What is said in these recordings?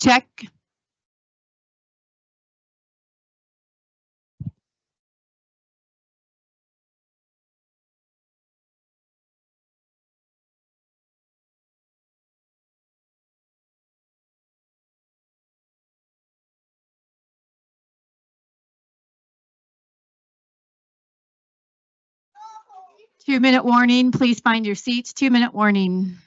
Check. Two-minute warning. Please find your seats. 2-minute warning.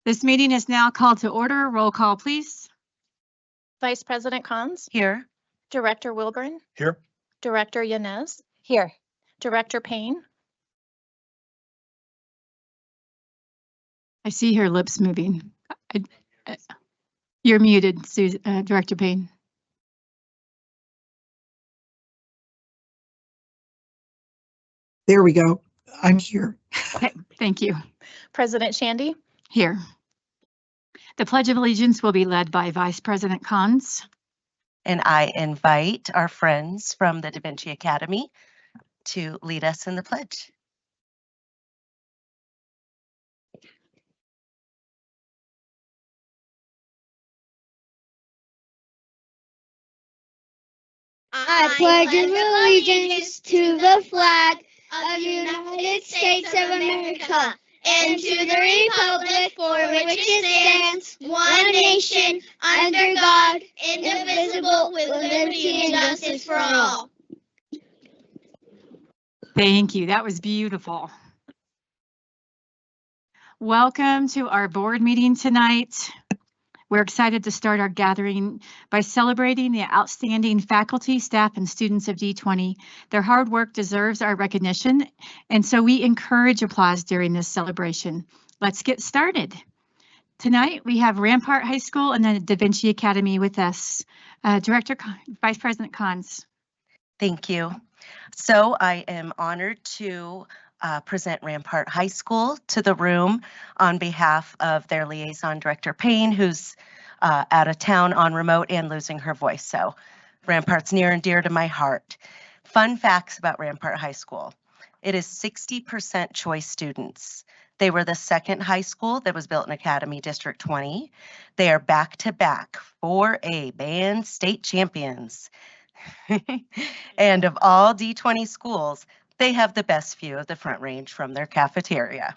This meeting is now called to order. Roll call, please. Vice President Cons? Here. Director Wilburn? Here. Director Yanez? Here. Director Payne? I see her lips moving. You're muted, Director Payne. There we go. I'm here. Okay, thank you. President Shandy? Here. The Pledge of Allegiance will be led by Vice President Cons. And I invite our friends from the Da Vinci Academy to lead us in the pledge. I pledge allegiance to the flag of the United States of America and to the republic for which it stands, one nation, under God, indivisible, with liberty and justice for all. Thank you. That was beautiful. Welcome to our board meeting tonight. We're excited to start our gathering by celebrating the outstanding faculty, staff, and students of D20. Their hard work deserves our recognition, and so we encourage applause during this celebration. Let's get started. Tonight, we have Rampart High School and the Da Vinci Academy with us. Vice President Cons. Thank you. So I am honored to present Rampart High School to the room on behalf of their liaison director Payne, who's out of town on remote and losing her voice. So Rampart's near and dear to my heart. Fun facts about Rampart High School. It is 60% choice students. They were the second high school that was built in Academy District 20. They are back-to-back 4A band state champions. And of all D20 schools, they have the best view of the Front Range from their cafeteria.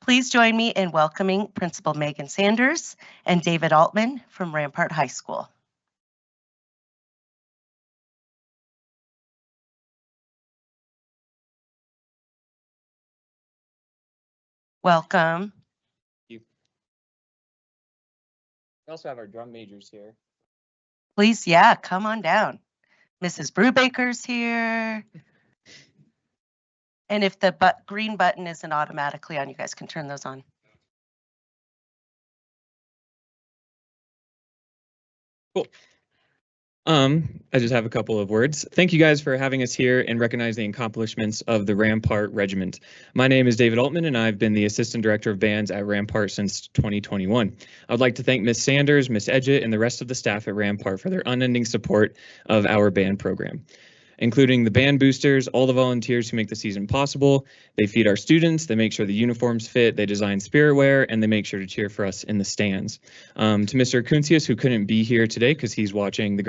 Please join me in welcoming Principal Megan Sanders and David Altman from Rampart High School. Welcome. We also have our drum majors here. Please, yeah, come on down. Mrs. Brubaker's here. And if the green button isn't automatically on, you guys can turn those on. Cool. I just have a couple of words. Thank you guys for having us here and recognize the accomplishments of the Rampart Regiment. My name is David Altman, and I've been the Assistant Director of Bands at Rampart since 2021. I would like to thank Ms. Sanders, Ms. Edgett, and the rest of the staff at Rampart for their unending support of our band program, including the band boosters, all the volunteers who make the season possible. They feed our students, they make sure the uniforms fit, they design spirit wear, and they make sure to cheer for us in the stands. To Mr. Kuncius, who couldn't be here today because he's watching the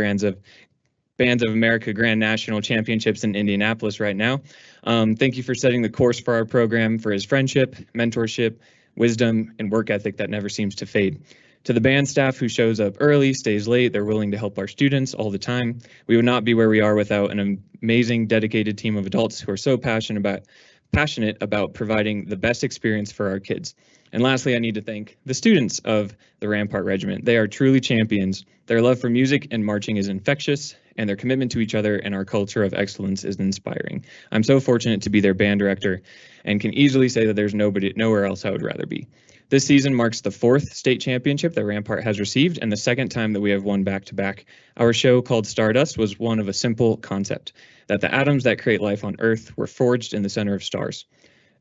Bands of America Grand National Championships in Indianapolis right now. Thank you for setting the course for our program, for his friendship, mentorship, wisdom, and work ethic that never seems to fade. To the band staff who shows up early, stays late, they're willing to help our students all the time. We would not be where we are without an amazing, dedicated team of adults who are so passionate about providing the best experience for our kids. And lastly, I need to thank the students of the Rampart Regiment. They are truly champions. Their love for music and marching is infectious, and their commitment to each other and our culture of excellence is inspiring. I'm so fortunate to be their band director and can easily say that there's nowhere else I would rather be. This season marks the 4th state championship that Rampart has received and the 2nd time that we have won back-to-back. Our show called Stardust was one of a simple concept, that the atoms that create life on Earth were forged in the center of stars.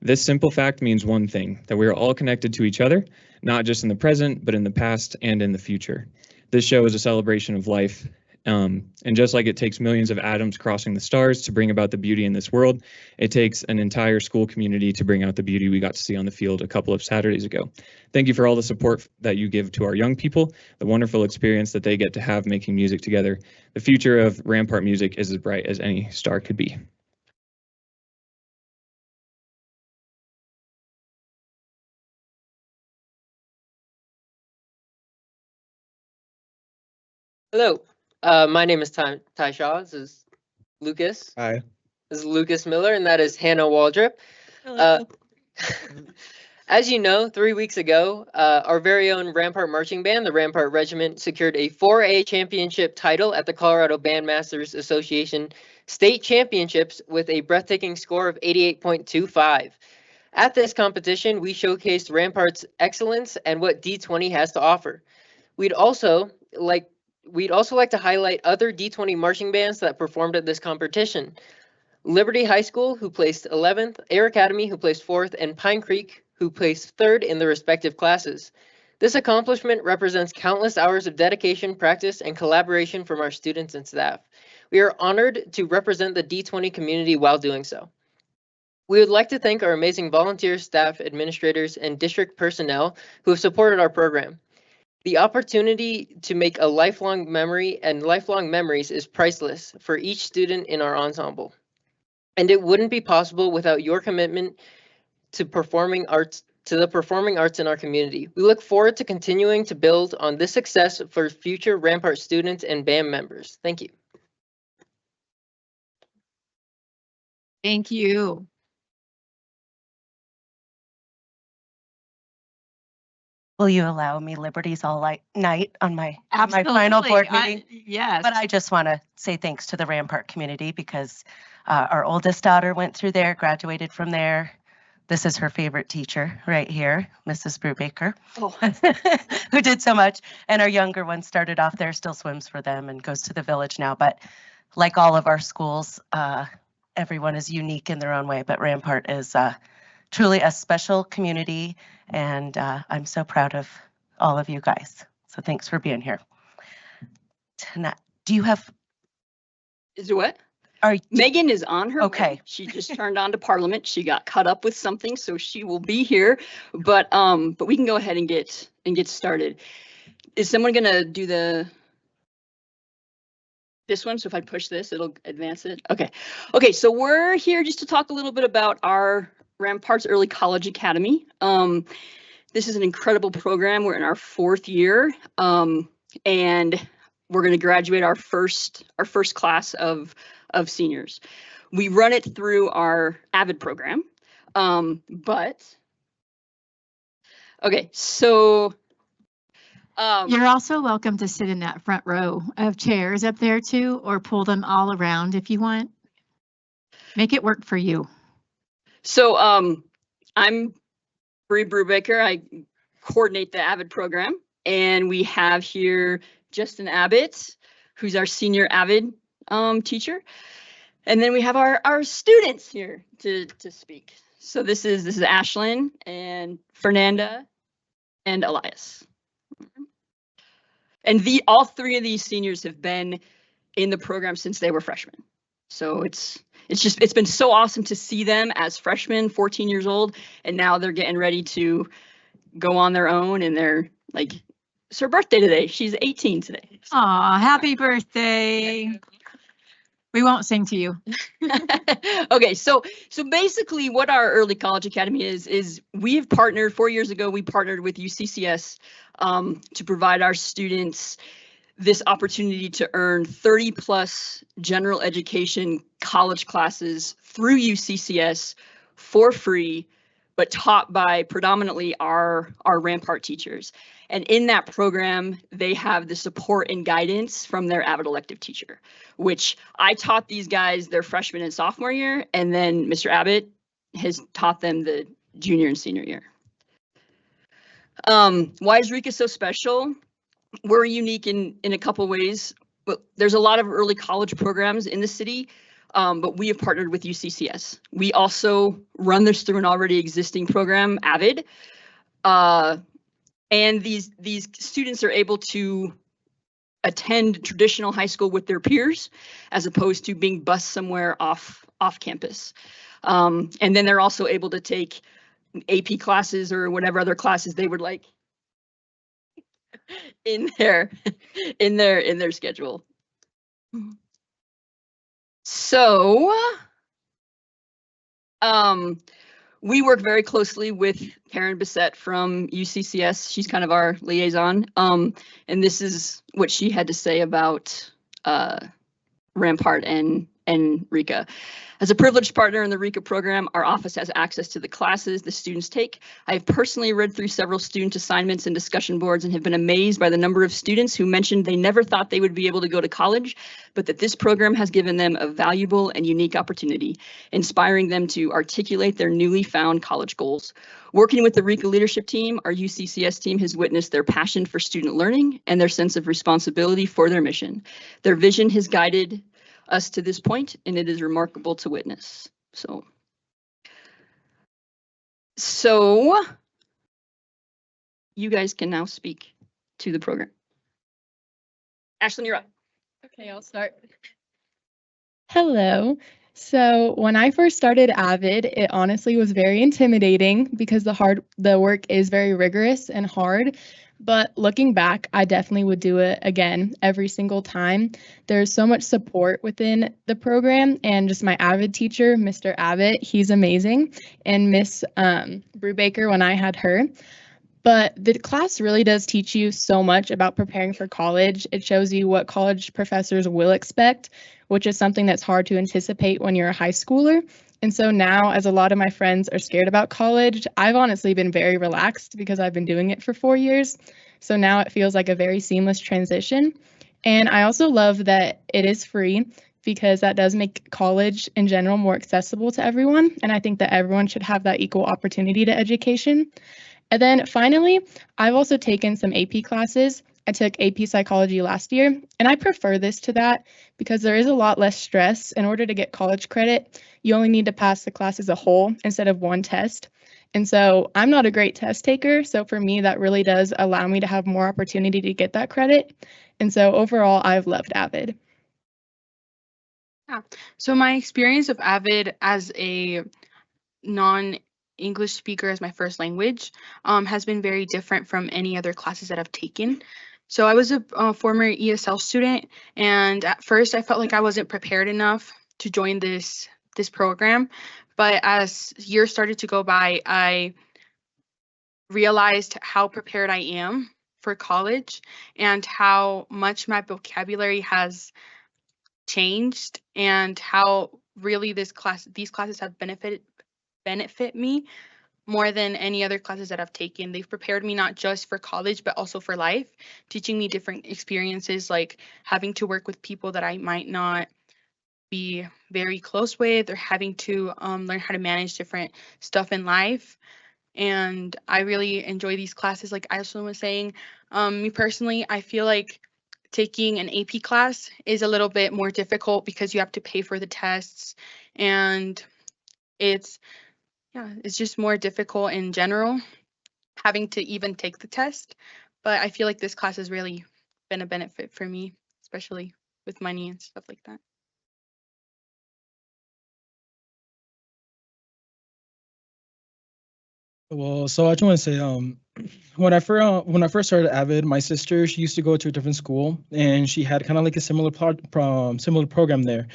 This simple fact means one thing, that we are all connected to each other, not just in the present, but in the past and in the future. This show is a celebration of life. And just like it takes millions of atoms crossing the stars to bring about the beauty in this world, it takes an entire school community to bring out the beauty we got to see on the field a couple of Saturdays ago. Thank you for all the support that you give to our young people, the wonderful experience that they get to have making music together. The future of Rampart music is as bright as any star could be. Hello, my name is Ty Shaw. This is Lucas. Hi. This is Lucas Miller, and that is Hannah Waldrop. As you know, 3 weeks ago, our very own Rampart Marching Band, the Rampart Regiment, secured a 4A championship title at the Colorado Bandmasters Association State Championships with a breathtaking score of 88.25. At this competition, we showcased Rampart's excellence and what D20 has to offer. We'd also like to highlight other D20 marching bands that performed at this competition. Liberty High School, who placed 11th, Air Academy, who placed 4th, and Pine Creek, who placed 3rd in their respective classes. This accomplishment represents countless hours of dedication, practice, and collaboration from our students and staff. We are honored to represent the D20 community while doing so. We would like to thank our amazing volunteers, staff, administrators, and district personnel who have supported our program. The opportunity to make a lifelong memory and lifelong memories is priceless for each student in our ensemble. And it wouldn't be possible without your commitment to the performing arts in our community. We look forward to continuing to build on this success for future Rampart students and band members. Thank you. Thank you. Will you allow me liberties all night on my Absolutely. final board meeting? Yes. But I just want to say thanks to the Rampart community because our oldest daughter went through there, graduated from there. This is her favorite teacher right here, Mrs. Brubaker, who did so much. And our younger one started off there, still swims for them and goes to the village now. But like all of our schools, everyone is unique in their own way. But Rampart is truly a special community. And I'm so proud of all of you guys. So thanks for being here. Tonight, do you have? Is it what? Are Megan is on her Okay. way. She just turned on to Parliament. She got caught up with something, so she will be here. But we can go ahead and get started. Is someone gonna do this one? So if I push this, it'll advance it. Okay. Okay. So we're here just to talk a little bit about our Rampart's Early College Academy. This is an incredible program. We're in our 4th year, and we're going to graduate our first class of seniors. We run it through our AVID program, but Okay, so You're also welcome to sit in that front row of chairs up there too, or pull them all around if you want. Make it work for you. so I'm Bree Brubaker. I coordinate the AVID program, and we have here Justin Abbott, who's our senior AVID teacher. And then we have our students here to speak. So this is Ashlyn and Fernanda and Elias. And all three of these seniors have been in the program since they were freshmen. So it's been so awesome to see them as freshmen, 14 years old, and now they're getting ready to go on their own, and they're like, it's her birthday today. She's 18 today. Aw, happy birthday. We won't sing to you. Okay, so basically what our Early College Academy is we have partnered 4 years ago. We partnered with UCCS to provide our students this opportunity to earn 30 plus general education college classes through UCCS for free, but taught by predominantly our Rampart teachers. And in that program, they have the support and guidance from their AVID elective teacher, which I taught these guys their freshman and sophomore year, and then Mr. Abbott has taught them the junior and senior year. Why is RECA so special? We're unique in a couple ways, but there's a lot of early college programs in the city, but we have partnered with UCCS. We also run this through an already existing program, AVID, and these students are able to attend traditional high school with their peers, as opposed to being bused somewhere off campus. And then they're also able to take AP classes or whatever other classes they would like in their schedule. So we work very closely with Karen Bissett from UCCS. She's kind of our liaison. And this is what she had to say about Rampart and RECA. As a privileged partner in the RECA program, our office has access to the classes the students take. I have personally read through several student assignments and discussion boards and have been amazed by the number of students who mentioned they never thought they would be able to go to college, but that this program has given them a valuable and unique opportunity, inspiring them to articulate their newly found college goals. Working with the RECA leadership team, our UCCS team has witnessed their passion for student learning and their sense of responsibility for their mission. Their vision has guided us to this point, and it is remarkable to witness. So you guys can now speak to the program. Ashlyn, you're up. Okay, I'll start. Hello. So when I first started AVID, it honestly was very intimidating because the work is very rigorous and hard. But looking back, I definitely would do it again every single time. There's so much support within the program, and just my AVID teacher, Mr. Abbott, he's amazing, and Miss Brubaker when I had her. But the class really does teach you so much about preparing for college. It shows you what college professors will expect, which is something that's hard to anticipate when you're a high schooler. And so now, as a lot of my friends are scared about college, I've honestly been very relaxed because I've been doing it for 4 years. So now it feels like a very seamless transition. And I also love that it is free because that does make college in general more accessible to everyone. And I think that everyone should have that equal opportunity to education. And then finally, I've also taken some AP classes. I took AP Psychology last year, and I prefer this to that because there is a lot less stress. In order to get college credit, you only need to pass the class as a whole instead of one test. And so I'm not a great test taker, so for me, that really does allow me to have more opportunity to get that credit. And so overall, I've loved AVID. Yeah. So my experience of AVID as a non-English speaker as my first language has been very different from any other classes that I've taken. So I was a former ESL student, and at first I felt like I wasn't prepared enough to join this program. But as years started to go by, I realized how prepared I am for college and how much my vocabulary has changed and how really these classes have benefit me more than any other classes that I've taken. They've prepared me not just for college, but also for life, teaching me different experiences, like having to work with people that I might not be very close with, or having to learn how to manage different stuff in life. And I really enjoy these classes. Like Aislinn was saying, me personally, I feel like taking an AP class is a little bit more difficult because you have to pay for the tests, and it's just more difficult in general having to even take the test. But I feel like this class has really been a benefit for me, especially with money and stuff like that. Well, so I just want to say, when I first started Avid, my sister, she used to go to a different school, and she had kind of like a similar program there.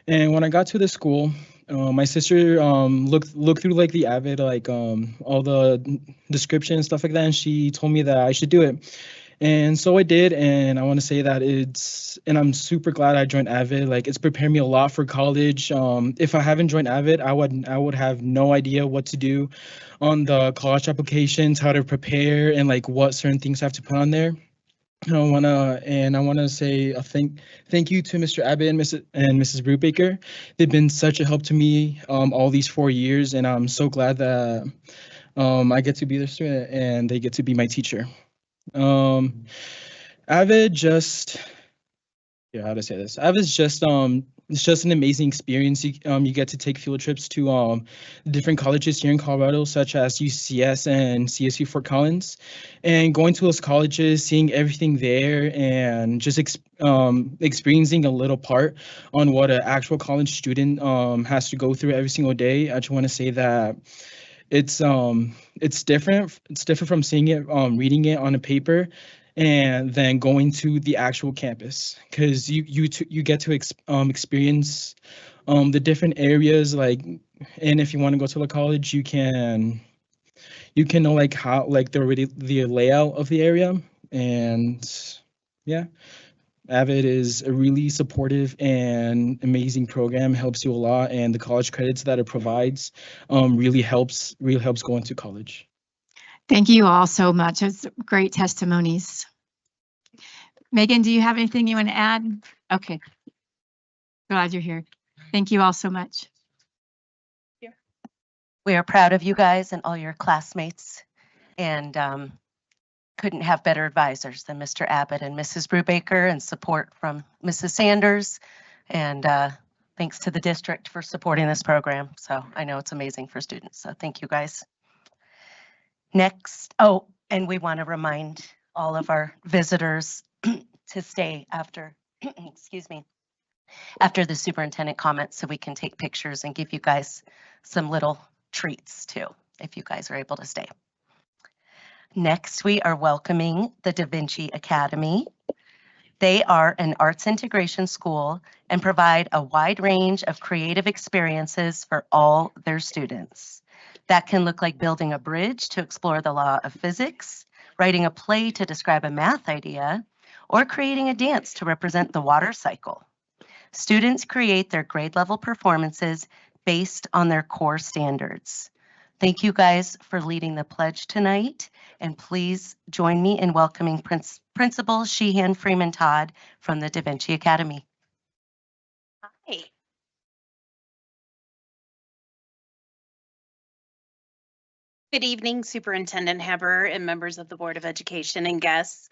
And when I got to the school, my sister looked through like the Avid, like all the description and stuff like that, and she told me that I should do it. And so I did, and I want to say that I'm super glad I joined Avid. Like, it's prepared me a lot for college. If I haven't joined Avid, I would have no idea what to do on the college applications, how to prepare, and like what certain things I have to put on there. I wanna say a thank you to Mr. Abbott and Mrs. Brubaker. They've been such a help to me all these 4 years, and I'm so glad that I get to be their student and they get to be my teacher. Avid just, how to say this? Avid's just it's just an amazing experience. You get to take field trips to different colleges here in Colorado, such as UCS and CSU Fort Collins, and going to those colleges, seeing everything there, and just experiencing a little part on what an actual college student has to go through every single day. I just want to say that it's different. It's different from seeing it, reading it on a paper, and then going to the actual campus, because you get to experience the different areas, like, and if you want to go to the college, you can know like how, like, the layout of the area. And yeah, Avid is a really supportive and amazing program, helps you a lot, and the college credits that it provides really helps go into college. Thank you all so much. It's great testimonies. Megan, do you have anything you want to add? Okay. Glad you're here. Thank you all so much. We are proud of you guys and all your classmates, and couldn't have better advisors than Mr. Abbott and Mrs. Brubaker, and support from Mrs. Sanders. And thanks to the district for supporting this program. So I know it's amazing for students. So thank you guys. Next, and we want to remind all of our visitors to stay after, excuse me, after the superintendent comments, so we can take pictures and give you guys some little treats too, if you guys are able to stay. Next, we are welcoming the Da Vinci Academy. They are an arts integration school and provide a wide range of creative experiences for all their students. That can look like building a bridge to explore the law of physics, writing a play to describe a math idea, or creating a dance to represent the water cycle. Students create their grade level performances based on their core standards. Thank you guys for leading the pledge tonight, and please join me in welcoming Principal Sheehan Freeman Todd from the Da Vinci Academy. Hi. Good evening, Superintendent Heber and members of the Board of Education and guests.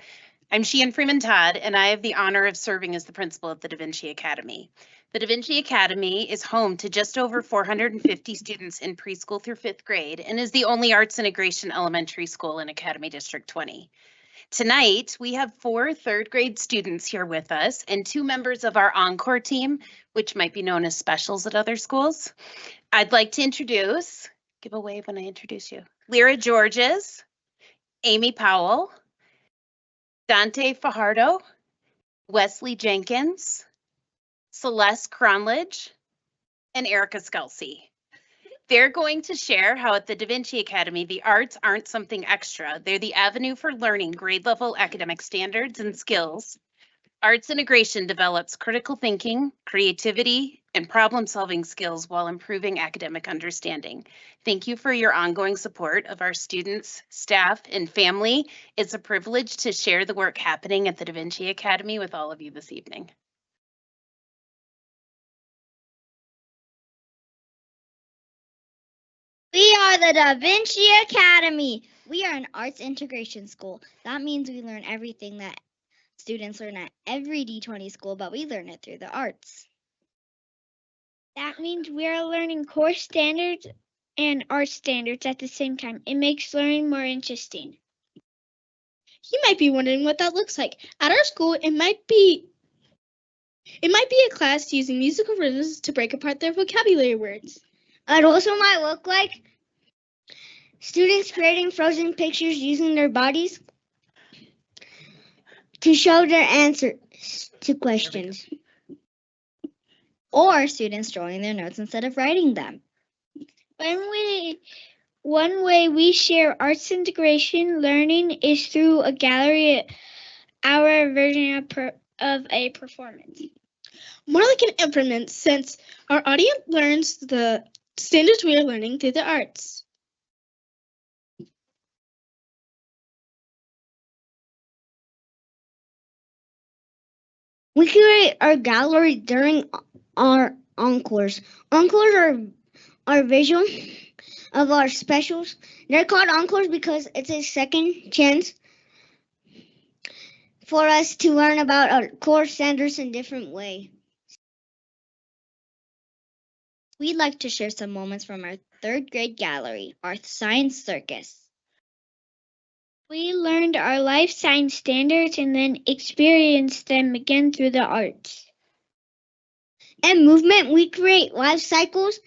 I'm Sheehan Freeman Todd, and I have the honor of serving as the principal of the Da Vinci Academy. The Da Vinci Academy is home to just over 450 students in preschool through 5th grade and is the only arts integration elementary school in Academy District 20. Tonight, we have 4 3rd grade students here with us and 2 members of our Encore team, which might be known as specials at other schools. I'd like to introduce, give a wave when I introduce you, Lyra Georges, Amy Powell, Dante Fajardo, Wesley Jenkins, Celeste Cronledge, and Erica Skelsey. They're going to share how at the Da Vinci Academy, the arts aren't something extra. They're the avenue for learning grade level academic standards and skills Arts integration develops critical thinking, creativity, and problem-solving skills while improving academic understanding. Thank you for your ongoing support of our students, staff, and family. It's a privilege to share the work happening at the Da Vinci Academy with all of you this evening. We are the Da Vinci Academy. We are an arts integration school. That means we learn everything that students learn at every D20 school, but we learn it through the arts. That means we are learning core standards and art standards at the same time. It makes learning more interesting. You might be wondering what that looks like. At our school, it might be a class using musical rhythms to break apart their vocabulary words. It also might look like students creating frozen pictures using their bodies to show their answers to questions. Or students drawing their notes instead of writing them. One way we share arts integration learning is through a gallery, our version of a performance. More like an improvement, since our audience learns the standards we are learning through the arts. We curate our gallery during our encores. Encores are visual of our specials. They're called encores because it's a second chance for us to learn about our core standards in different way. We'd like to share some moments from our third grade gallery, our science circus. We learned our life science standards and then experienced them again through the arts. And movement, we create life cycles,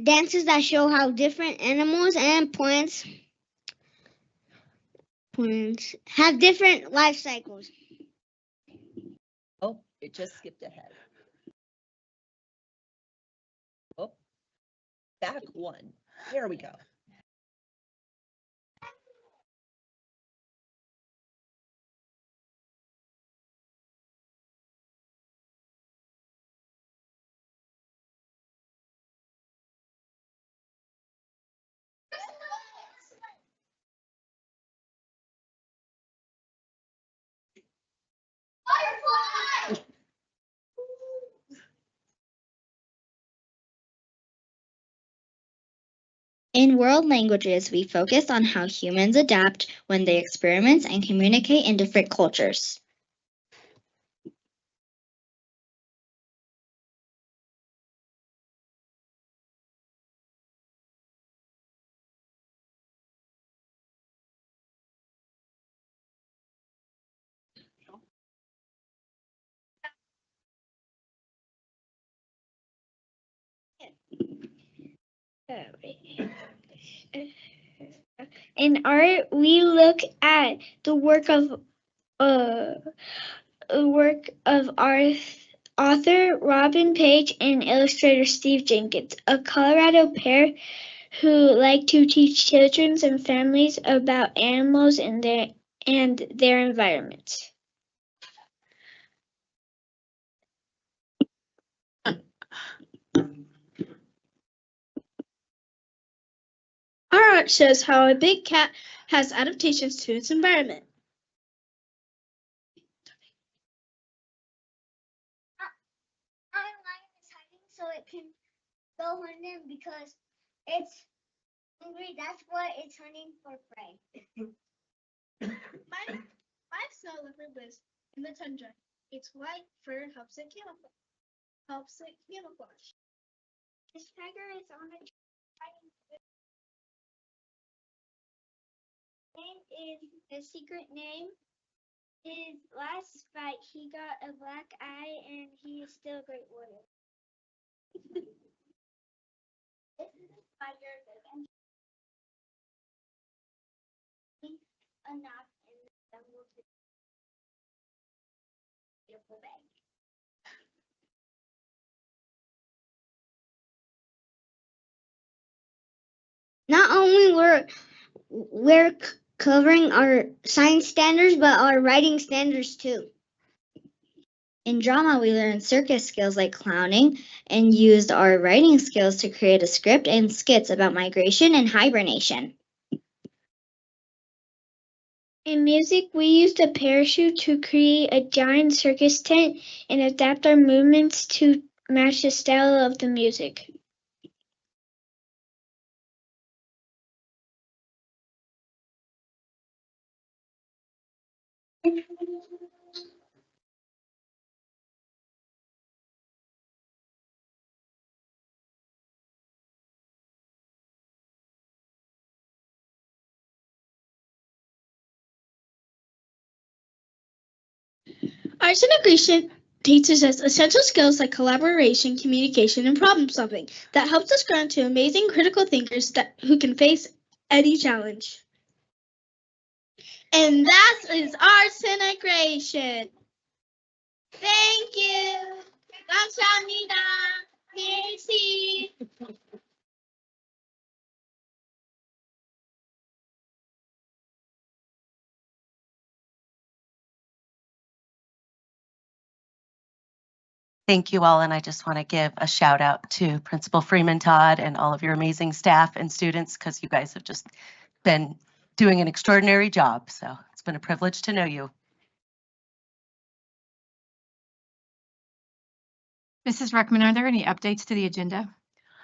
dances that show how different animals and plants have different life cycles. Oh, it just skipped ahead. Oh, back one. There we go. In world languages, we focus on how humans adapt when they experiment and communicate in different cultures. In art, we look at the work of our author Robin Page and illustrator Steve Jenkins, a Colorado pair who like to teach children and families about animals and their environments. Our art shows how a big cat has adaptations to its environment. Our lion is hiding so it can go hunting because it's hungry. That's why it's hunting for prey. My snow leopard lives in the tundra. Its white fur helps it camouflage. This tiger is on a hiding. Name is the secret name. His last fight, he got a black eye, and he is still a great warrior. This is a spider and a knot in the jungle to beautiful bag. Not only we're covering our science standards, but our writing standards too. In drama, we learned circus skills like clowning and used our writing skills to create a script and skits about migration and hibernation. In music, we used a parachute to create a giant circus tent and adapt our movements to match the style of the music. Arts integration teaches us essential skills like collaboration, communication, and problem solving that helps us grow into amazing critical thinkers who can face any challenge. And that is arts integration. Thank you. 감사합니다. Merci. Thank you all, and I just want to give a shout out to Principal Freeman Todd and all of your amazing staff and students, because you guys have just been doing an extraordinary job. So it's been a privilege to know you. Mrs. Ruckman, are there any updates to the agenda?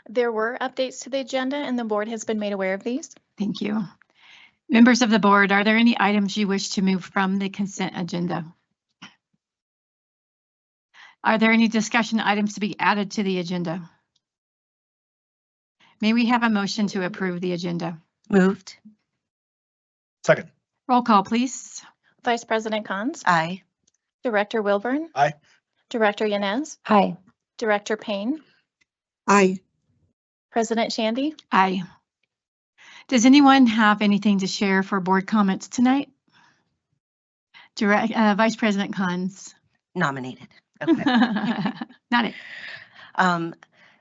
There were updates to the agenda and the board has been made aware of these. Thank you. Members of the board, are there any items you wish to move from the consent agenda? Are there any discussion items to be added to the agenda? May we have a motion to approve the agenda? Moved. Second. Roll call, please. Vice President Cons. Aye. Director Wilburn. Aye. Director Yanez. Aye. Director Payne. Aye. President Shandy. Aye. Does anyone have anything to share for board comments tonight? Vice President Cons. Nominated. Okay. Not it.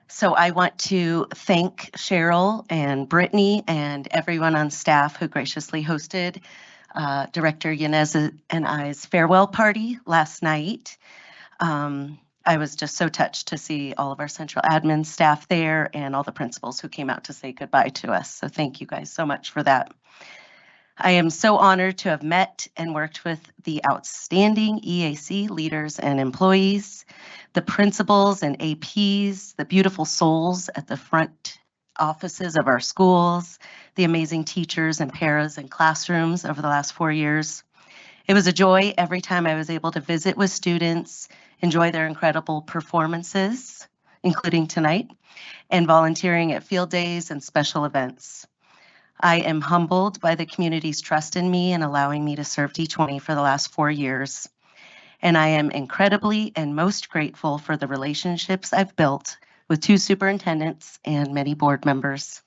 So I want to thank Cheryl and Brittany and everyone on staff who graciously hosted Director Yanez and I's farewell party last night. I was just so touched to see all of our central admin staff there and all the principals who came out to say goodbye to us. So thank you guys so much for that. I am so honored to have met and worked with the outstanding EAC leaders and employees, the principals and APs, the beautiful souls at the front offices of our schools, the amazing teachers and paras and classrooms over the last 4 years. It was a joy every time I was able to visit with students, enjoy their incredible performances, including tonight, and volunteering at field days and special events. I am humbled by the community's trust in me and allowing me to serve D20 for the last 4 years. And I am incredibly and most grateful for the relationships I've built with 2 superintendents and many board members.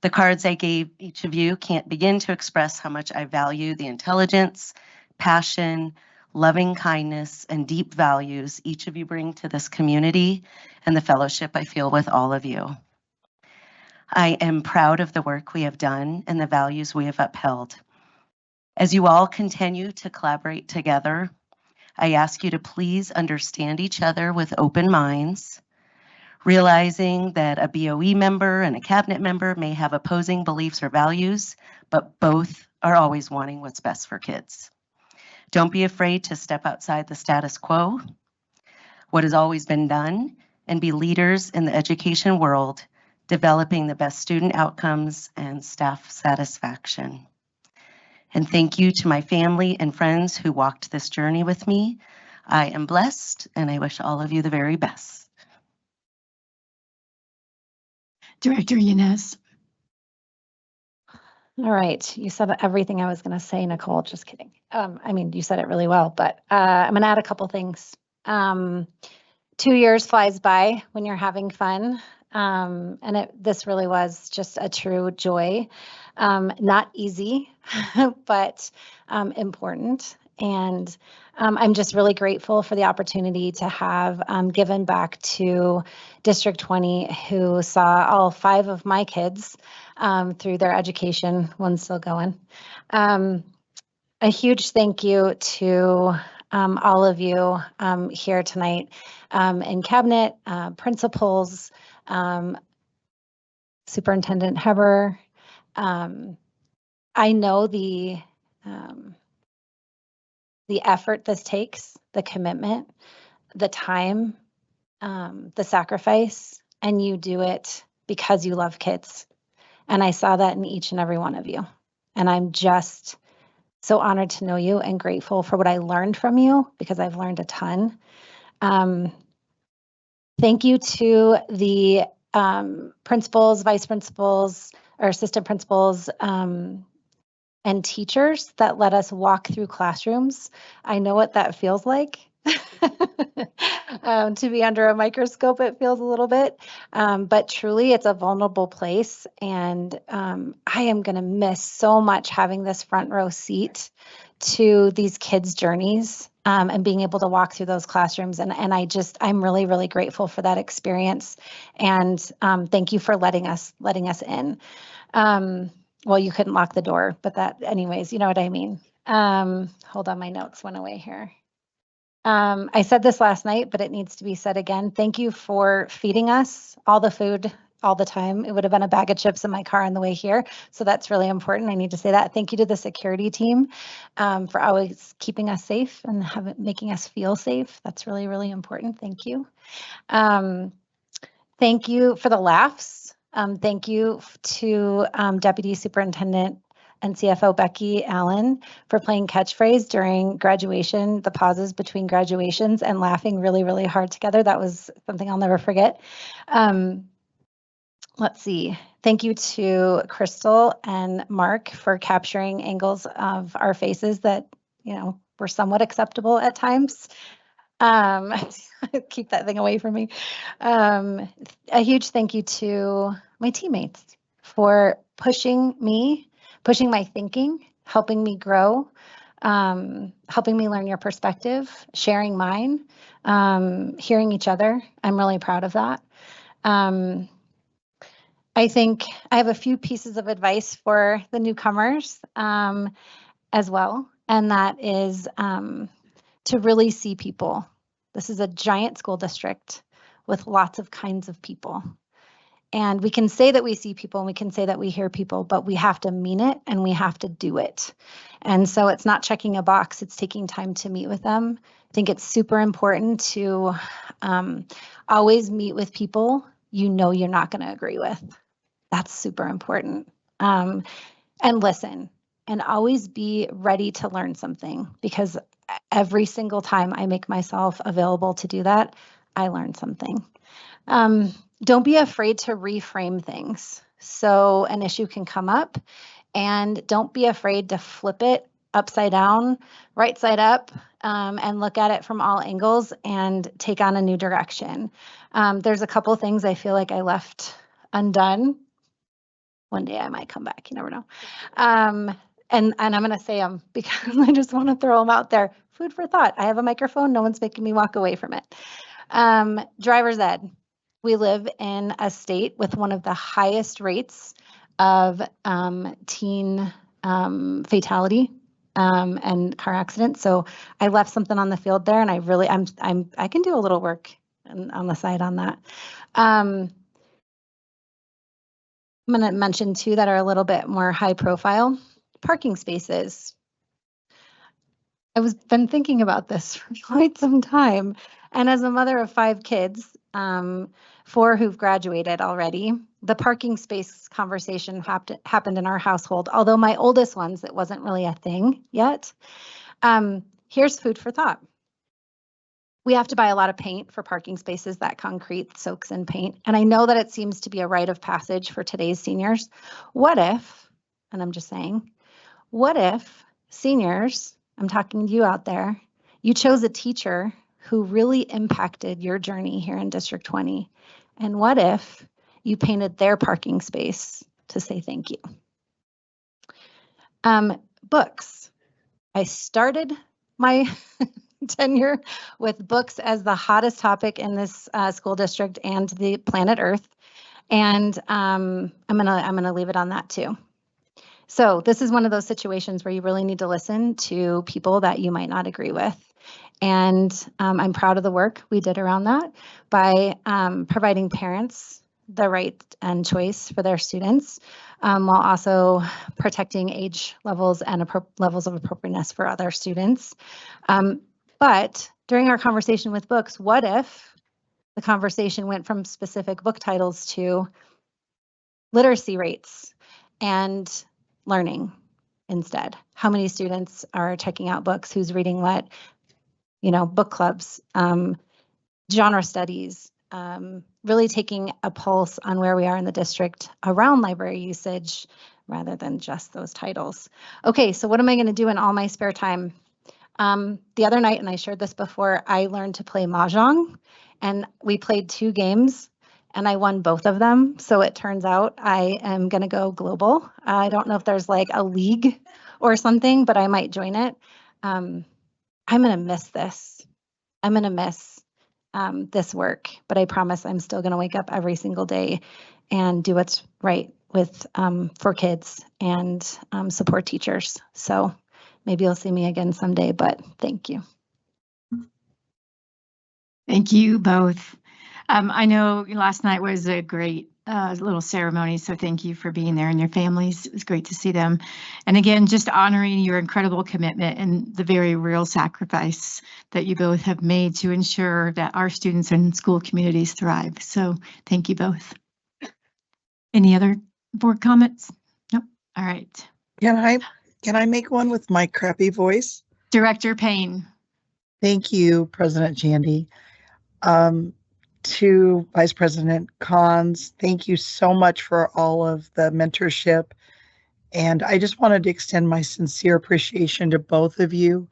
The cards I gave each of you can't begin to express how much I value the intelligence, passion, loving kindness, and deep values each of you bring to this community and the fellowship I feel with all of you. I am proud of the work we have done and the values we have upheld. As you all continue to collaborate together, I ask you to please understand each other with open minds, realizing that a BOE member and a cabinet member may have opposing beliefs or values, but both are always wanting what's best for kids. Don't be afraid to step outside the status quo, what has always been done, and be leaders in the education world, developing the best student outcomes and staff satisfaction. And thank you to my family and friends who walked this journey with me. I am blessed, and I wish all of you the very best. Director Yanez. All right, you said everything I was going to say, Nicole. Just kidding. I mean, you said it really well, but I'm going to add a couple things. 2 years flies by when you're having fun, and this really was just a true joy. Not easy, but important. And I'm just really grateful for the opportunity to have given back to District 20, who saw all 5 of my kids through their education, one's still going. A huge thank you to all of you here tonight in cabinet, principals, Superintendent Heber. I know the effort this takes, the commitment, the time, the sacrifice, and you do it because you love kids. And I saw that in each and every one of you. And I'm just so honored to know you and grateful for what I learned from you, because I've learned a ton. Thank you to the principals, vice principals, or assistant principals, and teachers that let us walk through classrooms. I know what that feels like. To be under a microscope, it feels a little bit, but truly it's a vulnerable place. And I am going to miss so much having this front row seat to these kids' journeys and being able to walk through those classrooms. And I'm really, really grateful for that experience. And thank you for letting us in. Well, you couldn't lock the door, but that anyways, you know what I mean. Hold on, my notes went away here. I said this last night, but it needs to be said again. Thank you for feeding us all the food all the time. It would have been a bag of chips in my car on the way here. So that's really important. I need to say that. Thank you to the security team for always keeping us safe and making us feel safe. That's really, really important. Thank you. Thank you for the laughs. Thank you to Deputy Superintendent and CFO Becky Allen for playing catchphrase during graduation, the pauses between graduations, and laughing really, really hard together. That was something I'll never forget. Let's see. Thank you to Crystal and Mark for capturing angles of our faces that, were somewhat acceptable at times. Keep that thing away from me. A huge thank you to my teammates for pushing my thinking, helping me grow, helping me learn your perspective, sharing mine, hearing each other. I'm really proud of that. I think I have a few pieces of advice for the newcomers as well, and that is to really see people. This is a giant school district with lots of kinds of people. And we can say that we see people and we can say that we hear people, but we have to mean it and we have to do it. And so it's not checking a box, it's taking time to meet with them. I think it's super important to always meet with people you're not going to agree with. That's super important. And listen, and always be ready to learn something, because every single time I make myself available to do that, I learn something. Don't be afraid to reframe things. So an issue can come up, and don't be afraid to flip it upside down, right side up, and look at it from all angles and take on a new direction. There's a couple things I feel like I left undone. One day I might come back, you never know. And I'm going to say them because I just want to throw them out there. Food for thought. I have a microphone. No one's making me walk away from it. Driver's ed. We live in a state with one of the highest rates of teen fatality and car accidents. So I left something on the field there, and I can do a little work on the side on that. I'm going to mention two that are a little bit more high profile. Parking spaces. I've been thinking about this for quite some time. And as a mother of 5 kids, 4 who've graduated already, the parking space conversation happened in our household. Although my oldest ones, it wasn't really a thing yet. Here's food for thought. We have to buy a lot of paint for parking spaces. That concrete soaks in paint. And I know that it seems to be a rite of passage for today's seniors. What if, and I'm just saying, what if seniors, I'm talking to you out there, you chose a teacher who really impacted your journey here in District 20? And what if you painted their parking space to say thank you? Books. I started my tenure with books as the hottest topic in this school district and the planet Earth. And I'm gonna leave it on that too. So this is one of those situations where you really need to listen to people that you might not agree with. And I'm proud of the work we did around that by providing parents the right and choice for their students, while also protecting age levels and levels of appropriateness for other students. But during our conversation with books, what if the conversation went from specific book titles to literacy rates and learning instead? How many students are checking out books? Who's reading what? Book clubs, genre studies, really taking a pulse on where we are in the district around library usage rather than just those titles. Okay, so what am I going to do in all my spare time? The other night, and I shared this before, I learned to play Mahjong, and we played 2 games, and I won both of them. So it turns out I am going to go global. I don't know if there's like a league or something, but I might join it. I'm going to miss this. I'm going to miss this work, but I promise I'm still going to wake up every single day and do what's right with for kids and support teachers. So maybe you'll see me again someday, but thank you. Thank you both. I know last night was a great little ceremony, so thank you for being there and your families. It was great to see them. And again, just honoring your incredible commitment and the very real sacrifice that you both have made to ensure that our students and school communities thrive. So thank you both. Any other board comments? Nope. All right. Can I make one with my crappy voice? Director Payne. Thank you, President Jandy. To Vice President Cons, thank you so much for all of the mentorship. And I just wanted to extend my sincere appreciation to both of you.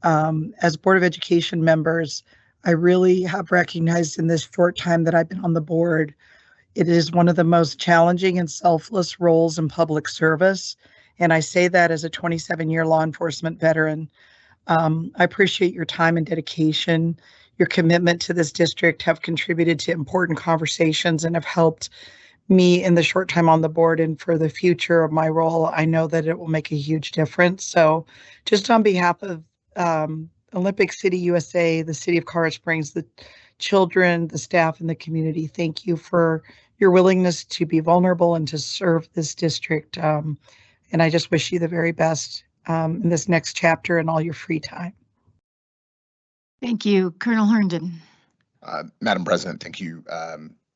As Board of Education members, I really have recognized in this short time that I've been on the board, it is one of the most challenging and selfless roles in public service. And I say that as a 27-year law enforcement veteran. I appreciate your time and dedication. Your commitment to this district have contributed to important conversations and have helped me in the short time on the board, and for the future of my role, I know that it will make a huge difference. So just on behalf of Olympic City, USA, the city of Colorado Springs, the children, the staff, and the community, thank you for your willingness to be vulnerable and to serve this district. And I just wish you the very best in this next chapter and all your free time. Thank you. Colonel Herndon. Madam President, thank you.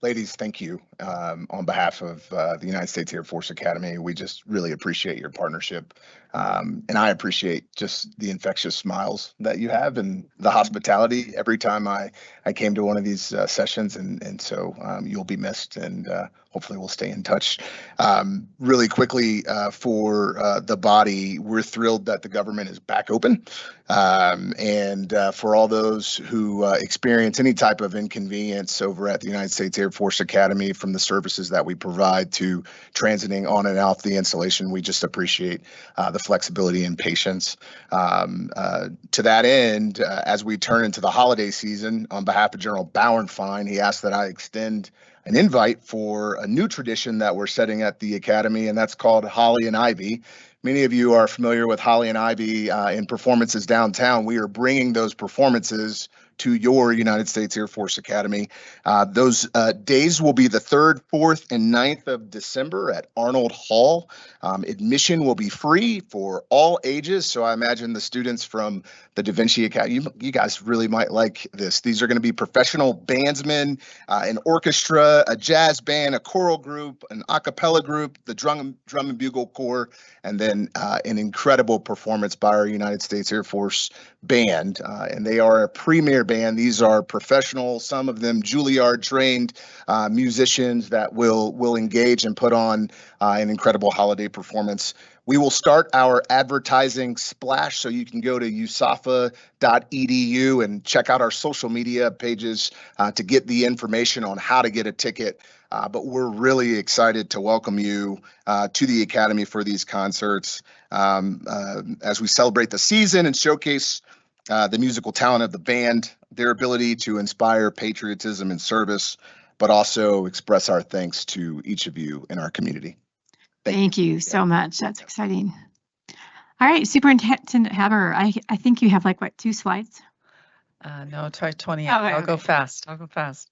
Ladies, thank you. On behalf of the United States Air Force Academy, we just really appreciate your partnership. And I appreciate just the infectious smiles that you have and the hospitality every time I came to one of these sessions. And so you'll be missed, and hopefully we'll stay in touch. Really quickly, for the body, we're thrilled that the government is back open. And for all those who experience any type of inconvenience over at the United States Air Force Academy from the services that we provide to transiting on and off the installation, we just appreciate the flexibility and patience. To that end, as we turn into the holiday season, on behalf of General Bauernfein, he asked that I extend an invite for a new tradition that we're setting at the Academy, and that's called Holly and Ivy. Many of you are familiar with Holly and Ivy in performances downtown. We are bringing those performances to your United States Air Force Academy. Those days will be the 3rd, 4th, and 9th of December at Arnold Hall. Admission will be free for all ages, so I imagine the students from the Da Vinci Academy, you guys really might like this. These are going to be professional bandsmen, an orchestra, a jazz band, a choral group, an a cappella group, the drum and bugle corps, and then an incredible performance by our United States Air Force band. And they are a premier band. These are professional, some of them Juilliard trained musicians that will engage and put on an incredible holiday performance. We will start our advertising splash, so you can go to usafa.edu and check out our social media pages to get the information on how to get a ticket. But we're really excited to welcome you to the Academy for these concerts as we celebrate the season and showcase the musical talent of the band, their ability to inspire patriotism and service, but also express our thanks to each of you in our community. Thank you so much. That's exciting. All right, Superintendent Haber, I think you have like, what, 2 slides? No, try 28. Okay, I'll go okay. fast. I'll go fast.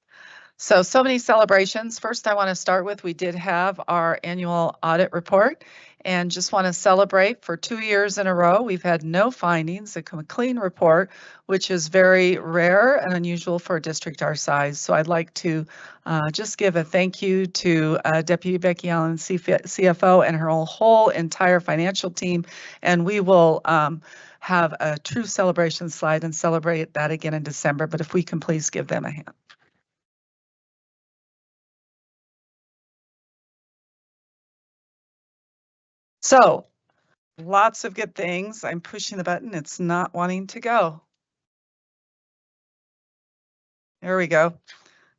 So many celebrations. First, I want to start with, we did have our annual audit report and just want to celebrate for 2 years in a row. We've had no findings, a clean report, which is very rare and unusual for a district our size. So I'd like to just give a thank you to Deputy Becky Allen, CFO, and her whole entire financial team. And we will have a true celebration slide and celebrate that again in December. But if we can please give them a hand. So lots of good things. I'm pushing the button. It's not wanting to go. There we go.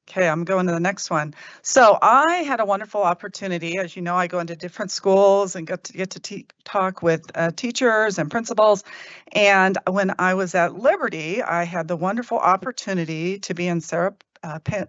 Okay, I'm going to the next one. So I had a wonderful opportunity. As you know, I go into different schools and get to talk with teachers and principals. And when I was at Liberty, I had the wonderful opportunity to be in Sarah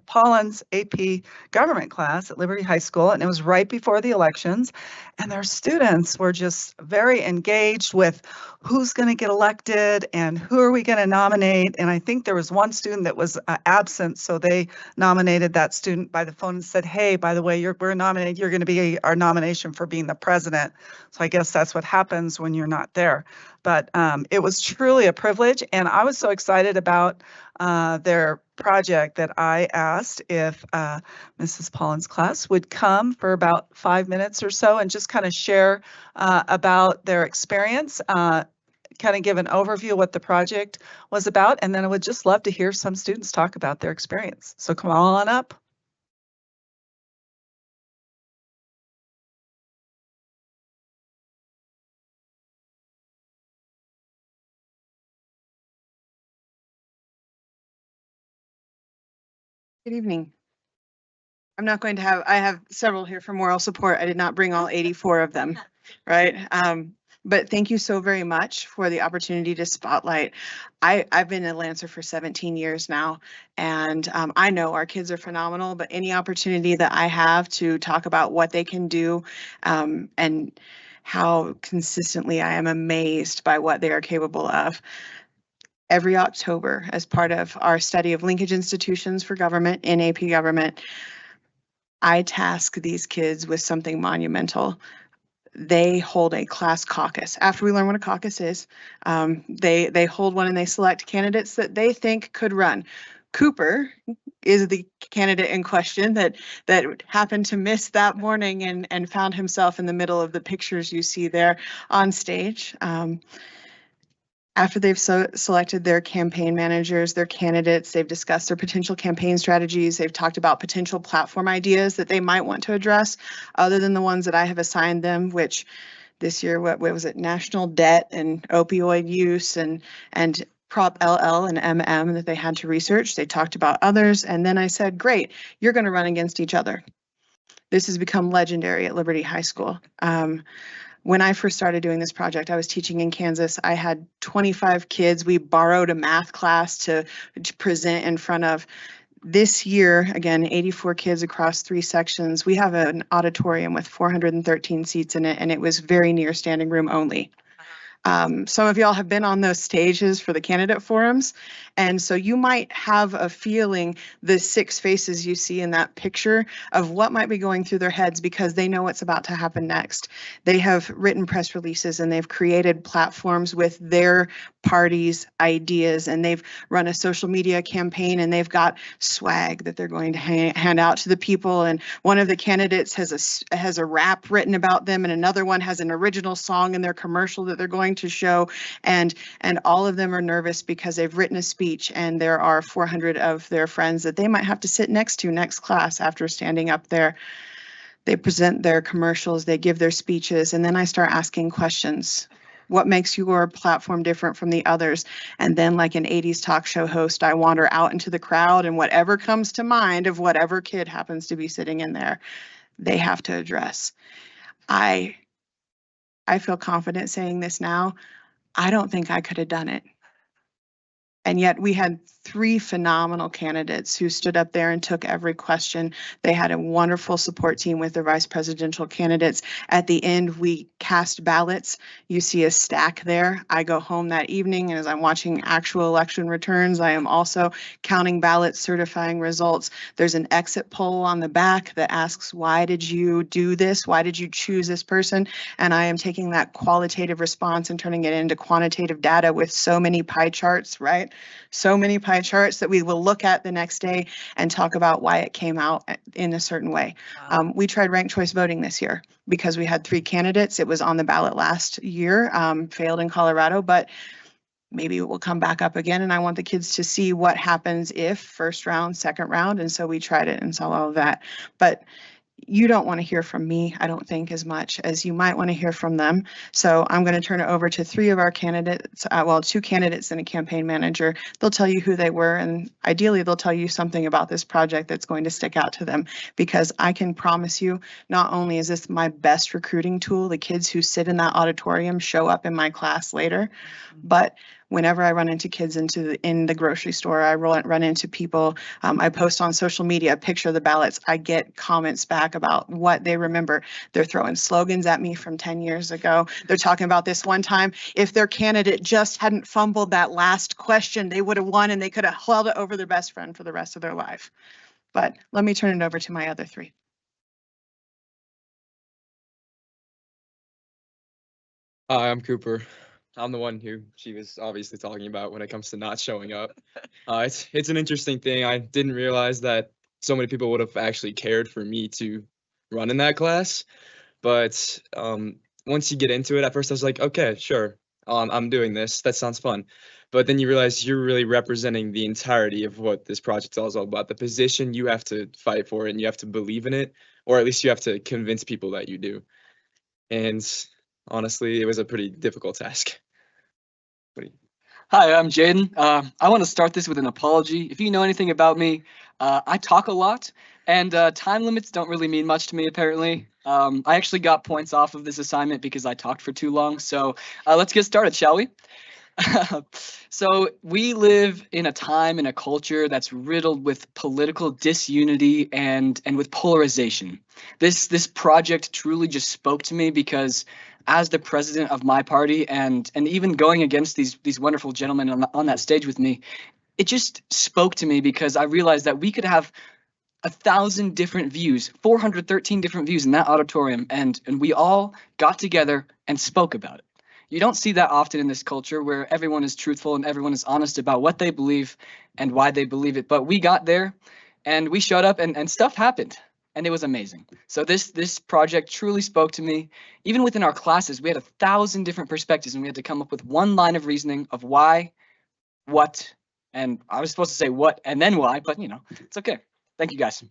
Pollin's AP government class at Liberty High School, and it was right before the elections, and their students were just very engaged with who's going to get elected and who are we going to nominate. And I think there was one student that was absent, so they nominated that student by the phone and said, hey, by the way, we're nominated, you're going to be our nomination for being the president. So I guess that's what happens when you're not there. But it was truly a privilege, and I was so excited about their project that I asked if Mrs. Pollin's class would come for about 5 minutes or so and just kind of share about their experience, kind of give an overview of what the project was about, and then I would just love to hear some students talk about their experience. So come on up. Good evening. I'm not going to have, I have several here for moral support. I did not bring all 84 of them, right? But thank you so very much for the opportunity to spotlight. I've been a Lancer for 17 years now, and I know our kids are phenomenal, but any opportunity that I have to talk about what they can do and how consistently I am amazed by what they are capable of. Every October, as part of our study of linkage institutions for government in AP government, I task these kids with something monumental. They hold a class caucus. After we learn what a caucus is, they hold one and they select candidates that they think could run. Cooper is the candidate in question that happened to miss that morning and found himself in the middle of the pictures you see there on stage. After they've selected their campaign managers, their candidates, they've discussed their potential campaign strategies, they've talked about potential platform ideas that they might want to address, other than the ones that I have assigned them, which this year, what was it, national debt and opioid use and Prop LL and MM that they had to research. They talked about others, and then I said, great, you're going to run against each other. This has become legendary at Liberty High School. When I first started doing this project, I was teaching in Kansas. I had 25 kids. We borrowed a math class to present in front of. This year, again, 84 kids across 3 sections. We have an auditorium with 413 seats in it, and it was very near standing room only. Some of y'all have been on those stages for the candidate forums, and so you might have a feeling the 6 faces you see in that picture of what might be going through their heads because they know what's about to happen next. They have written press releases and they've created platforms with their party's ideas, and they've run a social media campaign, and they've got swag that they're going to hand out to the people. And one of the candidates has a rap written about them, and another one has an original song in their commercial that they're going to show, and all of them are nervous because they've written a speech and there are 400 of their friends that they might have to sit next to next class after standing up there. They present their commercials, they give their speeches, and then I start asking questions. What makes your platform different from the others? And then, like an 80s talk show host, I wander out into the crowd, and whatever comes to mind of whatever kid happens to be sitting in there, they have to address. I feel confident saying this now. I don't think I could have done it. And yet we had 3 phenomenal candidates who stood up there and took every question. They had a wonderful support team with their vice presidential candidates. At the end, we cast ballots. You see a stack there. I go home that evening, and as I'm watching actual election returns, I am also counting ballots, certifying results. There's an exit poll on the back that asks, why did you do this? Why did you choose this person? And I am taking that qualitative response and turning it into quantitative data with so many pie charts, right? So many pie charts that we will look at the next day and talk about why it came out in a certain way. We tried ranked choice voting this year because we had 3 candidates. It was on the ballot last year, failed in Colorado, but maybe it will come back up again. And I want the kids to see what happens if first round, second round. And so we tried it and saw all of that. But you don't want to hear from me, I don't think, as much as you might want to hear from them. So I'm going to turn it over to 3 of our candidates, 2 candidates and a campaign manager. They'll tell you who they were, and ideally they'll tell you something about this project that's going to stick out to them, because I can promise you, not only is this my best recruiting tool, the kids who sit in that auditorium show up in my class later, but whenever I run into kids in the grocery store, I run into people, I post on social media a picture of the ballots, I get comments back about what they remember. They're throwing slogans at me from 10 years ago. They're talking about this one time, if their candidate just hadn't fumbled that last question, they would have won and they could have held it over their best friend for the rest of their life. But let me turn it over to my other 3. Hi, I'm Cooper. I'm the one who she was obviously talking about when it comes to not showing up. It's an interesting thing. I didn't realize that so many people would have actually cared for me to run in that class. But once you get into it, at first I was like, okay, sure, I'm doing this. That sounds fun. But then you realize you're really representing the entirety of what this project is all about. The position, you have to fight for it and you have to believe in it, or at least you have to convince people that you do. And honestly, it was a pretty difficult task. Hi, I'm Jaden. I want to start this with an apology. If you know anything about me, I talk a lot, and time limits don't really mean much to me, apparently. I actually got points off of this assignment because I talked for too long, so let's get started, shall we? So we live in a time and a culture that's riddled with political disunity and with polarization. This project truly just spoke to me because as the president of my party and even going against these wonderful gentlemen on that stage with me, it just spoke to me because I realized that we could have 1,000 different views, 413 different views in that auditorium, and we all got together and spoke about it. You don't see that often in this culture where everyone is truthful and everyone is honest about what they believe and why they believe it. But we got there and we showed up and stuff happened and it was amazing. So this project truly spoke to me. Even within our classes, we had 1,000 different perspectives and we had to come up with one line of reasoning of why, what, and I was supposed to say what and then why, but you know, it's okay. Thank you guys.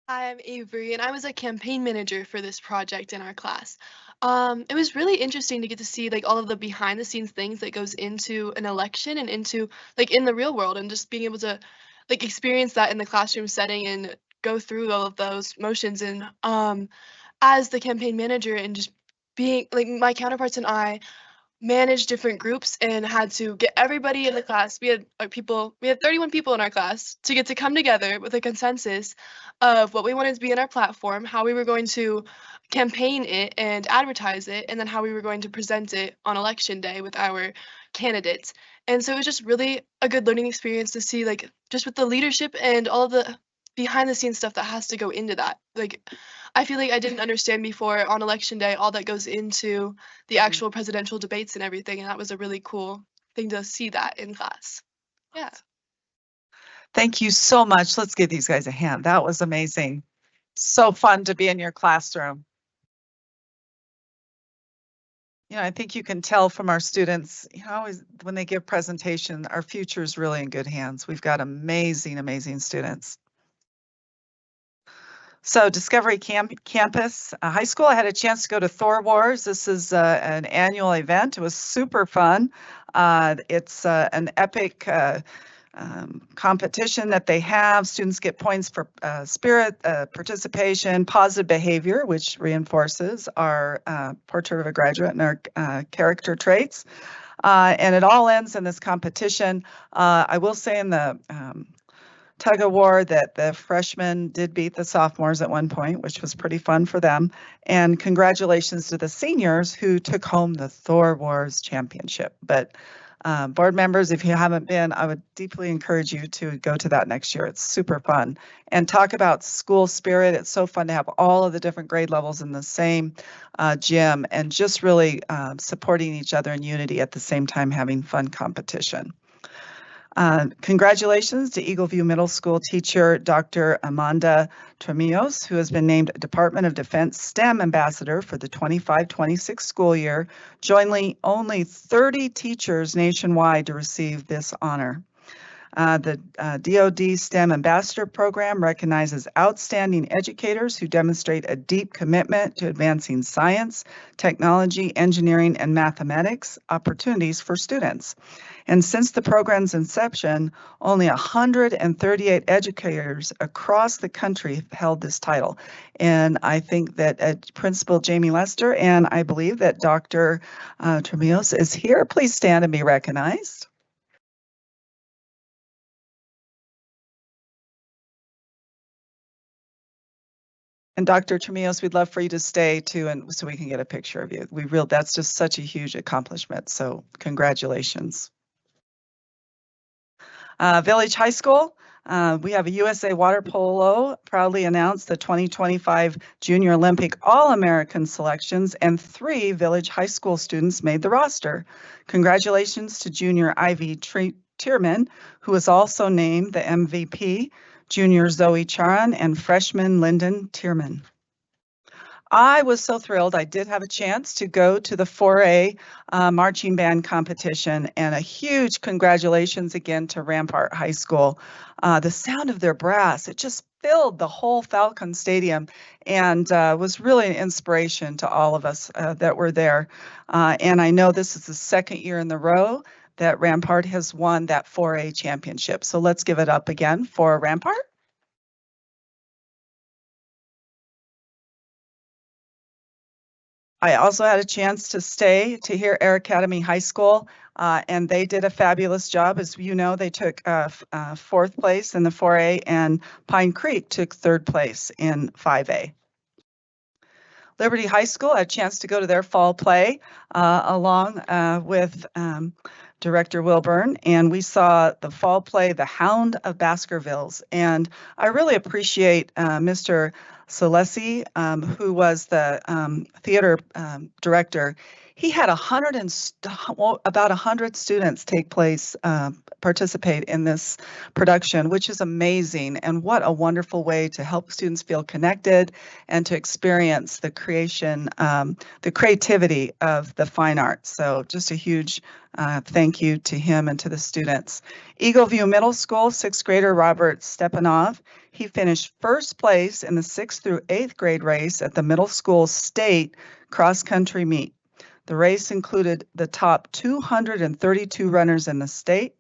Hi, I'm Avery, and I was a campaign manager for this project in our class. It was really interesting to get to see like all of the behind the scenes things that goes into an election and into like in the real world, and just being able to like experience that in the classroom setting and go through all of those motions. And as the campaign manager and just being like my counterparts and I manage different groups and had to get everybody in the class. We had 31 people in our class to get to come together with a consensus of what we wanted to be in our platform, how we were going to campaign it and advertise it, and then how we were going to present it on election day with our candidates. And so it was just really a good learning experience to see like just with the leadership and all of the behind the scenes stuff that has to go into that. Like I feel like I didn't understand before on election day all that goes into the actual presidential debates and everything, and that was a really cool thing to see that in class. Yeah. Thank you so much. Let's give these guys a hand. That was amazing. So fun to be in your classroom. You know, I think you can tell from our students, you know, when they give presentation, our future is really in good hands. We've got amazing, amazing students. So Discovery Campus High School, I had a chance to go to Thor Wars. This is an annual event. It was super fun. It's an epic competition that they have. Students get points for spirit, participation, positive behavior, which reinforces our portrait of a graduate and our character traits. And it all ends in this competition. I will say in the tug of war that the freshmen did beat the sophomores at one point, which was pretty fun for them. And congratulations to the seniors who took home the Thor Wars Championship. But board members, if you haven't been, I would deeply encourage you to go to that next year. It's super fun. And talk about school spirit. It's so fun to have all of the different grade levels in the same gym and just really supporting each other in unity at the same time having fun competition. Congratulations to Eagleview Middle School teacher Dr. Amanda Tremillos, who has been named Department of Defense STEM Ambassador for the 25-26 school year, joining only 30 teachers nationwide to receive this honor. The DoD STEM Ambassador Program recognizes outstanding educators who demonstrate a deep commitment to advancing science, technology, engineering, and mathematics opportunities for students. And since the program's inception, only 138 educators across the country have held this title. And I think that Principal Jamie Lester and I believe that Dr. Tremillos is here. Please stand and be recognized. And Dr. Tremillos, we'd love for you to stay too, and so we can get a picture of you. That's just such a huge accomplishment. So congratulations. Village High School, we have a USA Water Polo proudly announced the 2025 Junior Olympic All-American selections, and 3 Village High School students made the roster. Congratulations to junior Ivy Tierman, who was also named the MVP, junior Zoe Charan, and freshman Lyndon Tierman. I was so thrilled. I did have a chance to go to the 4A marching band competition, and a huge congratulations again to Rampart High School. The sound of their brass, it just filled the whole Falcon Stadium and was really an inspiration to all of us that were there. And I know this is the 2nd year in a row that Rampart has won that 4A championship. So let's give it up again for Rampart. I also had a chance to stay to hear Air Academy High School, and they did a fabulous job. As you know, they took 4th place in the 4A, and Pine Creek took 3rd place in 5A. Liberty High School, I had a chance to go to their fall play along with Director Wilburn, and we saw the fall play, The Hound of Baskervilles. And I really appreciate Mr. Solesi, who was the theater director. He had about 100 students participate in this production, which is amazing. And what a wonderful way to help students feel connected and to experience the creativity of the fine arts. So just a huge thank you to him and to the students. Eagleview Middle School 6th grader Robert Stepanov. He finished 1st place in the 6th through 8th grade race at the middle school state cross-country meet. The race included the top 232 runners in the state,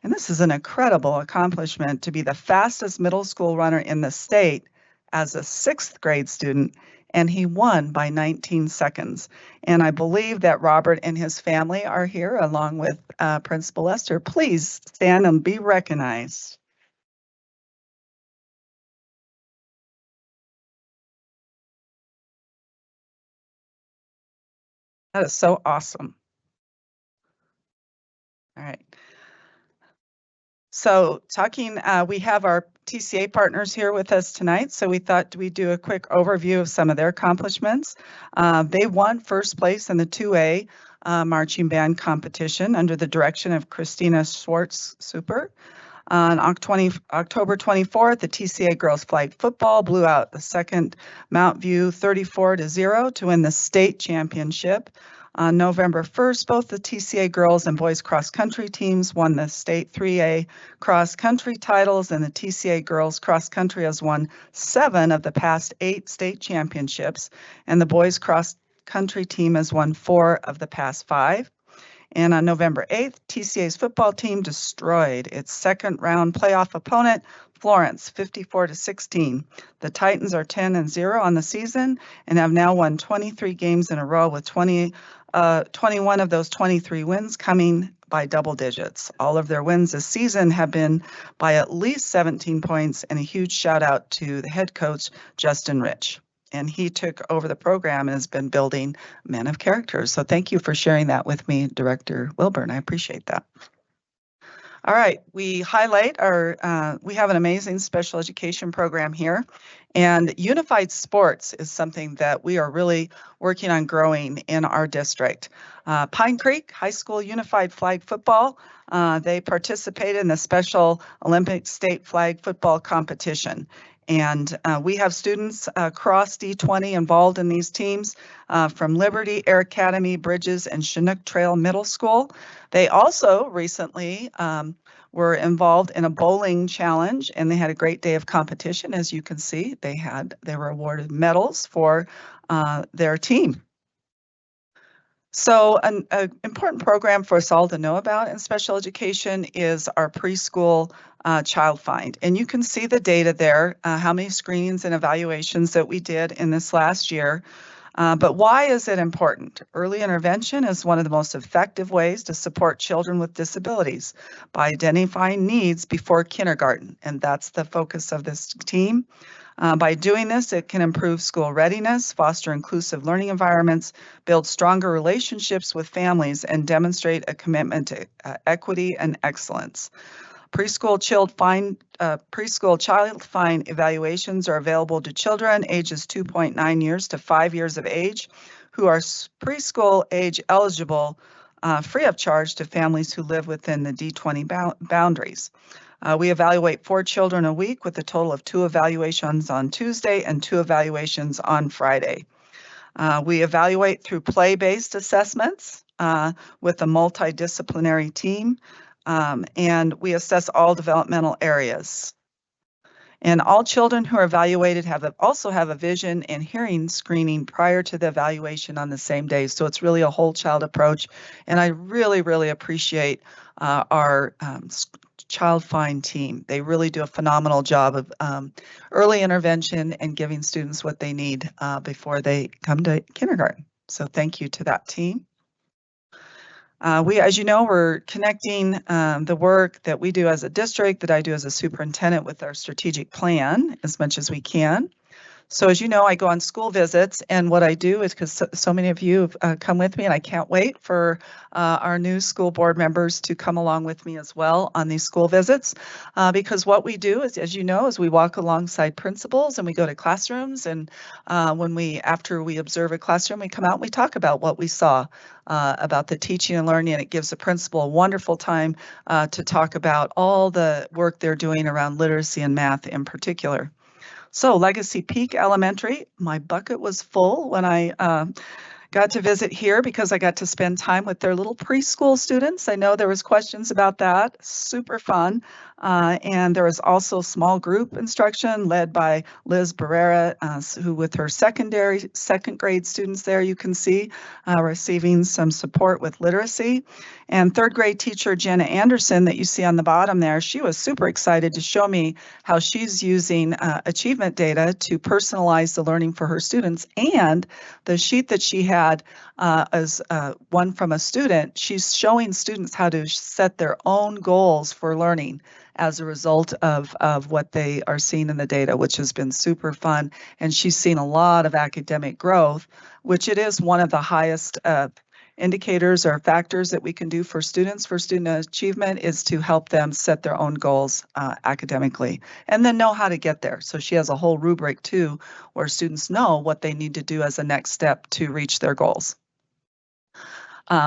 and this is an incredible accomplishment to be the fastest middle school runner in the state as a 6th grade student, and he won by 19 seconds. And I believe that Robert and his family are here along with Principal Lester. Please stand and be recognized. That is so awesome. All right. So we have our TCA partners here with us tonight, so we thought we'd do a quick overview of some of their accomplishments. They won 1st place in the 2A marching band competition under the direction of Christina Schwartz-Super. On October 24th, the TCA girls flag football blew out the 2nd Mount View 34-0 to win the state championship. On November 1st, both the TCA girls and boys cross country teams won the state 3A cross country titles, and the TCA girls cross country has won 7 of the past 8 state championships, and the boys cross country team has won 4 of the past 5. And on November 8th, TCA's football team destroyed its second round playoff opponent, Florence, 54-16. The Titans are 10-0 on the season and have now won 23 games in a row with 21 of those 23 wins coming by double digits. All of their wins this season have been by at least 17 points, and a huge shout out to the head coach, Justin Rich. And he took over the program and has been building men of character. So thank you for sharing that with me, Director Wilburn. I appreciate that. All right, we highlight we have an amazing special education program here, and unified sports is something that we are really working on growing in our district. Pine Creek High School Unified Flag Football, they participated in the Special Olympic State Flag Football Competition. And we have students across D20 involved in these teams from Liberty, Air Academy, Bridges, and Chinook Trail Middle School. They also recently were involved in a bowling challenge, and they had a great day of competition. As you can see, they were awarded medals for their team. So an important program for us all to know about in special education is our preschool child find. And you can see the data there, how many screenings and evaluations that we did in this last year. But why is it important? Early intervention is one of the most effective ways to support children with disabilities by identifying needs before kindergarten. And that's the focus of this team. By doing this, it can improve school readiness, foster inclusive learning environments, build stronger relationships with families, and demonstrate a commitment to equity and excellence. Preschool child find evaluations are available to children ages 2.9 years to 5 years of age who are preschool age eligible, free of charge to families who live within the D20 boundaries. We evaluate 4 children a week with a total of 2 evaluations on Tuesday and 2 evaluations on Friday. We evaluate through play-based assessments with a multidisciplinary team, and we assess all developmental areas. And all children who are evaluated also have a vision and hearing screening prior to the evaluation on the same day. So it's really a whole child approach. And I really, really appreciate our child find team. They really do a phenomenal job of early intervention and giving students what they need before they come to kindergarten. So thank you to that team. As you know, we're connecting the work that we do as a district, that I do as a superintendent, with our strategic plan as much as we can. So as you know, I go on school visits, and what I do is, because so many of you have come with me, and I can't wait for our new school board members to come along with me as well on these school visits, because what we do is, as you know, is we walk alongside principals and we go to classrooms, and after we observe a classroom, we come out and we talk about what we saw about the teaching and learning, and it gives the principal a wonderful time to talk about all the work they're doing around literacy and math in particular. So Legacy Peak Elementary, my bucket was full when I got to visit here because I got to spend time with their little preschool students. I know there was questions about that. Super fun. And there was also small group instruction led by Liz Barrera, who with her second grade students there, you can see receiving some support with literacy. And third grade teacher Jenna Anderson that you see on the bottom there, she was super excited to show me how she's using achievement data to personalize the learning for her students. And the sheet that she had as one from a student, she's showing students how to set their own goals for learning as a result of what they are seeing in the data, which has been super fun. And she's seen a lot of academic growth, which it is one of the highest indicators or factors that we can do for students for student achievement, is to help them set their own goals academically and then know how to get there. So she has a whole rubric too, where students know what they need to do as a next step to reach their goals.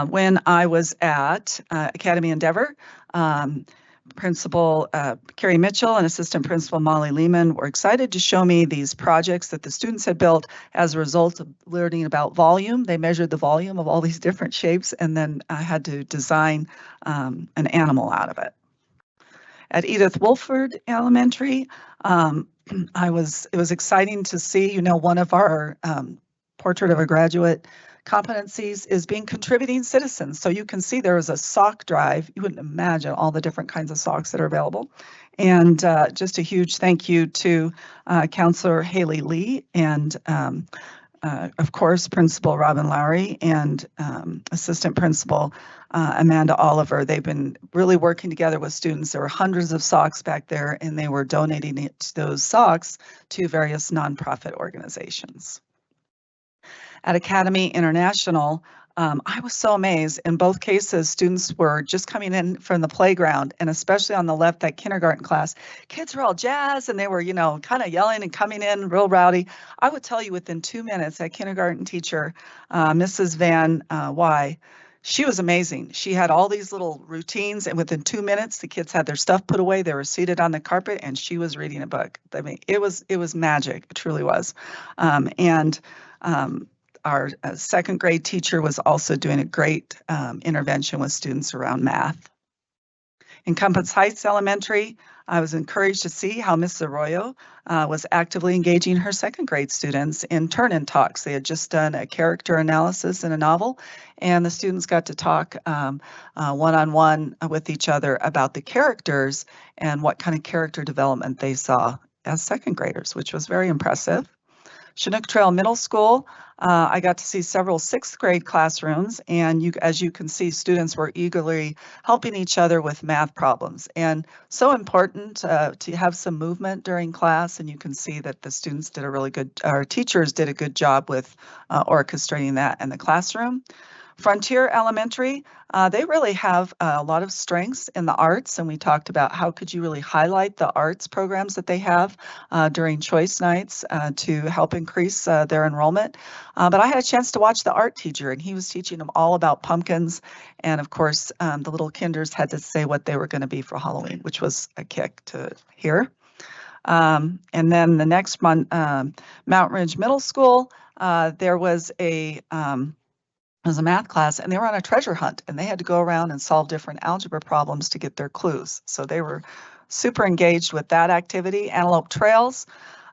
When I was at Academy Endeavor, Principal Carrie Mitchell and Assistant Principal Molly Lehman were excited to show me these projects that the students had built as a result of learning about volume. They measured the volume of all these different shapes, and then I had to design an animal out of it. At Edith Wolford Elementary, it was exciting to see, one of our Portrait of a Graduate competencies is being contributing citizens. So you can see there was a sock drive. You wouldn't imagine all the different kinds of socks that are available. And just a huge thank you to Counselor Haley Lee and of course, Principal Robin Lowry and Assistant Principal Amanda Oliver. They've been really working together with students. There were hundreds of socks back there, and they were donating those socks to various nonprofit organizations. At Academy International, I was so amazed. In both cases, students were just coming in from the playground, and especially on the left, that kindergarten class, kids were all jazzed and they were, kind of yelling and coming in real rowdy. I would tell you within 2 minutes, that kindergarten teacher, Mrs. Van Y, she was amazing. She had all these little routines, and within 2 minutes, the kids had their stuff put away. They were seated on the carpet, and she was reading a book. I mean, it was magic. It truly was. Our second grade teacher was also doing a great intervention with students around math. In Compass Heights Elementary, I was encouraged to see how Ms. Arroyo was actively engaging her second grade students in turn-in talks. They had just done a character analysis in a novel, and the students got to talk one-on-one with each other about the characters and what kind of character development they saw as second graders, which was very impressive. Chinook Trail Middle School, I got to see several sixth grade classrooms, and as you can see, students were eagerly helping each other with math problems. And so important to have some movement during class, and you can see that the students did our teachers did a good job with orchestrating that in the classroom. Frontier Elementary, they really have a lot of strengths in the arts, and we talked about how could you really highlight the arts programs that they have during choice nights to help increase their enrollment. But I had a chance to watch the art teacher, and he was teaching them all about pumpkins, and of course the little kinders had to say what they were going to be for Halloween, which was a kick to hear. And then the next month, Mountain Ridge Middle School, there was a math class, and they were on a treasure hunt, and they had to go around and solve different algebra problems to get their clues. So they were super engaged with that activity. Antelope Trails,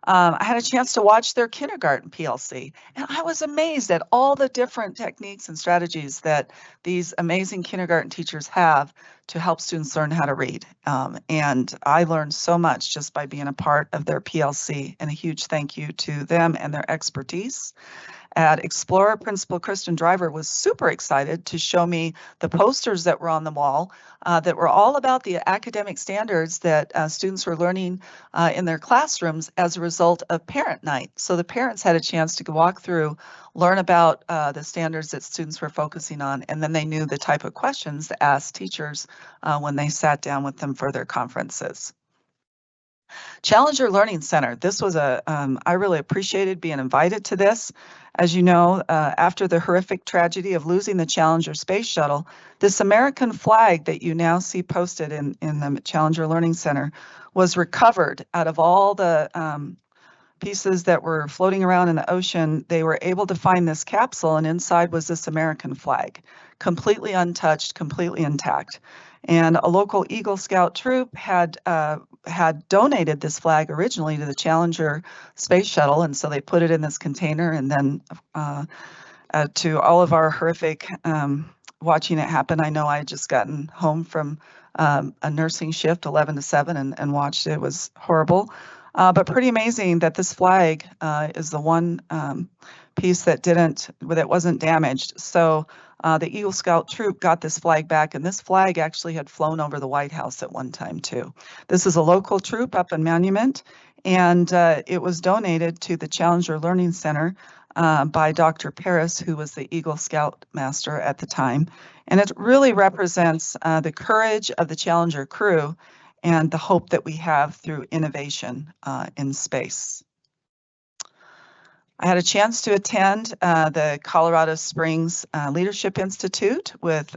I had a chance to watch their kindergarten PLC, and I was amazed at all the different techniques and strategies that these amazing kindergarten teachers have to help students learn how to read. And I learned so much just by being a part of their PLC, and a huge thank you to them and their expertise. At Explorer, Principal Kristen Driver was super excited to show me the posters that were on the wall that were all about the academic standards that students were learning in their classrooms as a result of parent night. So the parents had a chance to walk through, learn about the standards that students were focusing on, and then they knew the type of questions to ask teachers when they sat down with them for their conferences. Challenger Learning Center. This was I really appreciated being invited to this. As you know, after the horrific tragedy of losing the Challenger space shuttle, this American flag that you now see posted in the Challenger Learning Center was recovered out of all the pieces that were floating around in the ocean. They were able to find this capsule, and inside was this American flag, completely untouched, completely intact. And a local Eagle Scout troop had donated this flag originally to the Challenger space shuttle, and so they put it in this container. And then to all of our horrific watching it happen, I know I had just gotten home from a nursing shift, 11 to 7, and watched it. It was horrible, but pretty amazing that this flag is the one piece that wasn't damaged. So the Eagle Scout troop got this flag back, and this flag actually had flown over the White House at one time too. This is a local troop up in Monument, and it was donated to the Challenger Learning Center by Dr. Paris, who was the Eagle Scout master at the time. And it really represents the courage of the Challenger crew and the hope that we have through innovation in space. I had a chance to attend the Colorado Springs Leadership Institute with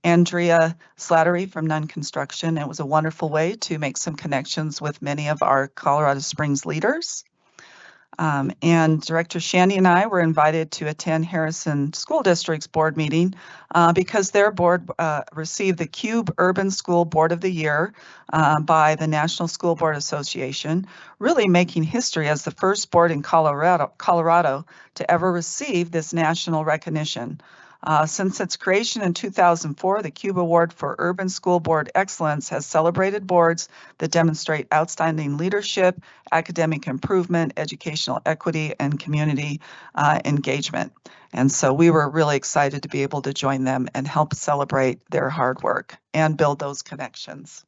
Andrea Slattery from Nunn Construction. It was a wonderful way to make some connections with many of our Colorado Springs leaders. And Director Shandy and I were invited to attend Harrison School District's board meeting because their board received the Cube Urban School Board of the Year by the National School Board Association, really making history as the first board in Colorado to ever receive this national recognition. Since its creation in 2004, the Cube Award for Urban School Board Excellence has celebrated boards that demonstrate outstanding leadership, academic improvement, educational equity, and community engagement. And so we were really excited to be able to join them and help celebrate their hard work and build those connections.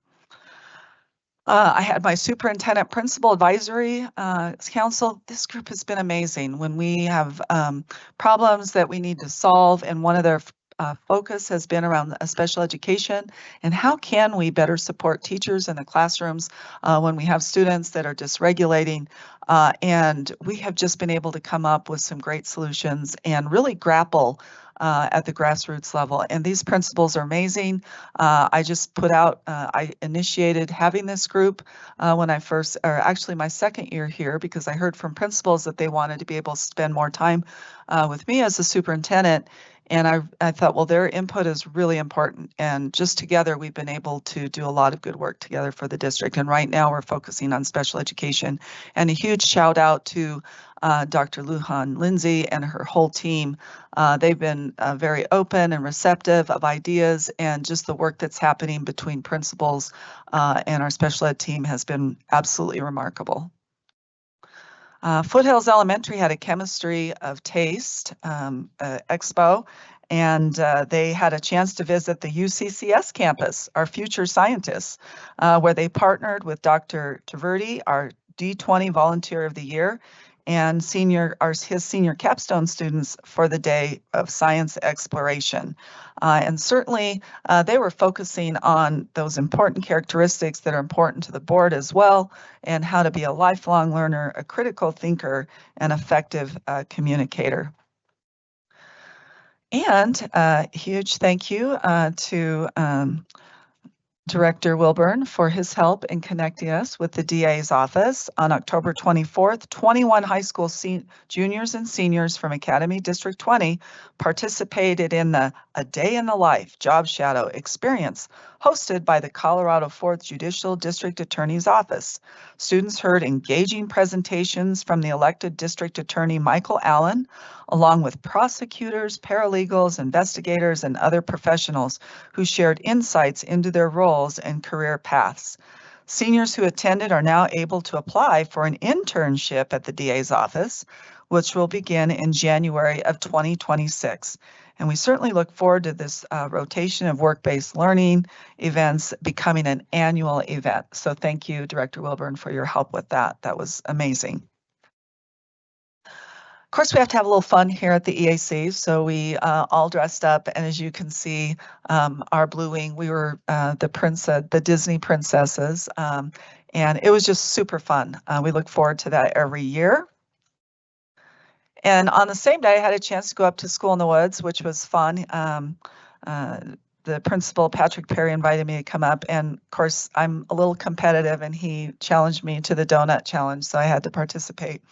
I had my superintendent principal advisory council. This group has been amazing when we have problems that we need to solve, and one of their focus has been around special education and how can we better support teachers in the classrooms when we have students that are dysregulating. And we have just been able to come up with some great solutions and really grapple at the grassroots level. And these principals are amazing. I initiated having this group when I first, or actually my second year here, because I heard from principals that they wanted to be able to spend more time with me as a superintendent. And I thought, well, their input is really important. And just together, we've been able to do a lot of good work together for the district. And right now we're focusing on special education. And a huge shout out to Dr. Lujan Lindsay and her whole team. They've been very open and receptive of ideas, and just the work that's happening between principals and our special ed team has been absolutely remarkable. Foothills Elementary had a chemistry of taste expo, and they had a chance to visit the UCCS campus, our future scientists, where they partnered with Dr. Taverdi, our D20 Volunteer of the Year, and his senior capstone students for the Day of Science Exploration. And certainly they were focusing on those important characteristics that are important to the board as well, and how to be a lifelong learner, a critical thinker, and effective communicator. And a huge thank you to Director Wilburn for his help in connecting us with the DA's office. On October 24th, 21 high school juniors and seniors from Academy District 20 participated in the A Day in the Life Job Shadow Experience hosted by the Colorado 4th Judicial District Attorney's Office. Students heard engaging presentations from the elected District Attorney Michael Allen, along with prosecutors, paralegals, investigators, and other professionals who shared insights into their roles and career paths. Seniors who attended are now able to apply for an internship at the DA's office, which will begin in January of 2026. And we certainly look forward to this rotation of work-based learning events becoming an annual event. So thank you, Director Wilburn, for your help with that. That was amazing. Of course, we have to have a little fun here at the EAC, so we all dressed up, and as you can see, our Blue Wing, we were the Disney princesses, and it was just super fun. We look forward to that every year. And on the same day, I had a chance to go up to School in the Woods, which was fun. The principal, Patrick Perry, invited me to come up, and of course, I'm a little competitive, and he challenged me to the donut challenge, so I had to participate.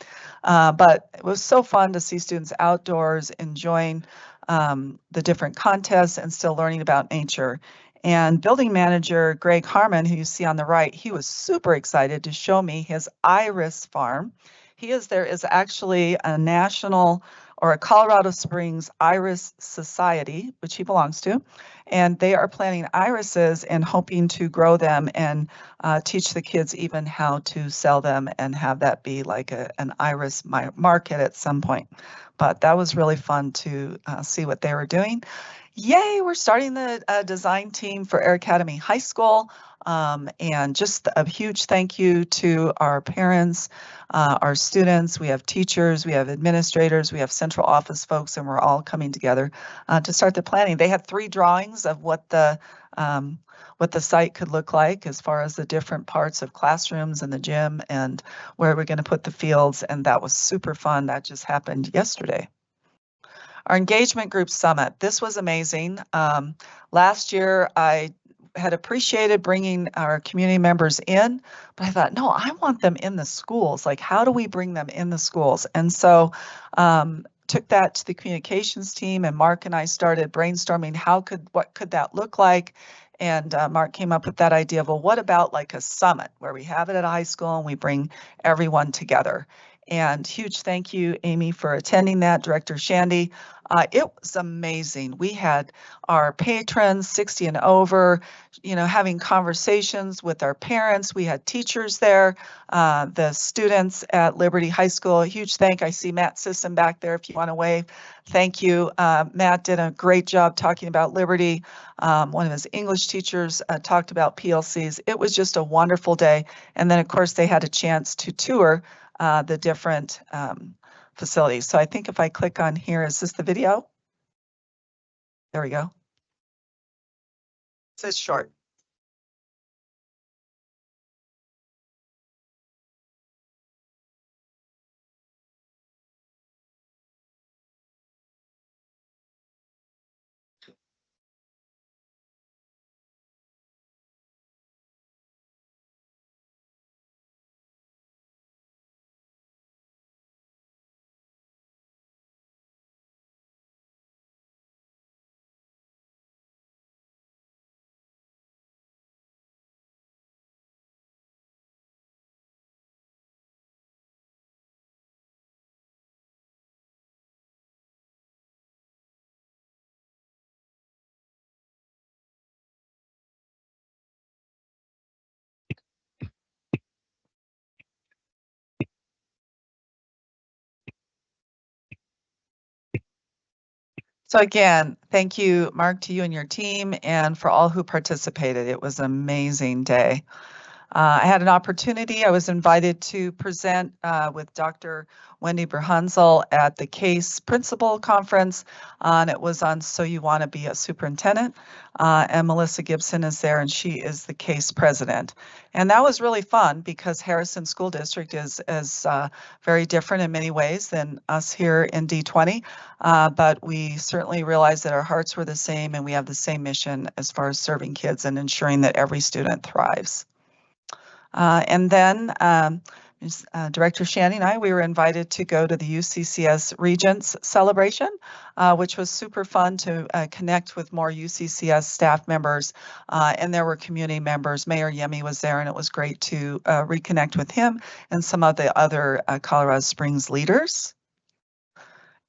But it was so fun to see students outdoors enjoying the different contests and still learning about nature. And building manager Greg Harmon, who you see on the right, he was super excited to show me his iris farm. There is actually a national or a Colorado Springs Iris Society, which he belongs to, and they are planting irises and hoping to grow them and teach the kids even how to sell them and have that be like an iris market at some point. But that was really fun to see what they were doing. Yay, we're starting the design team for Air Academy High School. And just a huge thank you to our parents, our students. We have teachers, we have administrators, we have central office folks, and we're all coming together to start the planning. They had 3 drawings of what the site could look like as far as the different parts of classrooms and the gym and where we're going to put the fields, and that was super fun. That just happened yesterday. Our engagement group summit. This was amazing. Last year, I had appreciated bringing our community members in, but I thought, no, I want them in the schools. Like, how do we bring them in the schools? And so took that to the communications team, and Mark and I started brainstorming what could that look like? And Mark came up with that idea of, well, what about like a summit where we have it at a high school and we bring everyone together? And huge thank you, Amy, for attending that, Director Shandy. It was amazing. We had our patrons, 60 and over, having conversations with our parents. We had teachers there, the students at Liberty High School. A huge thank. I see Matt Sisson back there if you want to wave. Thank you. Matt did a great job talking about Liberty. One of his English teachers talked about PLCs. It was just a wonderful day. And then, of course, they had a chance to tour the different facilities. So I think if I click on here, is this the video? There we go. It says short. So again, thank you, Mark, to you and your team, and for all who participated. It was an amazing day. I had an opportunity. I was invited to present with Dr. Wendy Berhansel at the CASE Principal Conference, and it was on So You Want to Be a Superintendent. And Melissa Gibson is there, and she is the CASE president. And that was really fun because Harrison School District is very different in many ways than us here in D20, but we certainly realized that our hearts were the same, and we have the same mission as far as serving kids and ensuring that every student thrives. And then Director Shandy and I, we were invited to go to the UCCS Regents celebration, which was super fun to connect with more UCCS staff members. And there were community members. Mayor Yemi was there, and it was great to reconnect with him and some of the other Colorado Springs leaders.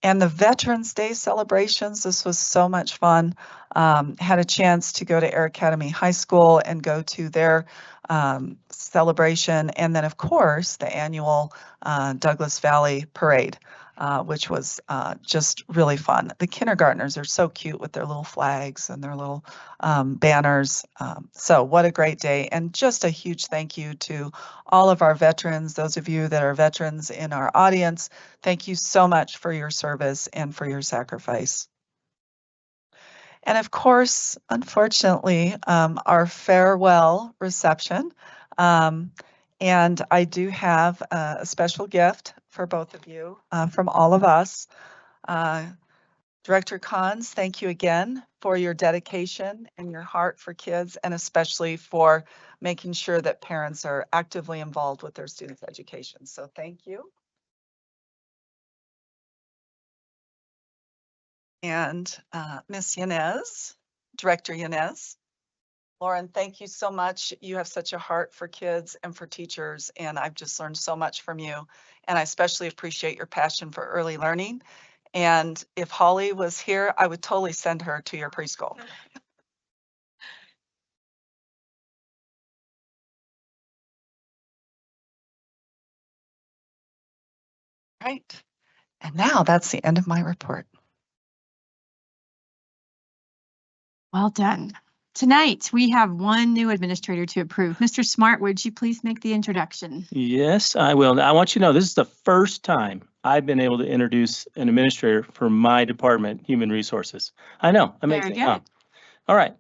And the Veterans Day celebrations, this was so much fun. Had a chance to go to Air Academy High School and go to their celebration. And then, of course, the annual Douglas Valley Parade, which was just really fun. The kindergartners are so cute with their little flags and their little banners. So what a great day. And just a huge thank you to all of our veterans, those of you that are veterans in our audience. Thank you so much for your service and for your sacrifice. And of course, unfortunately, our farewell reception. And I do have a special gift for both of you from all of us. Director Cons, thank you again for your dedication and your heart for kids, and especially for making sure that parents are actively involved with their students' education. So thank you. And Ms. Yanez, Director Yanez. Lauren, thank you so much. You have such a heart for kids and for teachers, and I've just learned so much from you. And I especially appreciate your passion for early learning. And if Holly was here, I would totally send her to your preschool. Right. And now that's the end of my report. Well done. Tonight, we have one new administrator to approve. Mr. Smart, would you please make the introduction? Yes, I will. I want you to know this is the first time I've been able to introduce an administrator for my department, Human Resources. I know, amazing. Huh? All right.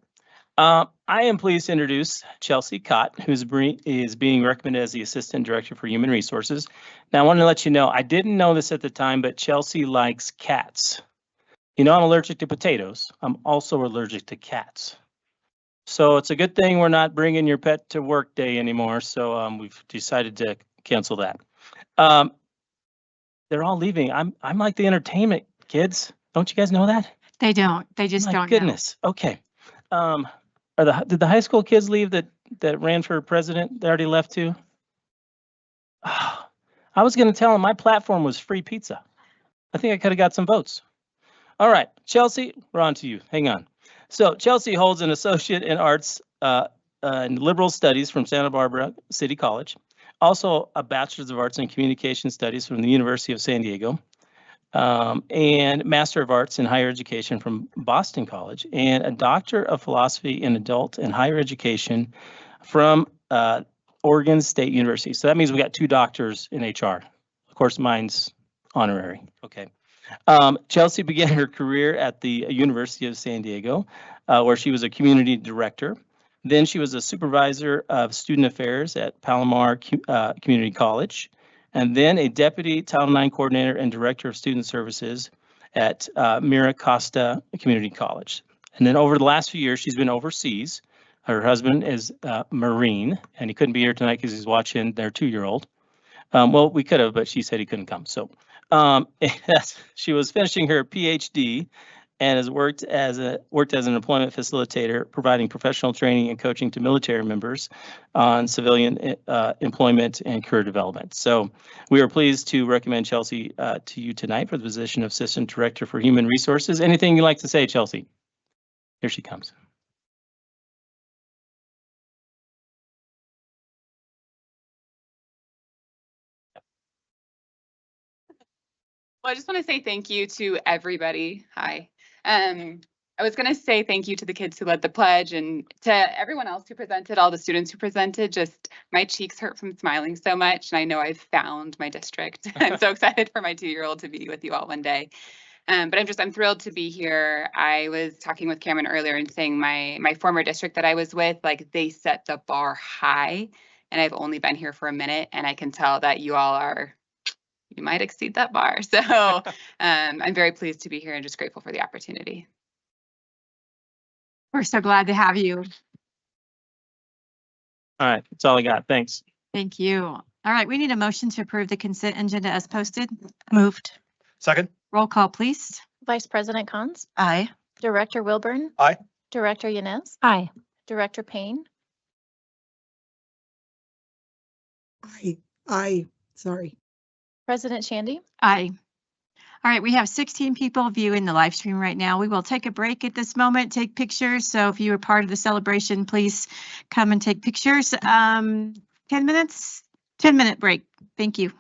I am pleased to introduce Chelsea Cott, who is being recommended as the Assistant Director for Human Resources. Now, I want to let you know, I didn't know this at the time, but Chelsea likes cats. You know, I'm allergic to potatoes. I'm also allergic to cats. So it's a good thing we're not bringing your pet to work day anymore. So we've decided to cancel that. They're all leaving. I'm like the entertainment kids. Don't you guys know that? They don't. They just My don't goodness. Okay. Did the high school kids leave that ran for president? They already left too. I was going to tell them my platform was free pizza. I think I could have got some votes. All right, Chelsea, we're on to you. Hang on. So Chelsea holds an associate in arts and liberal studies from Santa Barbara City College, also a bachelor's of arts in communication studies from the University of San Diego, and master of arts in higher education from Boston College, and a doctor of philosophy in adult and higher education from Oregon State University. So that means we got 2 doctors in HR. Of course, mine's honorary. Okay. Chelsea began her career at the University of San Diego, where she was a community director. Then she was a supervisor of student affairs at Palomar Community College, and then a deputy Title IX coordinator and director of student services at Mira Costa Community College. And then over the last few years, she's been overseas. Her husband is Marine, and he couldn't be here tonight because he's watching their 2-year-old. Well, we could have, but she said he couldn't come. So she was finishing her PhD and has worked as an employment facilitator, providing professional training and coaching to military members on civilian employment and career development. So we are pleased to recommend Chelsea to you tonight for the position of Assistant Director for Human Resources. Anything you'd like to say, Chelsea? Here she comes. Well, I just want to say thank you to everybody. Hi. I was going to say thank you to the kids who led the pledge and to everyone else who presented, all the students who presented. Just my cheeks hurt from smiling so much. And I know I've found my district. I'm so excited for my 2-year-old to be with you all one day. But I'm thrilled to be here. I was talking with Cameron earlier and saying my former district that I was with, like they set the bar high, and I've only been here for a minute, and I can tell that you might exceed that bar. So I'm very pleased to be here and just grateful for the opportunity. We're so glad to have you. All right, that's all I got. Thanks. Thank you. All right, we need a motion to approve the consent agenda as posted. Moved. Second. Roll call, please. Vice President Cons, Aye. Director Wilburn, Aye. Director Yanez, Aye. Director Payne, Sorry. President Shandy. Aye. All right, we have 16 people viewing the live stream right now. We will take a break at this moment, take pictures. So if you were part of the celebration, please come and take pictures. 10 minutes, 10-minute break. Thank you.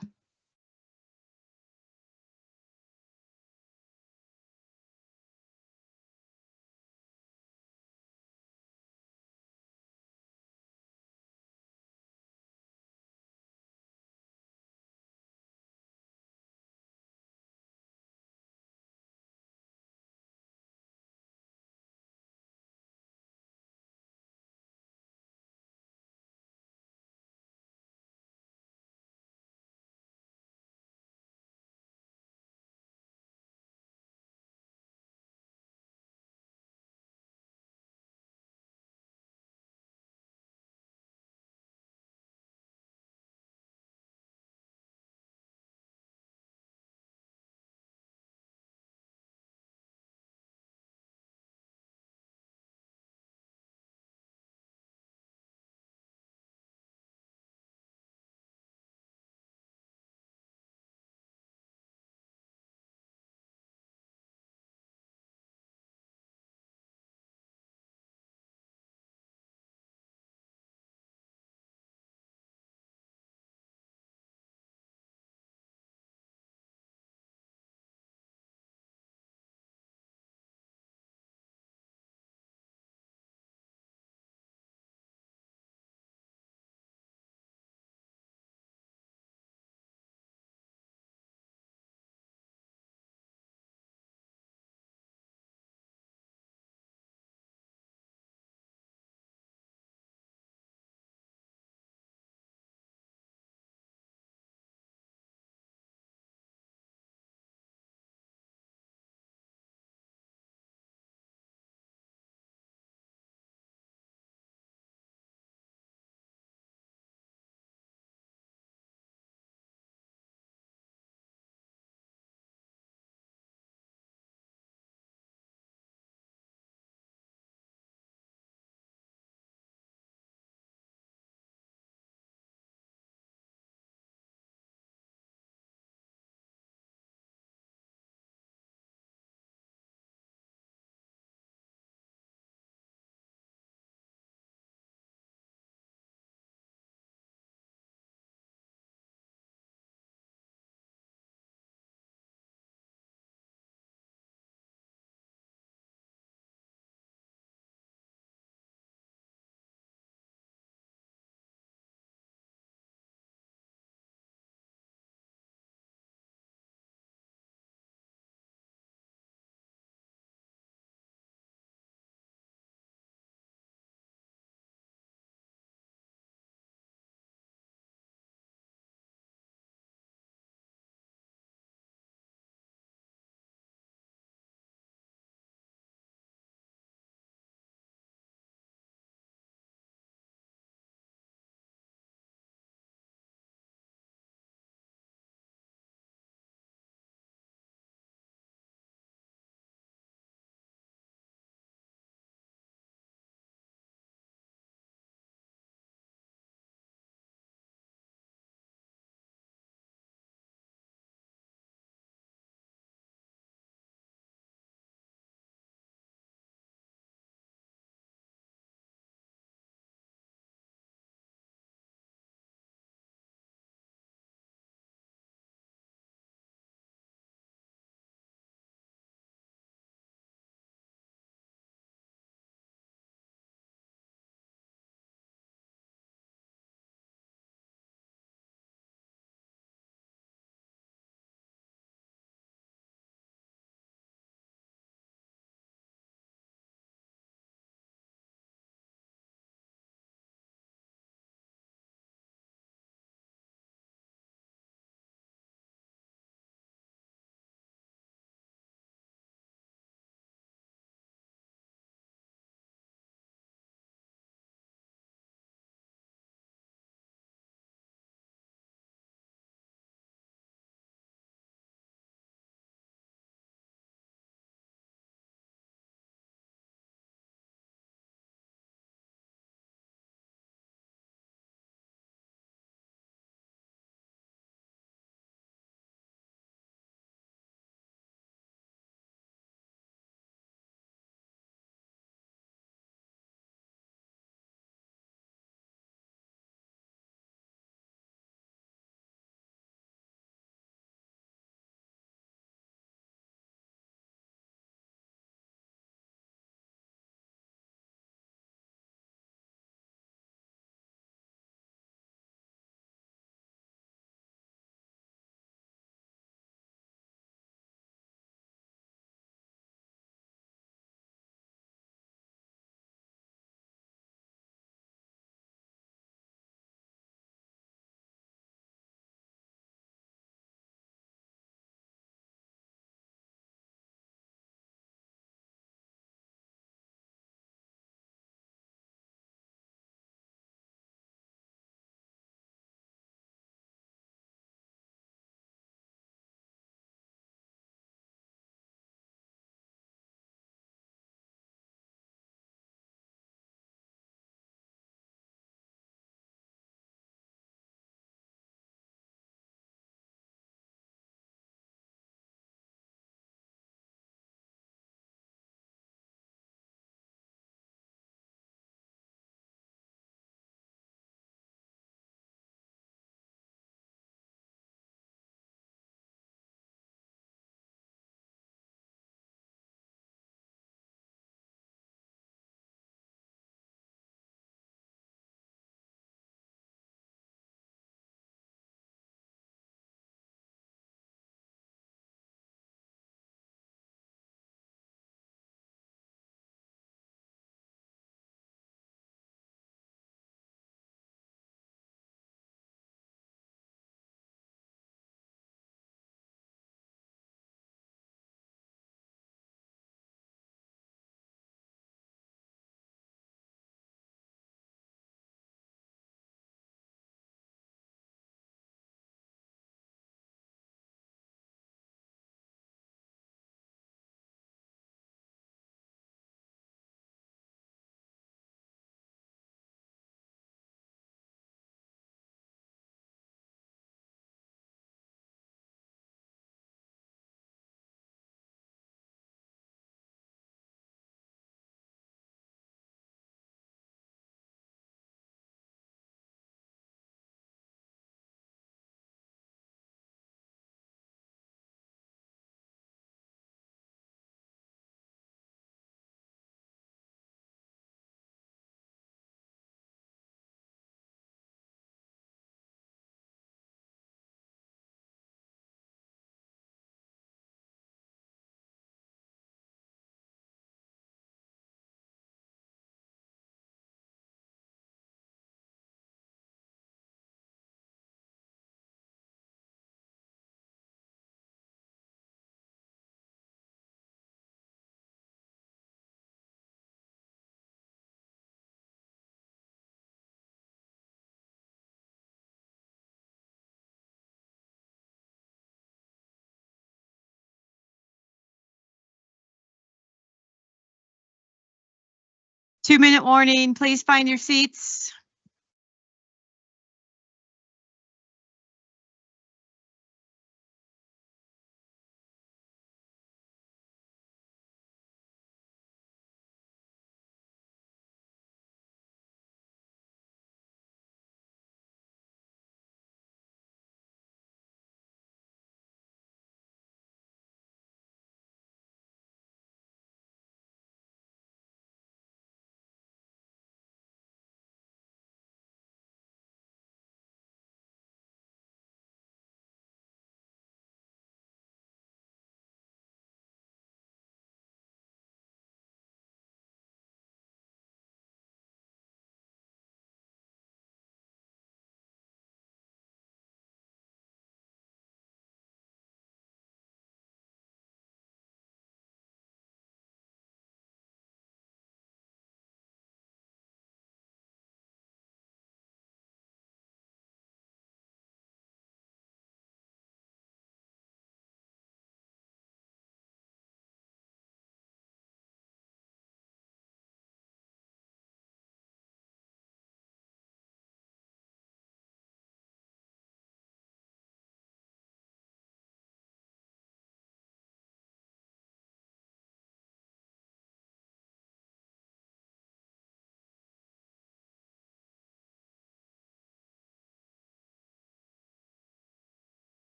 2-minute warning. Please find your seats.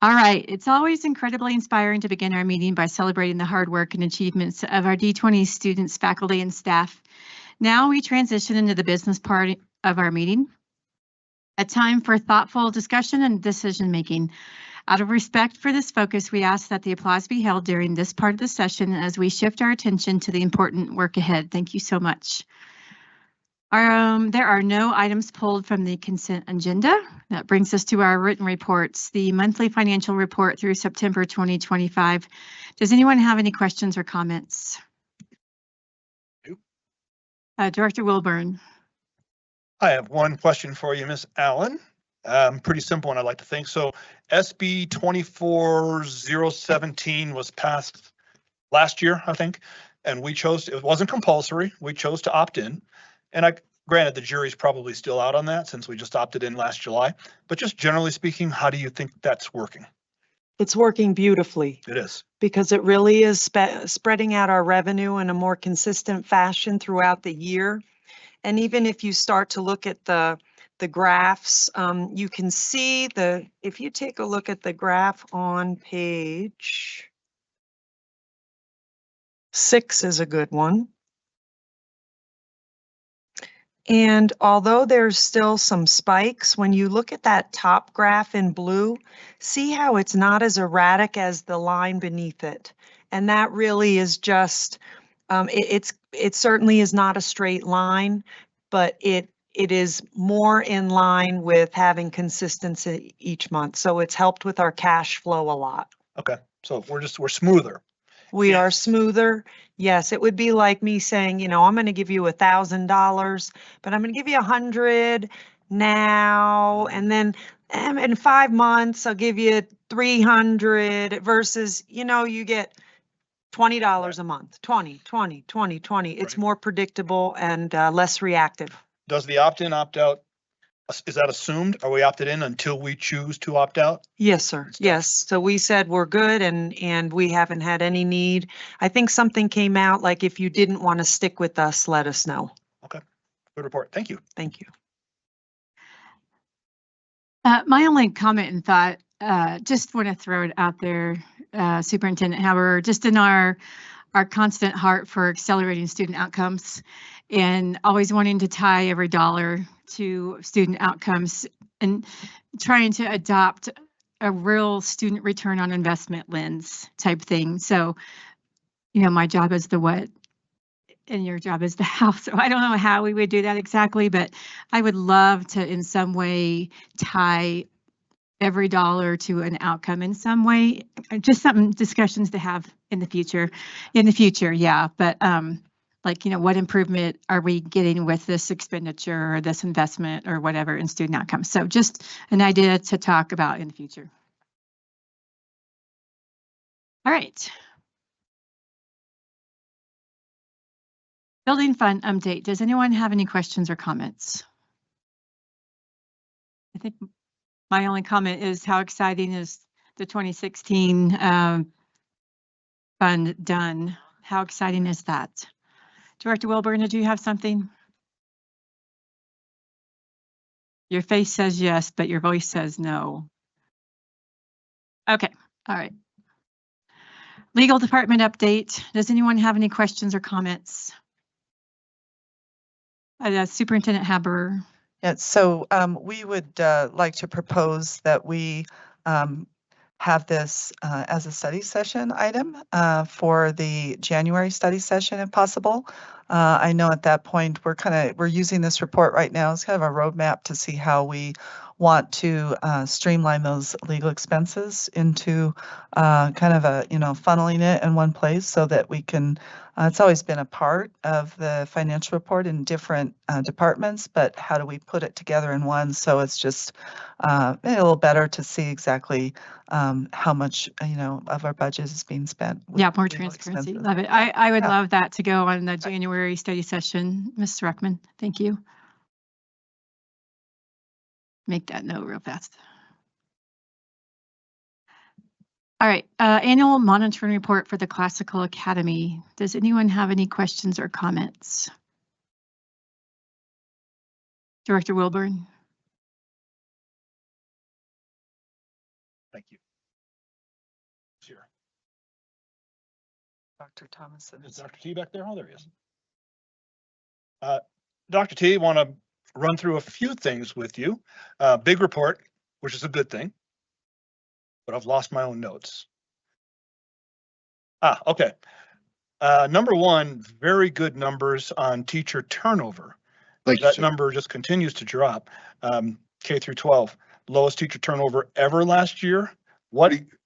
All right, it's always incredibly inspiring to begin our meeting by celebrating the hard work and achievements of our D20 students, faculty, and staff. Now we transition into the business part of our meeting, a time for thoughtful discussion and decision making. Out of respect for this focus, we ask that the applause be held during this part of the session as we shift our attention to the important work ahead. Thank you so much. There are no items pulled from the consent agenda. That brings us to our written reports, the monthly financial report through September 2025. Does anyone have any questions or comments? Director Wilburn. I have one question for you, Ms. Allen. Pretty simple one, I'd like to think. So SB 24017 was passed last year, I think, and we chose, it wasn't compulsory, we chose to opt in. And granted, the jury's probably still out on that since we just opted in last July, but just generally speaking, how do you think that's working? It's working beautifully. It is. Because it really is spreading out our revenue in a more consistent fashion throughout the year. And even if you start to look at the graphs, you can see if you take a look at the graph on page 6 is a good one. And although there's still some spikes, when you look at that top graph in blue, see how it's not as erratic as the line beneath it. And that really is just, it certainly is not a straight line, but it is more in line with having consistency each month. So it's helped with our cash flow a lot. Okay, so we're smoother. We are smoother. Yes, it would be like me saying, I'm going to give you $1,000, but I'm going to give you 100 now, and then in 5 months I'll give you 300 versus, you get $20 a month, 20. It's more predictable and less reactive. Does the opt-in, opt-out, is that assumed? Are we opted in until we choose to opt out? Yes, sir. Yes. So we said we're good and we haven't had any need. I think something came out like if you didn't want to stick with us, let us know. Okay. Good report. Thank you. Thank you. My only comment and thought, just want to throw it out there, Superintendent Haber, just in our constant heart for accelerating student outcomes and always wanting to tie every dollar to student outcomes and trying to adopt a real student return on investment lens type thing. So, my job is the what and your job is the how. So I don't know how we would do that exactly, but I would love to in some way tie every dollar to an outcome in some way, just some discussions to have in the future, yeah. But like, what improvement are we getting with this expenditure or this investment or whatever in student outcomes. So just an idea to talk about in the future. All right. Building fund update. Does anyone have any questions or comments? I think my only comment is how exciting is the 2016 fund done? How exciting is that? Director Wilburn, did you have something? Your face says yes, but your voice says no. Okay, all right. Legal department update. Does anyone have any questions or comments? Superintendent Haber. Yeah, so we would like to propose that we have this as a study session item for the January study session if possible. I know at that point we're using this report right now as kind of a roadmap to see how we want to streamline those legal expenses into kind of a, funneling it in one place so that we can, it's always been a part of the financial report in different departments, but how do we put it together in one so it's just a little better to see exactly how much, of our budget is being spent. Yeah, more transparency. Love it. I would love that to go on the January study session, Ms. Ruckman. Thank you. Make that note real fast. All right, annual monitoring report for the Classical Academy. Does anyone have any questions or comments? Director Wilburn. Thank you. Here. Dr. Thomason. Is Dr. T back there? Oh, there he is. Dr. T, want to run through a few things with you. Big report, which is a good thing, but I've lost my own notes. Okay. Number one, very good numbers on teacher turnover. That number just continues to drop. K through 12, lowest teacher turnover ever last year.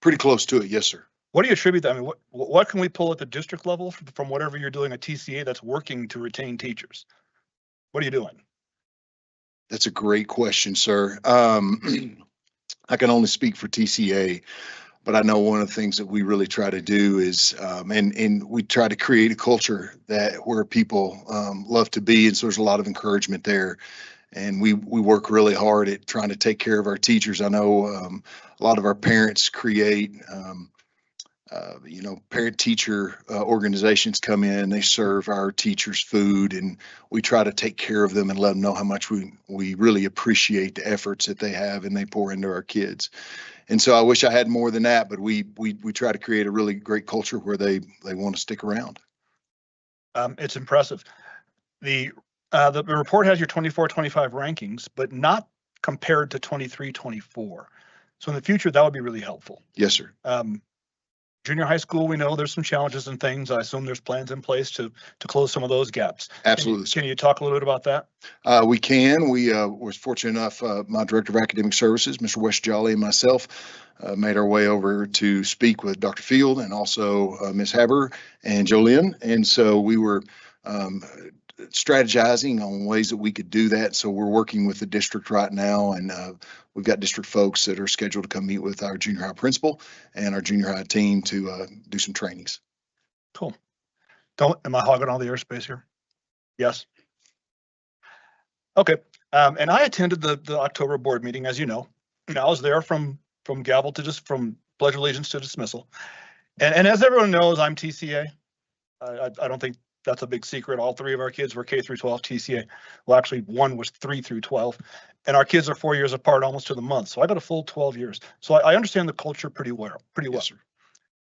Pretty close to it, yes, sir. What do you attribute that? I mean, what can we pull at the district level from whatever you're doing at TCA that's working to retain teachers? What are you doing? That's a great question, sir. I can only speak for TCA, but I know one of the things that we really try to do is, and we try to create a culture where people love to be, and so there's a lot of encouragement there. And we work really hard at trying to take care of our teachers. I know a lot of our parents create, parent-teacher organizations come in, they serve our teachers food, and we try to take care of them and let them know how much we really appreciate the efforts that they have and they pour into our kids. And so I wish I had more than that, but we try to create a really great culture where they want to stick around. It's impressive. The report has your 24-25 rankings, but not compared to 23-24. So in the future, that would be really helpful. Yes, sir. Junior high school, we know there's some challenges and things. I assume there's plans in place to close some of those gaps. Absolutely. Can you talk a little bit about that? We can. We was fortunate enough, my Director of Academic Services, Mr. West Jolly, and myself made our way over to speak with Dr. Field and also Ms. Haber and Jolynn. And so we were strategizing on ways that we could do that. So we're working with the district right now, and we've got district folks that are scheduled to come meet with our junior high principal and our junior high team to do some trainings. Cool. Am I hogging all the airspace here? Yes. Okay. And I attended the October board meeting, as you know. I was there from gavel to from pledge allegiance to dismissal. And as everyone knows, I'm TCA. I don't think that's a big secret. All three of our kids were K through 12 TCA. Well, actually, one was 3 through 12. And our kids are 4 years apart, almost to the month. So I got a full 12 years. So I understand the culture pretty well. Yes, sir.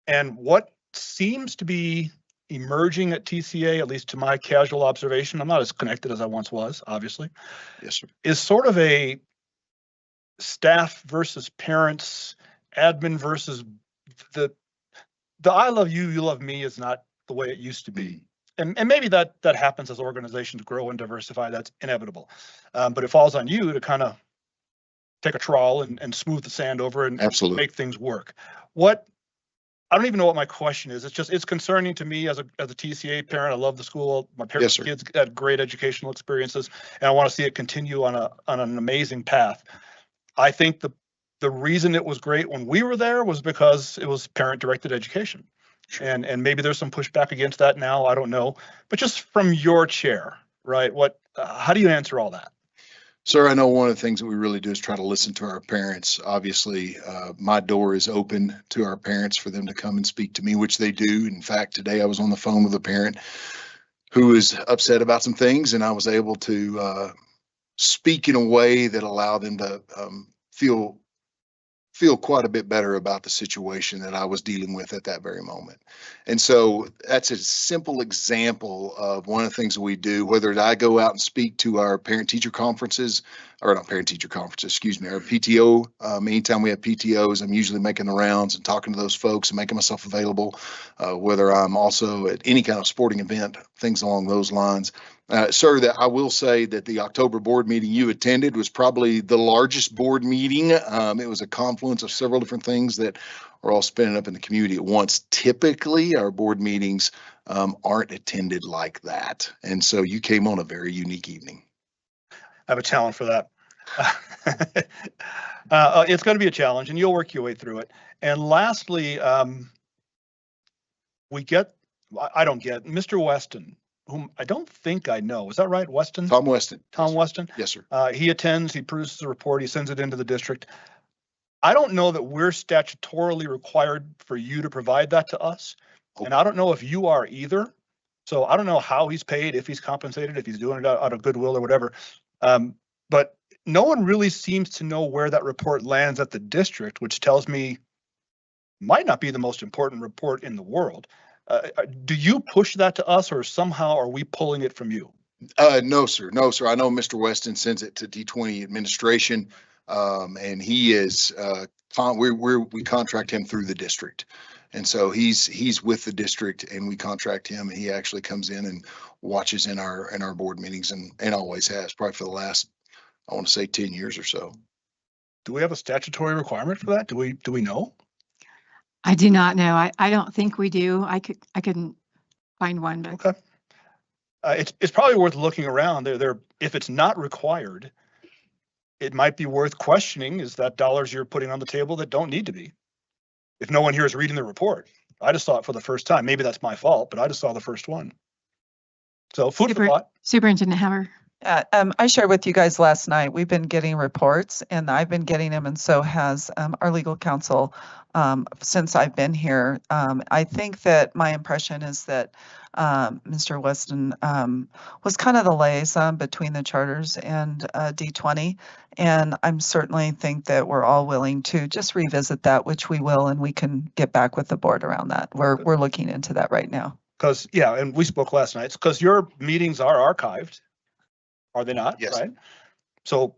And what seems to be emerging at TCA, at least to my casual observation, I'm not as connected as I once was, obviously. Yes, sir. Is sort of a staff versus parents, admin versus the I love you, you love me is not the way it used to be. And maybe that happens as organizations grow and diversify. That's inevitable. But it falls on you to kind of take a trawl and smooth the sand over and Absolutely make things work. I don't even know what my question is. It's concerning to me as a TCA parent. I love the school. My parents, kids had great educational experiences, and I want to see it continue on an amazing path. I think the reason it was great when we were there was because it was parent-directed education. Sure. And maybe there's some pushback against that now. I don't know. But just from your chair, right? How do you answer all that? Sir, I know one of the things that we really do is try to listen to our parents. Obviously, my door is open to our parents for them to come and speak to me, which they do. In fact, today I was on the phone with a parent who is upset about some things, and I was able to speak in a way that allowed them to feel quite a bit better about the situation that I was dealing with at that very moment. And so that's a simple example of one of the things that we do, whether I go out and speak to our parent-teacher conferences, or not parent-teacher conferences, excuse me, our PTO. Anytime we have PTOs, I'm usually making the rounds and talking to those folks and making myself available, whether I'm also at any kind of sporting event, things along those lines. Sir, that I will say that the October board meeting you attended was probably the largest board meeting. It was a confluence of several different things that are all spinning up in the community at once. Typically, our board meetings aren't attended like that. And so you came on a very unique evening. I have a talent for that. It's going to be a challenge, and you'll work your way through it. And lastly, I don't get Mr. Weston, whom I don't think I know. Is that right, Weston? Tom Weston. Tom Weston? Yes, sir. He attends, he produces a report, he sends it into the district. I don't know that we're statutorily required for you to provide that to us. Okay. And I don't know if you are either. So I don't know how he's paid, if he's compensated, if he's doing it out of goodwill or whatever. But no one really seems to know where that report lands at the district, which tells me might not be the most important report in the world. Do you push that to us, or somehow are we pulling it from you? No, sir. No, sir. I know Mr. Weston sends it to D20 administration, and he is, we contract him through the district. And so he's with the district, and we contract him, and he actually comes in and watches in our board meetings, and always has, probably for the last, I want to say 10 years or so. Do we have a statutory requirement for that? Do we know? I do not know. I don't think we do. I couldn't find one, but okay. It's probably worth looking around there. If it's not required, it might be worth questioning. Is that dollars you're putting on the table that don't need to be? If no one here is reading the report, I just saw it for the first time. Maybe that's my fault, but I just saw the first one. So food for thought. Superintendent Hammer. I shared with you guys last night, we've been getting reports, and I've been getting them, and so has our legal counsel since I've been here. I think that my impression is that Mr. Weston was kind of the liaison between the charters and D20, and I'm certainly think that we're all willing to just revisit that, which we will, and we can get back with the board around that. We're looking into that right now. Because, yeah, and we spoke last night, because your meetings are archived. Are they not? Yes. Right. So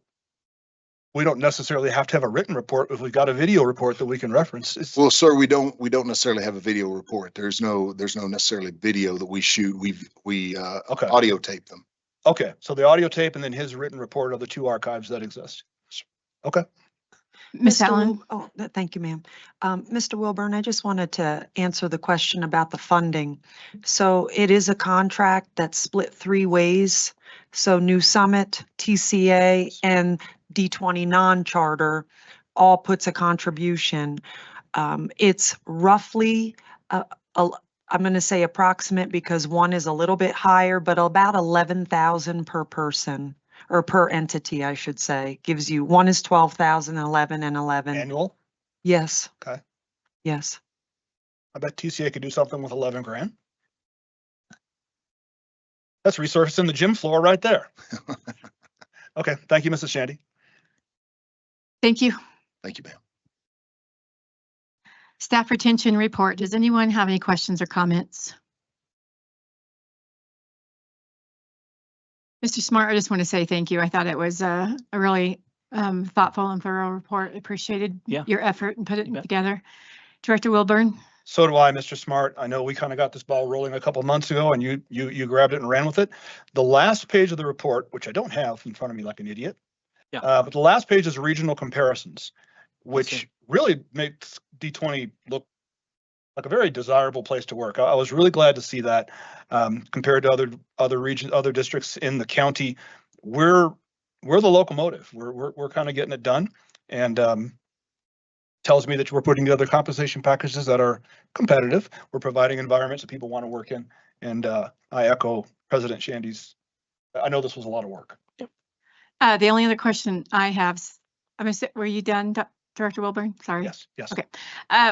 we don't necessarily have to have a written report if we've got a video report that we can reference. Well, sir, we don't necessarily have a video report. There's no necessarily video that we shoot. We okay. Audio tape them. Okay. So the audio tape and then his written report are the two archives that exist. Okay. Ms. Allen. Thank you, ma'am. Mr. Wilburn, I just wanted to answer the question about the funding. So it is a contract that's split 3 ways. So New Summit, TCA, and D20 non-charter all puts a contribution. It's roughly, I'm going to say approximate because one is a little bit higher, but about 11,000 per person. Or per entity, I should say, gives you, one is 12,000, 11 and 11. Annual? Yes. Okay. Yes. I bet TCA could do something with 11 grand. That's resurfacing the gym floor right there. Okay. Thank you, Mrs. Shandy. Thank you. Thank you, ma'am. Staff retention report. Does anyone have any questions or comments? Mr. Smart, I just want to say thank you. I thought it was a really thoughtful and thorough report. Appreciated your effort and putting it together. Director Wilburn. So do I, Mr. Smart. I know we kind of got this ball rolling a couple months ago, and you grabbed it and ran with it. The last page of the report, which I don't have in front of me like an idiot, but the last page is regional comparisons, which really makes D20 look like a very desirable place to work. I was really glad to see that. Compared to other regions, other districts in the county, we're the locomotive. We're kind of getting it done, and tells me that we're putting together compensation packages that are competitive. We're providing environments that people want to work in, and I echo President Shandy's. I know this was a lot of work. The only other question I have, were you done, Director Wilburn? Sorry. Yes. Okay.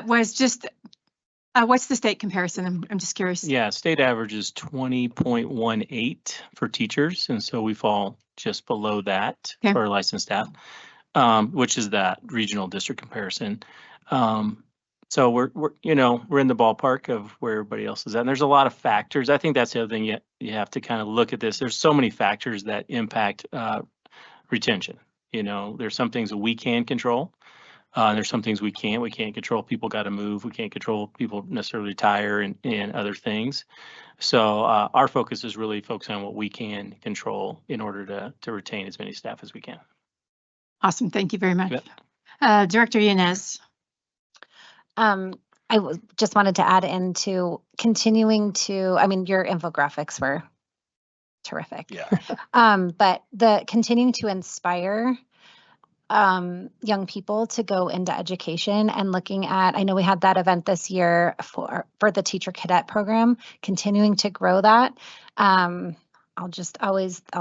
Was just, what's the state comparison? I'm just curious. Yeah, state average is 20.18 for teachers, and so we fall just below that Okay. for our licensed staff, which is that regional district comparison. So we're in the ballpark of where everybody else is at. And there's a lot of factors. I think that's the other thing you have to kind of look at this. There's so many factors that impact retention. There's some things that we can control. There's some things we can't. We can't control people got to move. We can't control people necessarily retire and other things. So our focus is really focusing on what we can control in order to retain as many staff as we can. Awesome. Thank you very much. Yep. Director Yanez. Just wanted to add into continuing to, your infographics were terrific. Yeah. But the continuing to inspire young people to go into education and looking at, I know we had that event this year for the teacher cadet program, continuing to grow that. I'll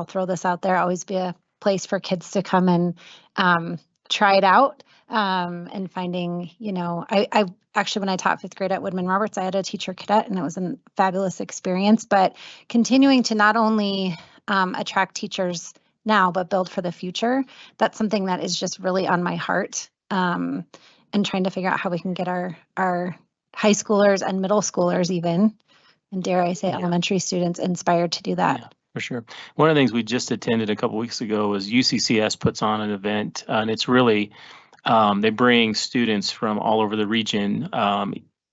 throw this out there, always be a place for kids to come and try it out. And finding, I actually, when I taught 5th grade at Woodman Roberts, I had a teacher cadet and it was a fabulous experience, but continuing to not only attract teachers now, but build for the future. That's something that is just really on my heart, and trying to figure out how we can get our high schoolers and middle schoolers even, and dare I say elementary students, inspired to do that. Yeah, for sure. One of the things we just attended a couple weeks ago was UCCS puts on an event, and it's really, they bring students from all over the region,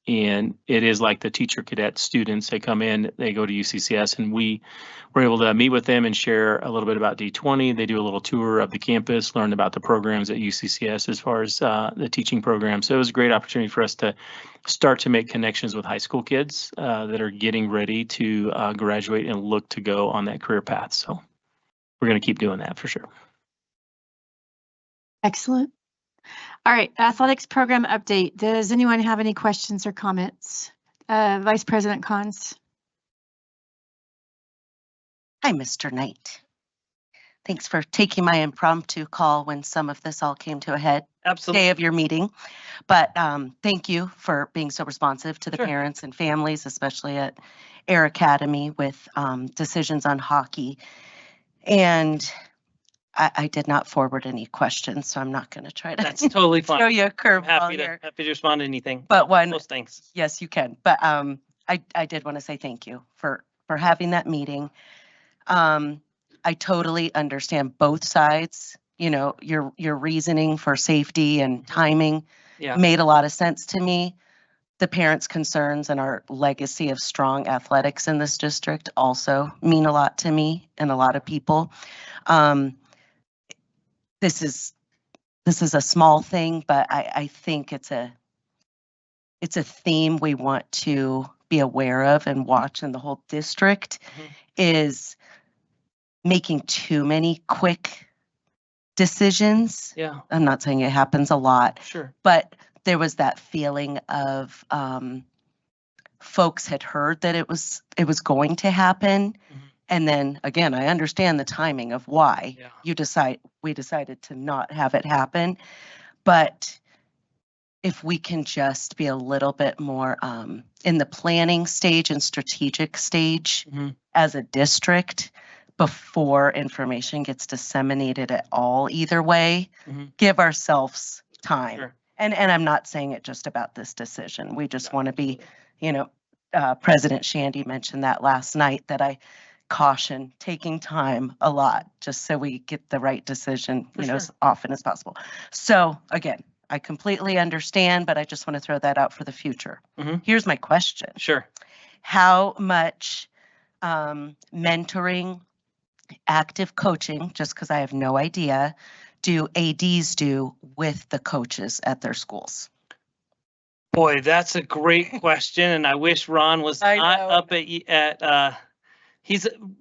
and it is like the teacher cadet students. They come in, they go to UCCS, and we were able to meet with them and share a little bit about D20. They do a little tour of the campus, learn about the programs at UCCS as far as the teaching program. So it was a great opportunity for us to start to make connections with high school kids that are getting ready to graduate and look to go on that career path. So we're going to keep doing that for sure. Excellent. All right, athletics program update. Does anyone have any questions or comments? Vice President Cons. Hi, Mr. Knight. Thanks for taking my impromptu call when some of this all came to a head. Absolutely. Day of your meeting. But thank you for being so responsive to the Sure. parents and families, especially at Air Academy with decisions on hockey. And I did not forward any questions, so I'm not going to try to That's totally fine. throw you a curveball Happy here. to respond to anything. But one, Most things. yes, you can. But I did want to say thank you for having that meeting. I totally understand both sides. Your reasoning for safety and timing made a lot of sense to me. The parents' concerns and our legacy of strong athletics in this district also mean a lot to me and a lot of people. This is a small thing, but I think it's a theme we want to be aware of and watch in the whole district is making too many quick decisions. Yeah. I'm not saying it happens a lot. Sure. But there was that feeling of folks had heard that it was going to happen. And then again, I understand the timing of why we decided to not have it happen. But if we can just be a little bit more in the planning stage and strategic stage as a district before information gets disseminated at all, either way, give ourselves time. Sure. And I'm not saying it just about this decision. We just want to be, President Shandy mentioned that last night, that I caution taking time a lot just so we get the right decision, as often as possible. So again, I completely understand, but I just want to throw that out for the future. Here's my question. Sure. How much mentoring, active coaching, just because I have no idea, do ADs do with the coaches at their schools? Boy, that's a great question, and I wish Ron was not up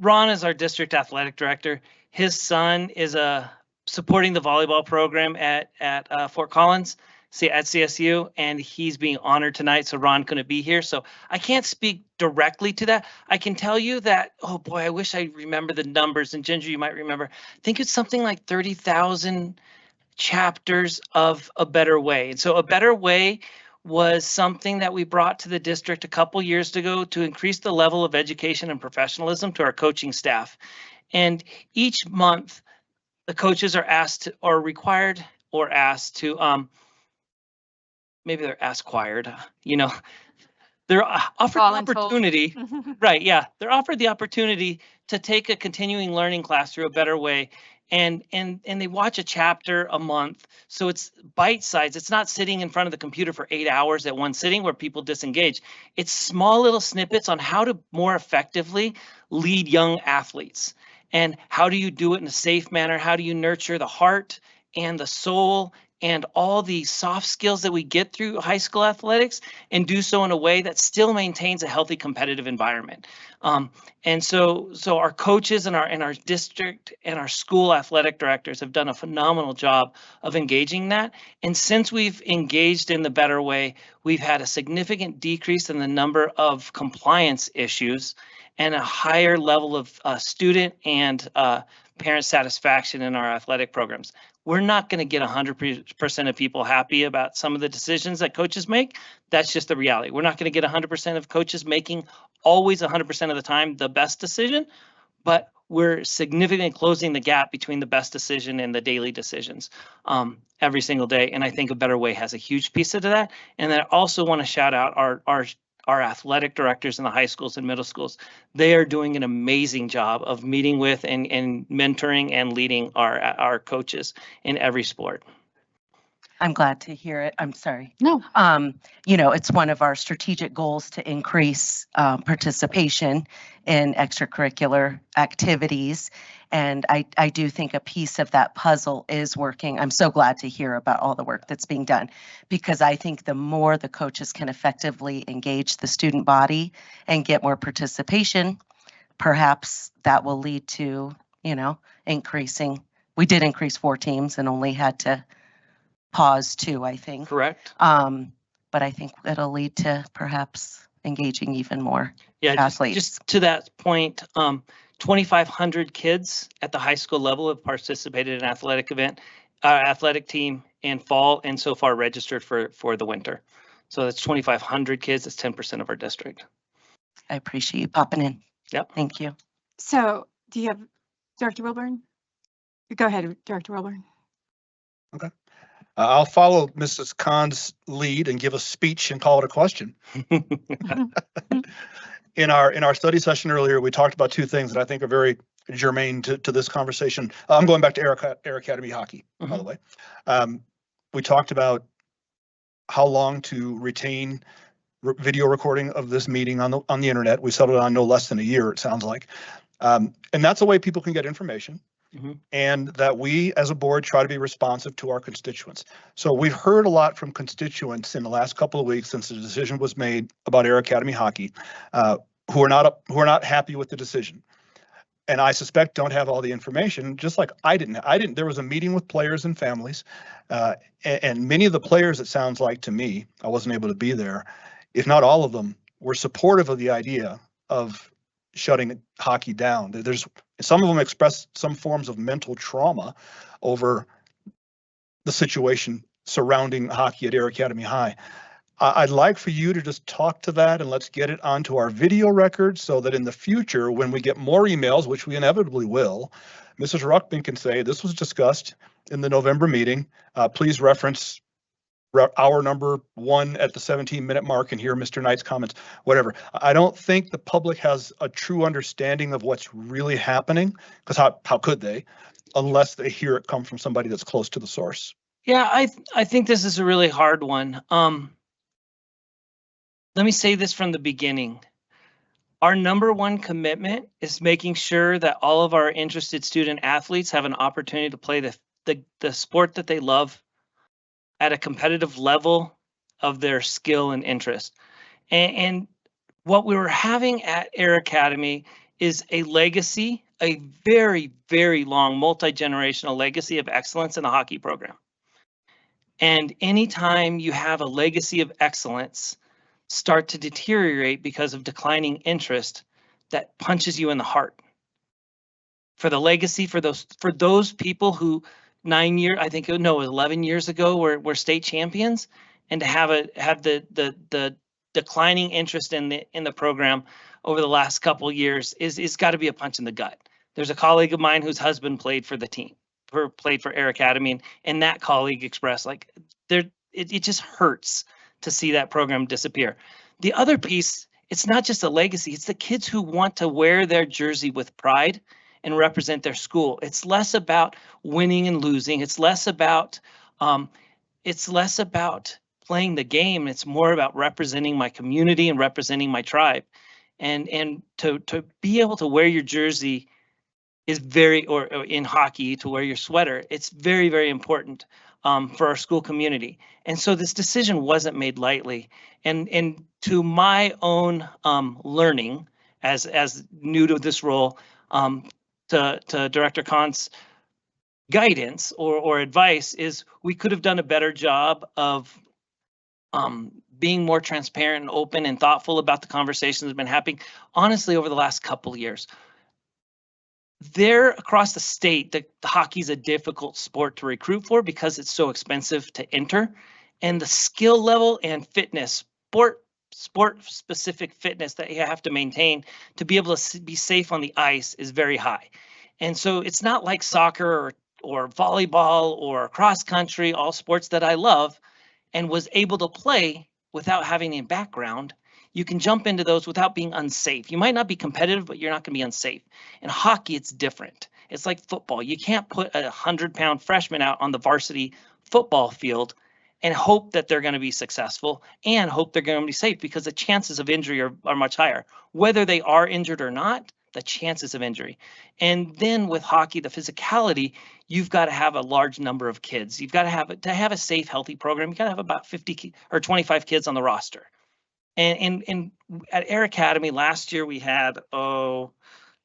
Ron is our district athletic director. His son is supporting the volleyball program at Fort Collins, at CSU, and he's being honored tonight. So Ron couldn't be here, so I can't speak directly to that. I can tell you that. Oh boy, I wish I remember the numbers. And Ginger, you might remember. I think it's something like 30,000 chapters of A Better Way. And so A Better Way was something that we brought to the district a couple years ago to increase the level of education and professionalism to our coaching staff. And each month, the coaches are asked or required or asked to, maybe they're asked-quired, they're offered the opportunity, right? Yeah, they're offered the opportunity to take a continuing learning class through A Better Way, and they watch a chapter a month. So it's bite size. It's not sitting in front of the computer for 8 hours at one sitting where people disengage. It's small little snippets on how to more effectively lead young athletes, and how do you do it in a safe manner? How do you nurture the heart and the soul and all the soft skills that we get through high school athletics, and do so in a way that still maintains a healthy competitive environment. And so our coaches and our district and our school athletic directors have done a phenomenal job of engaging that. And since we've engaged in the Better Way, we've had a significant decrease in the number of compliance issues and a higher level of student and parent satisfaction in our athletic programs. We're not going to get 100% of people happy about some of the decisions that coaches make. That's just the reality. We're not going to get 100% of coaches making always 100% of the time the best decision, but we're significantly closing the gap between the best decision and the daily decisions every single day. And I think A Better Way has a huge piece of that. And then I also want to shout out our athletic directors in the high schools and middle schools. They are doing an amazing job of meeting with and mentoring and leading our coaches in every sport. I'm glad to hear it. I'm sorry. No. It's one of our strategic goals to increase participation in extracurricular activities. And I do think a piece of that puzzle is working. I'm so glad to hear about all the work that's being done, because I think the more the coaches can effectively engage the student body and get more participation, perhaps that will lead to, increasing. We did increase 4 teams and only had to pause 2, I think. Correct. But I think it'll lead to perhaps engaging even more athletes. Just to that point, 2,500 kids at the high school level have participated in an athletic team in fall, and so far registered for the winter. So that's 2,500 kids. That's 10% of our district. I appreciate you popping in. Yep. Thank you. So do you have Director Wilburn? Go ahead, Director Wilburn. Okay. I'll follow Mrs. Khan's lead and give a speech and call it a question. In our study session earlier, we talked about 2 things that I think are very germane to this conversation. I'm going back to Air Academy hockey, by the way. We talked about how long to retain video recording of this meeting on the internet. We settled on no less than a year, it sounds like. And that's a way people can get information. And that we as a board try to be responsive to our constituents. So we've heard a lot from constituents in the last couple of weeks since the decision was made about Air Academy hockey, who are not happy with the decision. And I suspect don't have all the information, just like I didn't. There was a meeting with players and families, and many of the players, it sounds like to me, I wasn't able to be there, if not all of them, were supportive of the idea of shutting hockey down. There's some of them expressed some forms of mental trauma over the situation surrounding hockey at Air Academy High. I'd like for you to just talk to that, and let's get it onto our video record so that in the future, when we get more emails, which we inevitably will, Mrs. Ruckman can say, this was discussed in the November meeting. Please reference hour number 1 at the 17-minute mark and hear Mr. Knight's comments, whatever. I don't think the public has a true understanding of what's really happening, because how could they, unless they hear it come from somebody that's close to the source. Yeah, I think this is a really hard one. Let me say this from the beginning. Our number 1 commitment is making sure that all of our interested student athletes have an opportunity to play the sport that they love at a competitive level of their skill and interest. And what we were having at Air Academy is a legacy, a very, very long multi-generational legacy of excellence in the hockey program. And anytime you have a legacy of excellence start to deteriorate because of declining interest, that punches you in the heart. For the legacy, for those people who 11 years ago were state champions, and to have the declining interest in the program over the last couple years is got to be a punch in the gut. There's a colleague of mine whose husband played for the team, played for Air Academy, and that colleague expressed like it just hurts to see that program disappear. The other piece, it's not just a legacy, it's the kids who want to wear their jersey with pride and represent their school. It's less about winning and losing. It's less about playing the game. It's more about representing my community and representing my tribe. And to be able to wear your jersey is or in hockey, to wear your sweater, it's very, very important for our school community. And so this decision wasn't made lightly. And to my own learning as new to this role, to Director Kahn's guidance or advice is we could have done a better job of being more transparent and open and thoughtful about the conversations that have been happening, honestly, over the last couple of years. There across the state, the hockey's a difficult sport to recruit for because it's so expensive to enter, and the skill level and fitness, sport specific fitness that you have to maintain to be able to be safe on the ice is very high. And so it's not like soccer or volleyball or cross country, all sports that I love and was able to play without having a background. You can jump into those without being unsafe. You might not be competitive, but you're not going to be unsafe. In hockey, it's different. It's like football. You can't put a 100-pound freshman out on the varsity football field and hope that they're going to be successful and hope they're going to be safe, because the chances of injury are much higher. Whether they are injured or not, the chances of injury. And then with hockey, the physicality, you've got to have a large number of kids. You've got to have a safe, healthy program. You've got to have about 50 or 25 kids on the roster. And at Air Academy last year, we had, the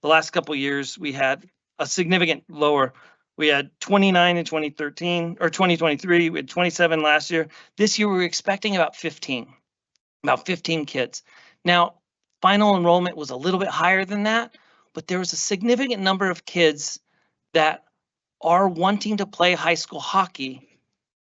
last couple of years, we had a significant lower. We had 29 in 2013 or 2023. We had 27 last year. This year, we were expecting about 15 kids. Now, final enrollment was a little bit higher than that, but there was a significant number of kids that are wanting to play high school hockey,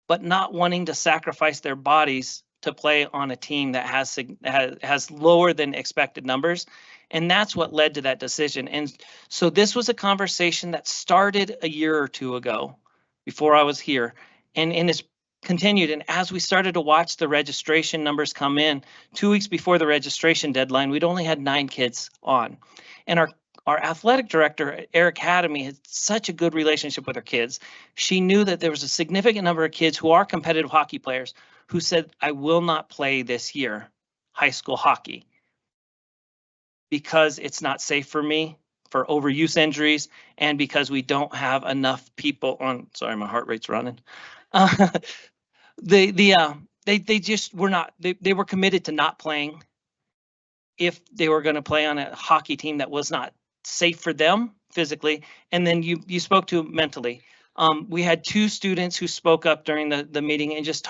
but not wanting to sacrifice their bodies to play on a team that has lower than expected numbers. And that's what led to that decision. And so this was a conversation that started a year or two ago before I was here, and it's continued. And as we started to watch the registration numbers come in, 2 weeks before the registration deadline, we'd only had 9 kids on. And our athletic director at Air Academy had such a good relationship with her kids. She knew that there was a significant number of kids who are competitive hockey players who said, I will not play this year high school hockey because it's not safe for me, for overuse injuries, and because we don't have enough people on. Sorry, my heart rate's running. They just were not. They were committed to not playing if they were going to play on a hockey team that was not safe for them physically. And then you spoke to mentally. We had 2 students who spoke up during the meeting and just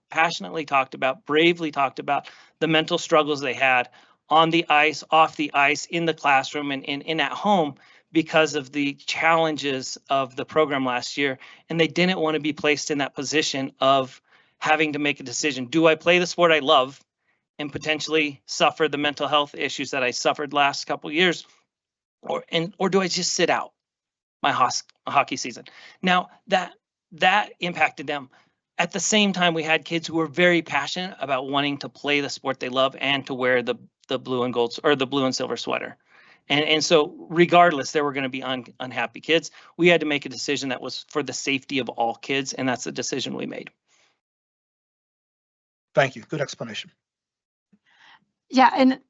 passionately talked about, bravely talked about the mental struggles they had on the ice, off the ice, in the classroom, and at home because of the challenges of the program last year. And they didn't want to be placed in that position of having to make a decision. Do I play the sport I love and potentially suffer the mental health issues that I suffered last couple of years, or do I just sit out my hockey season? Now that impacted them. At the same time, we had kids who were very passionate about wanting to play the sport they love and to wear the blue and gold or the blue and silver sweater. And so regardless, there were going to be unhappy kids. We had to make a decision that was for the safety of all kids, and that's the decision we made. Thank you. Good explanation. Yeah, and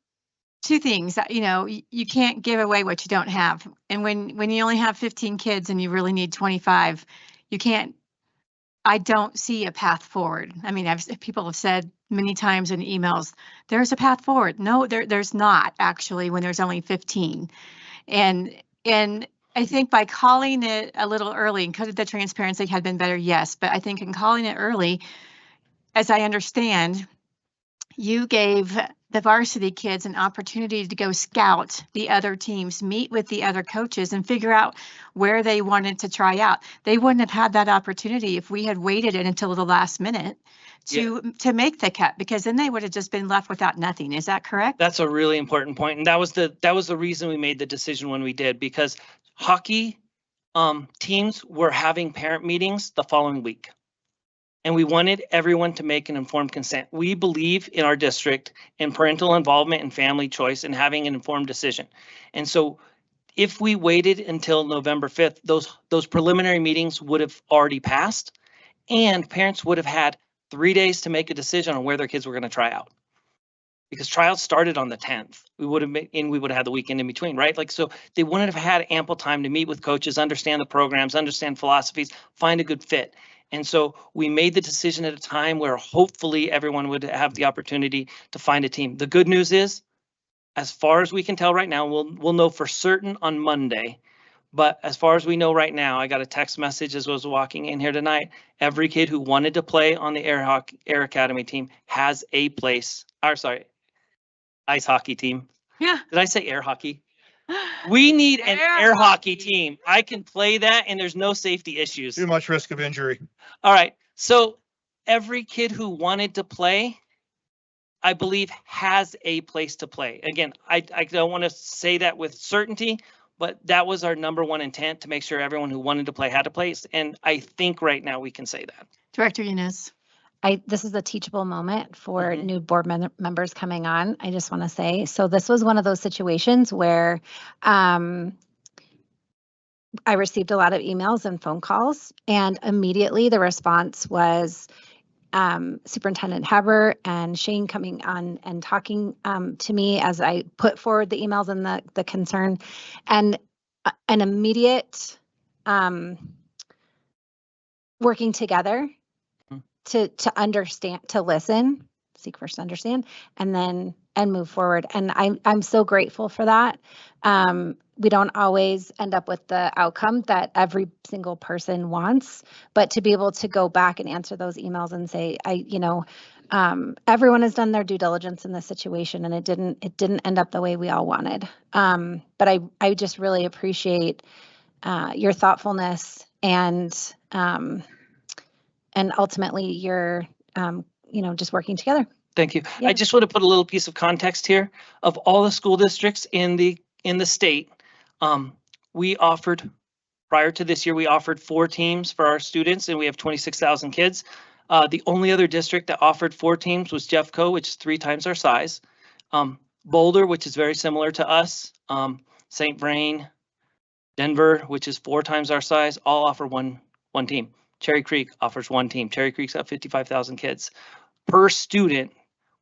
2 things, you can't give away what you don't have. And when you only have 15 kids and you really need 25, you can't I don't see a path forward. I mean, people have said many times in emails, there's a path forward. No, there's not actually when there's only 15. And I think by calling it a little early, and could the transparency had been better? Yes, but I think in calling it early, as I understand, you gave the varsity kids an opportunity to go scout the other teams, meet with the other coaches, and figure out where they wanted to try out. They wouldn't have had that opportunity if we had waited it until the last minute to make the cut, because then they would have just been left without nothing. Is that correct? That's a really important point, and that was the reason we made the decision when we did, because hockey teams were having parent meetings the following week. And we wanted everyone to make an informed consent. We believe in our district in parental involvement and family choice and having an informed decision. And so if we waited until November 5th, those preliminary meetings would have already passed, and parents would have had 3 days to make a decision on where their kids were going to try out. Because tryouts started on the 10th. We would have had the weekend in between, right? Like, so they wouldn't have had ample time to meet with coaches, understand the programs, understand philosophies, find a good fit. And so we made the decision at a time where hopefully everyone would have the opportunity to find a team. The good news is, as far as we can tell right now, we'll know for certain on Monday. But as far as we know right now, I got a text message as I was walking in here tonight. Every kid who wanted to play on the Air Academy team has a place. Ice hockey team. Yeah. Did I say air hockey? We need an air hockey team. I can play that and there's no safety issues. Too much risk of injury. All right. So every kid who wanted to play, I believe, has a place to play. Again, I don't want to say that with certainty, but that was our number one intent, to make sure everyone who wanted to play had a place. And I think right now we can say that. Director Yunus. This is a teachable moment for new board members coming on. I just want to say, so this was one of those situations where I received a lot of emails and phone calls, and immediately the response was Superintendent Haber and Shane coming on and talking to me as I put forward the emails and the concern, and an immediate working together to understand, to listen, seek first, understand, and move forward. And I'm so grateful for that. We don't always end up with the outcome that every single person wants, but to be able to go back and answer those emails and say, everyone has done their due diligence in this situation, and it didn't end up the way we all wanted. But I just really appreciate your thoughtfulness and ultimately you're, just working together. Thank you. Yeah. I just want to put a little piece of context here. Of all the school districts in the state, we offered, prior to this year, we offered 4 teams for our students, and we have 26,000 kids. The only other district that offered 4 teams was Jeffco, which is 3 times our size. Boulder, which is very similar to us. St. Vrain, Denver, which is 4 times our size, all offer one team. Cherry Creek offers 1 team. Cherry Creek's got 55,000 kids. Per student,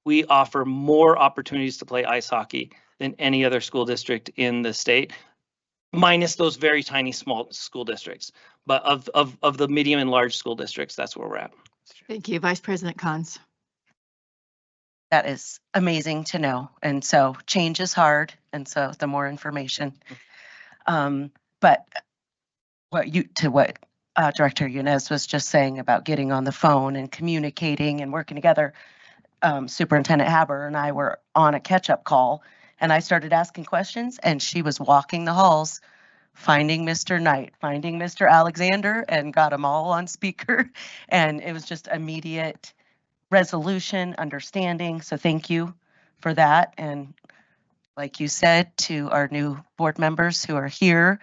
we offer more opportunities to play ice hockey than any other school district in the state, minus those very tiny small school districts. But of the medium and large school districts, that's where we're at. Thank you, Vice President Cons. That is amazing to know. And so change is hard. And so the more information. But what Director Yunus was just saying about getting on the phone and communicating and working together, Superintendent Haber and I were on a catch-up call, and I started asking questions, and she was walking the halls, finding Mr. Knight, finding Mr. Alexander, and got them all on speaker. And it was just immediate resolution, understanding. So thank you for that. And like you said, to our new board members who are here,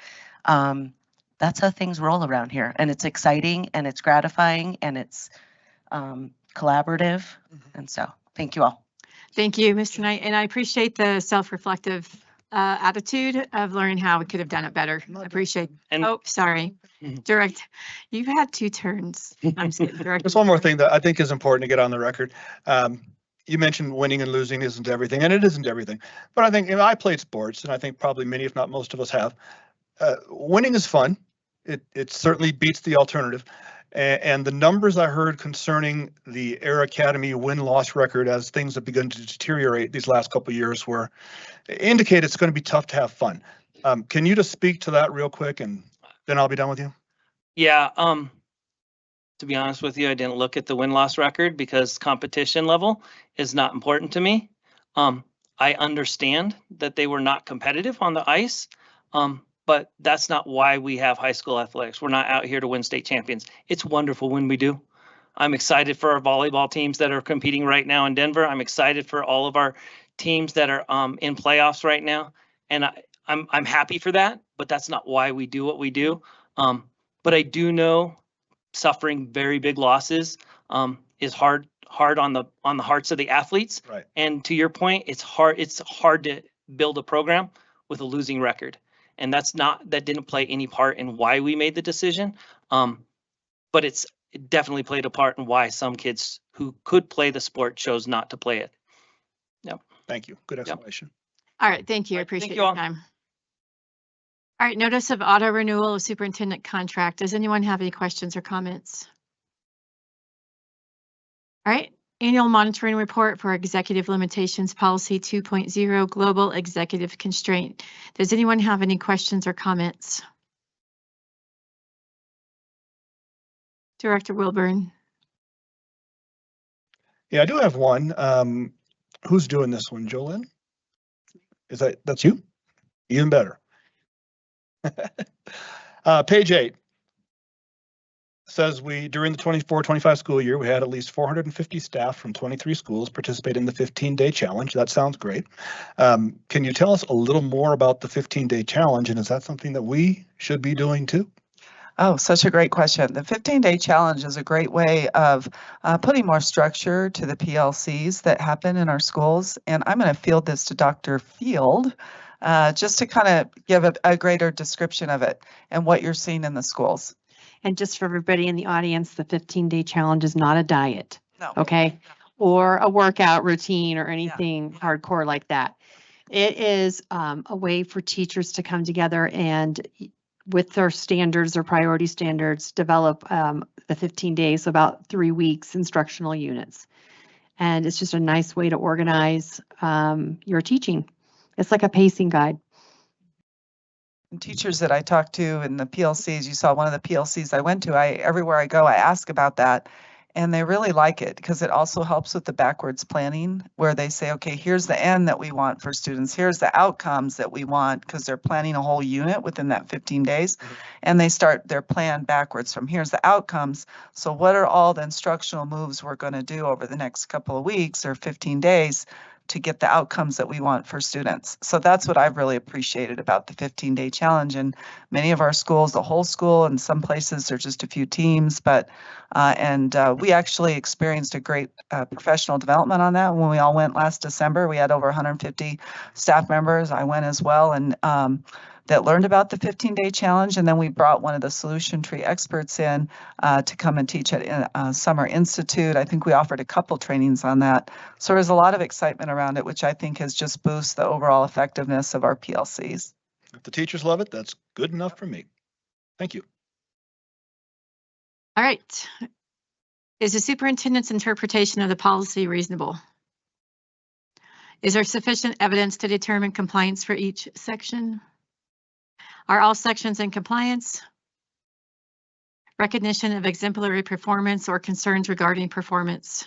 that's how things roll around here. And it's exciting, and it's gratifying, and it's collaborative. And so thank you all. Thank you, Mr. Knight. And I appreciate the self-reflective attitude of learning how we could have done it better. I appreciate. Sorry. Direct, you've had 2 turns. I'm just kidding. Direct. There's one more thing that I think is important to get on the record. You mentioned winning and losing isn't everything, and it isn't everything. But I think, I played sports, and I think probably many, if not most of us have. Winning is fun. It certainly beats the alternative. And the numbers I heard concerning the Air Academy win-loss record as things have begun to deteriorate these last couple of years indicate it's going to be tough to have fun. Can you just speak to that real quick, and then I'll be done with you? Yeah, to be honest with you, I didn't look at the win-loss record because competition level is not important to me. I understand that they were not competitive on the ice, but that's not why we have high school athletics. We're not out here to win state champions. It's wonderful when we do. I'm excited for our volleyball teams that are competing right now in Denver. I'm excited for all of our teams that are in playoffs right now, and I'm happy for that. But that's not why we do what we do. But I do know suffering very big losses is hard on the hearts of the athletes. Right. And to your point, it's hard to build a program with a losing record. And that didn't play any part in why we made the decision. But it definitely played a part in why some kids who could play the sport chose not to play it. Yep. Thank you. Good explanation. All right, thank you. I appreciate your time. All right, notice of auto renewal of superintendent contract. Does anyone have any questions or comments? All right, annual monitoring report for executive limitations policy 2.0 global executive constraint. Does anyone have any questions or comments? Director Wilburn. Yeah, I do have one. Who's doing this one, Jolynn? That's you? Even better. Page 8 says during the 24-25 school year, we had at least 450 staff from 23 schools participate in the 15-day challenge. That sounds great. Can you tell us a little more about the 15-day challenge, and is that something that we should be doing too? Oh, such a great question. The 15-day challenge is a great way of putting more structure to the PLCs that happen in our schools. And I'm going to field this to Dr. Field just to kind of give a greater description of it and what you're seeing in the schools. And just for everybody in the audience, the 15-day challenge is not a diet, No. okay? Or a workout routine or anything hardcore like that. It is a way for teachers to come together and with their standards or priority standards, develop the 15 days, about 3 weeks instructional units. And it's just a nice way to organize your teaching. It's like a pacing guide. And teachers that I talked to in the PLCs, you saw one of the PLCs I went to, everywhere I go, I ask about that. And they really like it because it also helps with the backwards planning where they say, okay, here's the end that we want for students. Here's the outcomes that we want because they're planning a whole unit within that 15 days. Mm-hmm. And they start their plan backwards from here's the outcomes. So what are all the instructional moves we're going to do over the next couple of weeks or 15 days to get the outcomes that we want for students. So that's what I've really appreciated about the 15-day challenge. And many of our schools, the whole school, and some places there's just a few teams, but we actually experienced a great professional development on that when we all went last December. We had over 150 staff members. I went as well, and that learned about the 15-day challenge. And then we brought one of the solution tree experts in to come and teach at Summer Institute. I think we offered a couple trainings on that. So there's a lot of excitement around it, which I think has just boosted the overall effectiveness of our PLCs. If the teachers love it, that's good enough for me. Thank you. All right. Is the superintendent's interpretation of the policy reasonable? Is there sufficient evidence to determine compliance for each section? Are all sections in compliance? Recognition of exemplary performance or concerns regarding performance?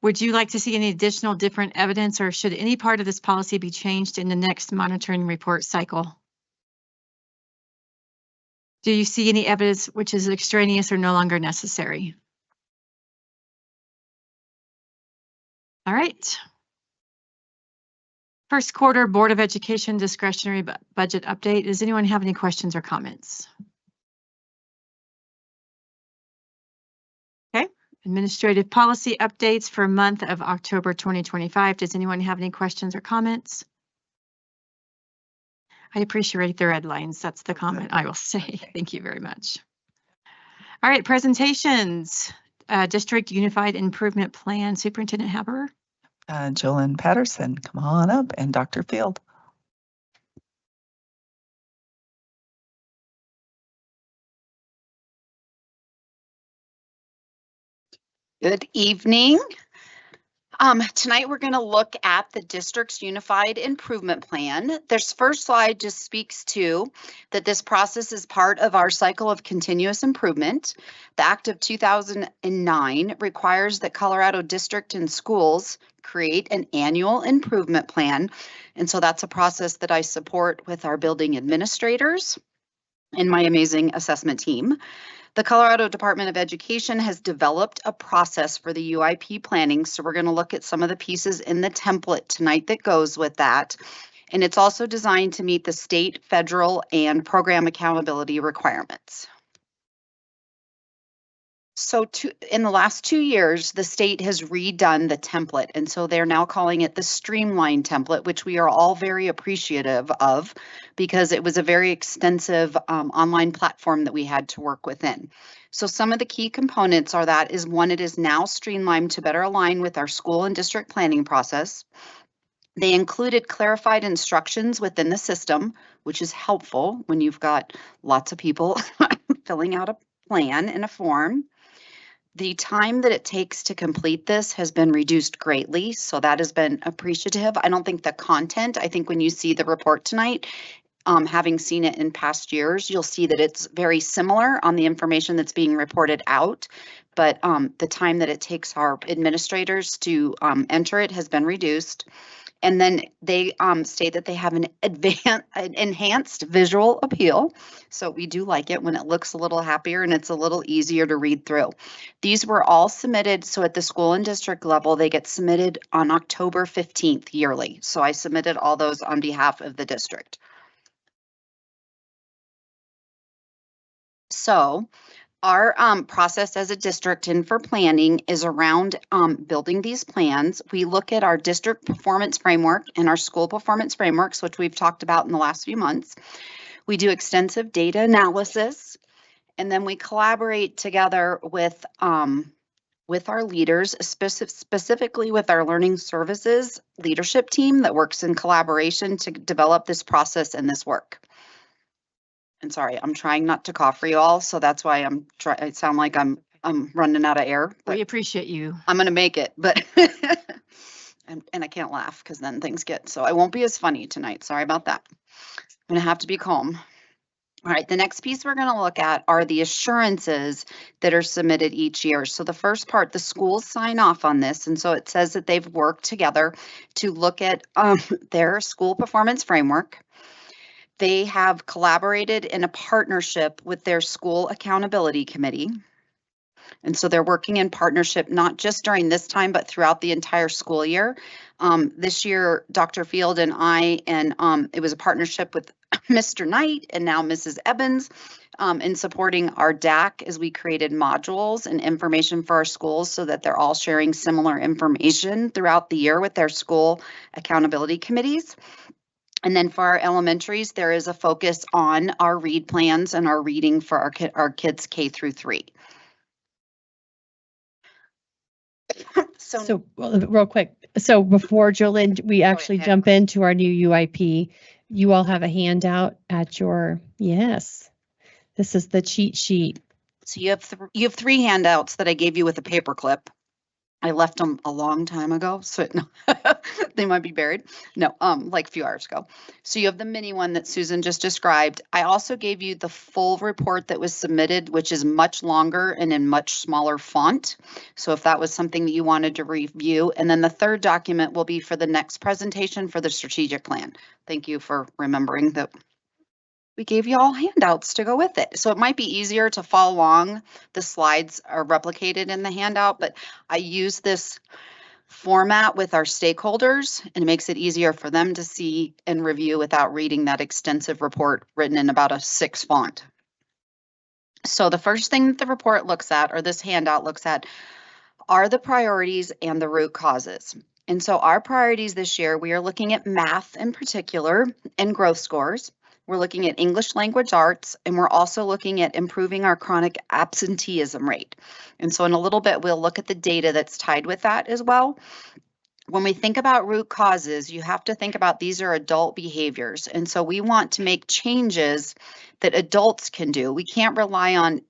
Would you like to see any additional different evidence, or should any part of this policy be changed in the next monitoring report cycle? Do you see any evidence which is extraneous or no longer necessary? All right. First quarter Board of Education discretionary budget update. Does anyone have any questions or comments? Okay. Administrative policy updates for month of October 2025. Does anyone have any questions or comments? I appreciate the red lines. That's the comment I will say. Thank you very much. All right, presentations. District Unified Improvement Plan, Superintendent Haber. Jolynn Patterson, come on up, and Dr. Field. Good evening. Tonight we're going to look at the district's unified improvement plan. This first slide just speaks to that this process is part of our cycle of continuous improvement. The Act of 2009 requires that Colorado district and schools create an annual improvement plan. And so that's a process that I support with our building administrators and my amazing assessment team. The Colorado Department of Education has developed a process for the UIP planning. So we're going to look at some of the pieces in the template tonight that goes with that. And it's also designed to meet the state, federal, and program accountability requirements. So in the last 2 years, the state has redone the template. And so they're now calling it the streamlined template, which we are all very appreciative of because it was a very extensive online platform that we had to work within. So some of the key components are that is one, it is now streamlined to better align with our school and district planning process. They included clarified instructions within the system, which is helpful when you've got lots of people filling out a plan in a form. The time that it takes to complete this has been reduced greatly, so that has been appreciative. I don't think the content, I think when you see the report tonight, having seen it in past years, you'll see that it's very similar on the information that's being reported out, but the time that it takes our administrators to enter it has been reduced. And then they state that they have an enhanced visual appeal. So we do like it when it looks a little happier and it's a little easier to read through. These were all submitted. So at the school and district level, they get submitted on October 15th yearly. So I submitted all those on behalf of the district. So our process as a district and for planning is around building these plans. We look at our district performance framework and our school performance frameworks, which we've talked about in the last few months. We do extensive data analysis, and then we collaborate together with our leaders, specifically with our learning services leadership team that works in collaboration to develop this process and this work. And sorry, I'm trying not to cough for you all, so that's why I sound like I'm running out of air. We appreciate you. I'm gonna make it, but and I can't laugh because then things get, so I won't be as funny tonight. Sorry about that. I'm gonna have to be calm. All right, the next piece we're gonna look at are the assurances that are submitted each year. So the first part, the schools sign off on this, and so it says that they've worked together to look at their school performance framework. They have collaborated in a partnership with their school accountability committee. And so they're working in partnership, not just during this time, but throughout the entire school year. This year, Dr. Field and I, and it was a partnership with Mr. Knight and now Mrs. Evans in supporting our DAC as we created modules and information for our schools so that they're all sharing similar information throughout the year with their school accountability committees. And then for our elementaries, there is a focus on our read plans and our reading for our kids K through 3. So real quick, so before Jolynn, we actually jump into our new UIP, you all have a handout at your, yes, this is the cheat sheet. So you have 3 handouts that I gave you with a paper clip. I left them a long time ago, so they might be buried. No, like a few hours ago. So you have the mini one that Susan just described. I also gave you the full report that was submitted, which is much longer and in much smaller font. So if that was something that you wanted to review. And then the third document will be for the next presentation for the strategic plan. Thank you for remembering that. We gave you all handouts to go with it. So it might be easier to follow along. The slides are replicated in the handout, but I use this format with our stakeholders and it makes it easier for them to see and review without reading that extensive report written in about a 6 font. So the first thing that the report looks at, or this handout looks at, are the priorities and the root causes. And so our priorities this year, we are looking at math in particular and growth scores. We're looking at English language arts, and we're also looking at improving our chronic absenteeism rate. And so in a little bit, we'll look at the data that's tied with that as well. when we think about root causes, you have to think about these are adult behaviors. And so we want to make changes that adults can do. We can't rely on,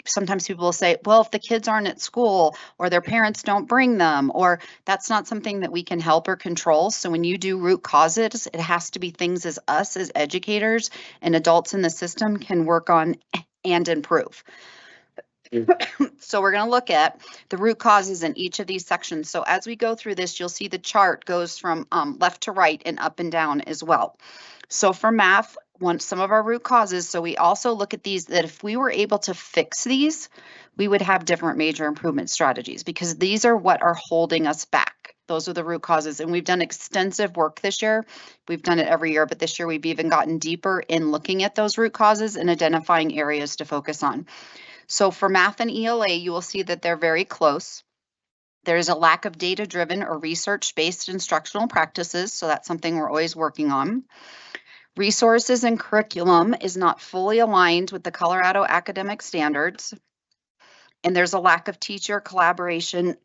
sometimes people will say, well, if the kids aren't at school or their parents don't bring them, or that's not something that we can help or control. So when you do root causes, it has to be things as us as educators and adults in the system can work on and improve. So we're going to look at the root causes in each of these sections. So as we go through this, you'll see the chart goes from left to right and up and down as well. So for math, some of our root causes, so we also look at these, that if we were able to fix these, we would have different major improvement strategies, because these are what are holding us back. Those are the root causes. And we've done extensive work this year. We've done it every year, but this year we've even gotten deeper in looking at those root causes and identifying areas to focus on. So for math and ELA, you will see that they're very close. There is a lack of data-driven or research-based instructional practices, so that's something we're always working on. Resources and curriculum is not fully aligned with the Colorado academic standards. And there's a lack of teacher collaboration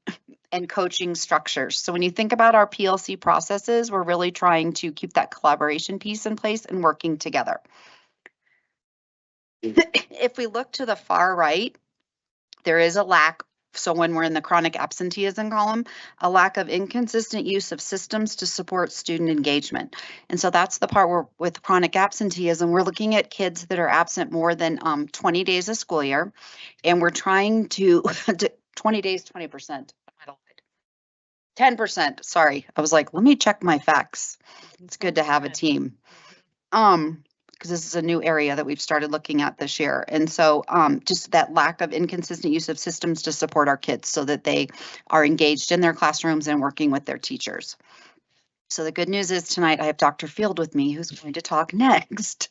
and coaching structures. So when you think about our PLC processes, we're really trying to keep that collaboration piece in place and working together. If we look to the far right, there is a lack. So when we're in the chronic absenteeism column, a lack of inconsistent use of systems to support student engagement. And so that's the part where with chronic absenteeism, we're looking at kids that are absent more than 20 days a school year. And we're trying to 20 days, 20%. 10%, sorry. I was like, let me check my facts. It's good to have a team. Because this is a new area that we've started looking at this year. And so just that lack of inconsistent use of systems to support our kids so that they are engaged in their classrooms and working with their teachers. So the good news is tonight I have Dr. Field with me who's going to talk next.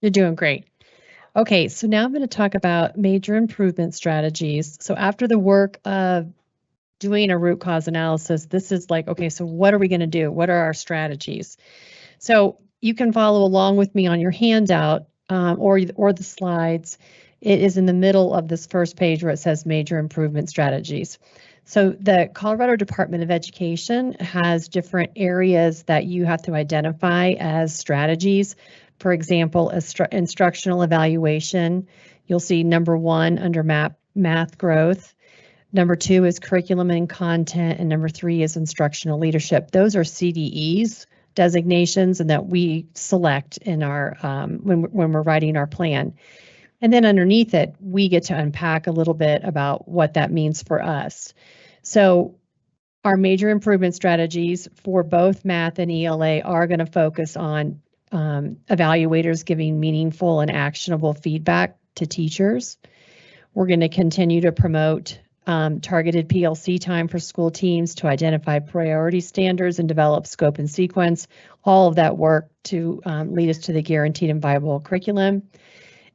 You're doing great. Okay, so now I'm going to talk about major improvement strategies. So after the work of doing a root cause analysis, this is like, okay, so what are we going to do? What are our strategies? So you can follow along with me on your handout or the slides. It is in the middle of this first page where it says major improvement strategies. So the Colorado Department of Education has different areas that you have to identify as strategies. For example, instructional evaluation. You'll see number 1 under math growth. Number 2 is curriculum and content, and number 3 is instructional leadership. Those are CDEs designations and that we select in our when we're writing our plan. And then underneath it, we get to unpack a little bit about what that means for us. So our major improvement strategies for both math and ELA are going to focus on evaluators giving meaningful and actionable feedback to teachers. We're going to continue to promote targeted PLC time for school teams to identify priority standards and develop scope and sequence, all of that work to lead us to the guaranteed and viable curriculum.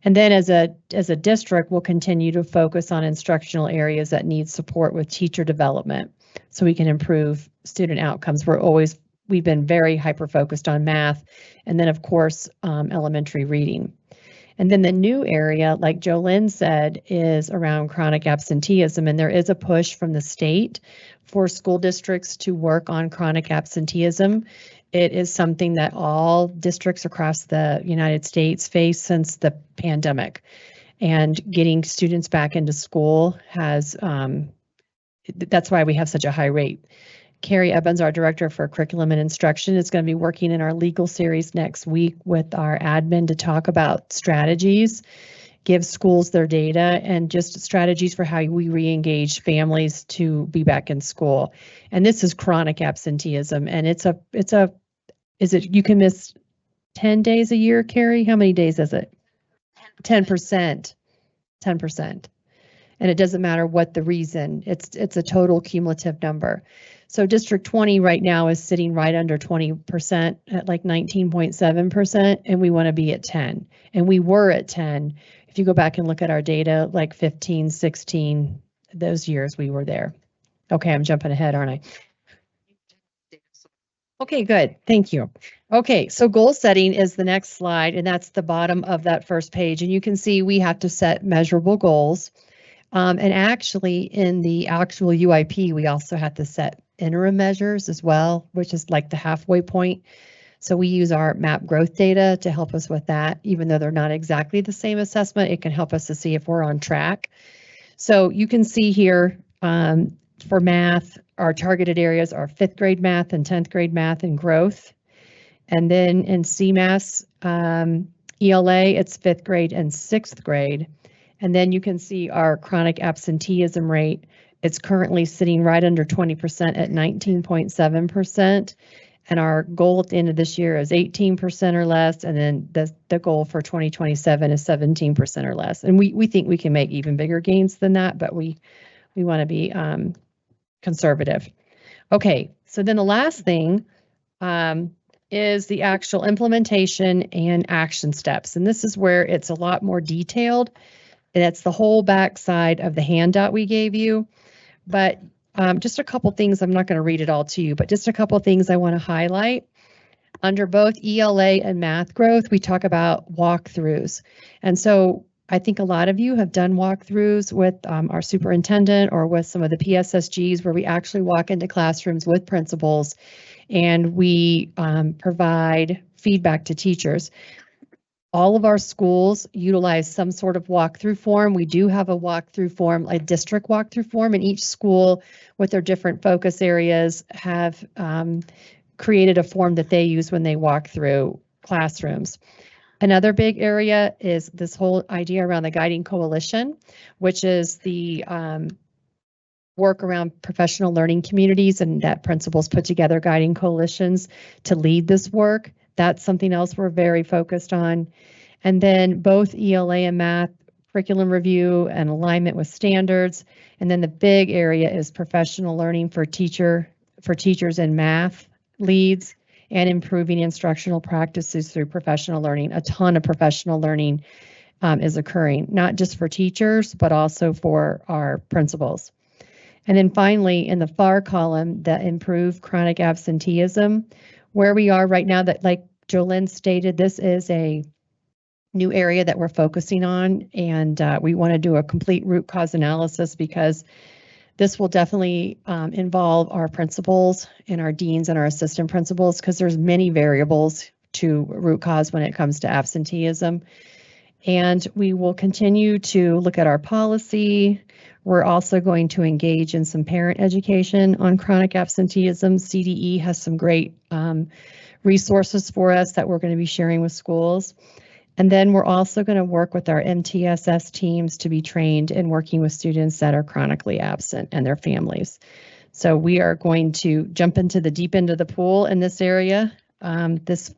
And then as a district, we'll continue to focus on instructional areas that need support with teacher development so we can improve student outcomes. We've been very hyper-focused on math, and then of course, elementary reading. And then the new area, like Jolynn said, is around chronic absenteeism. And there is a push from the state for school districts to work on chronic absenteeism. It is something that all districts across the United States face since the pandemic. And getting students back into school has, that's why we have such a high rate. Carrie Evans, our director for curriculum and instruction, is going to be working in our legal series next week with our admin to talk about strategies, give schools their data, and just strategies for how we re-engage families to be back in school. And this is chronic absenteeism, and you can miss 10 days a year, Carrie? How many days is it? 10%. 10%. And it doesn't matter what the reason, it's a total cumulative number. So District 20 right now is sitting right under 20% at like 19.7%, and we want to be at 10. And we were at 10. If you go back and look at our data, like 15, 16, those years we were there. Okay, I'm jumping ahead, aren't I? Okay, good. Thank you. Okay, so goal setting is the next slide, and that's the bottom of that first page. And you can see we have to set measurable goals. And actually, in the actual UIP, we also have to set interim measures as well, which is like the halfway point. So we use our MAP growth data to help us with that. Even though they're not exactly the same assessment, it can help us to see if we're on track. So you can see here for math, our targeted areas are 5th grade math and 10th grade math and growth. And then in CMAS, ELA, it's 5th grade and 6th grade. And then you can see our chronic absenteeism rate. It's currently sitting right under 20% at 19.7%. And our goal at the end of this year is 18% or less. And then the goal for 2027 is 17% or less. And we think we can make even bigger gains than that, but we want to be conservative. Okay, so then the last thing is the actual implementation and action steps. And this is where it's a lot more detailed. And it's the whole backside of the handout we gave you. But just a couple things, I'm not going to read it all to you, but just a couple things I want to highlight. Under both ELA and math growth, we talk about walkthroughs. And so I think a lot of you have done walkthroughs with our superintendent or with some of the PSSGs where we actually walk into classrooms with principals and we provide feedback to teachers. All of our schools utilize some sort of walkthrough form. We do have a walkthrough form, a district walkthrough form, and each school with their different focus areas have created a form that they use when they walk through classrooms. Another big area is this whole idea around the guiding coalition, which is the work around professional learning communities and that principals put together guiding coalitions to lead this work. That's something else we're very focused on. And then both ELA and math, curriculum review and alignment with standards. And then the big area is professional learning for teachers and math leads and improving instructional practices through professional learning. A ton of professional learning is occurring, not just for teachers, but also for our principals. And then finally, in the far column, the improved chronic absenteeism, where we are right now, that like Jolynn stated, this is a new area that we're focusing on, and we want to do a complete root cause analysis because this will definitely involve our principals and our deans and our assistant principals because there's many variables to root cause when it comes to absenteeism. And we will continue to look at our policy. We're also going to engage in some parent education on chronic absenteeism. CDE has some great resources for us that we're going to be sharing with schools. And then we're also going to work with our MTSS teams to be trained in working with students that are chronically absent and their families. So we are going to jump into the deep end of the pool in this area this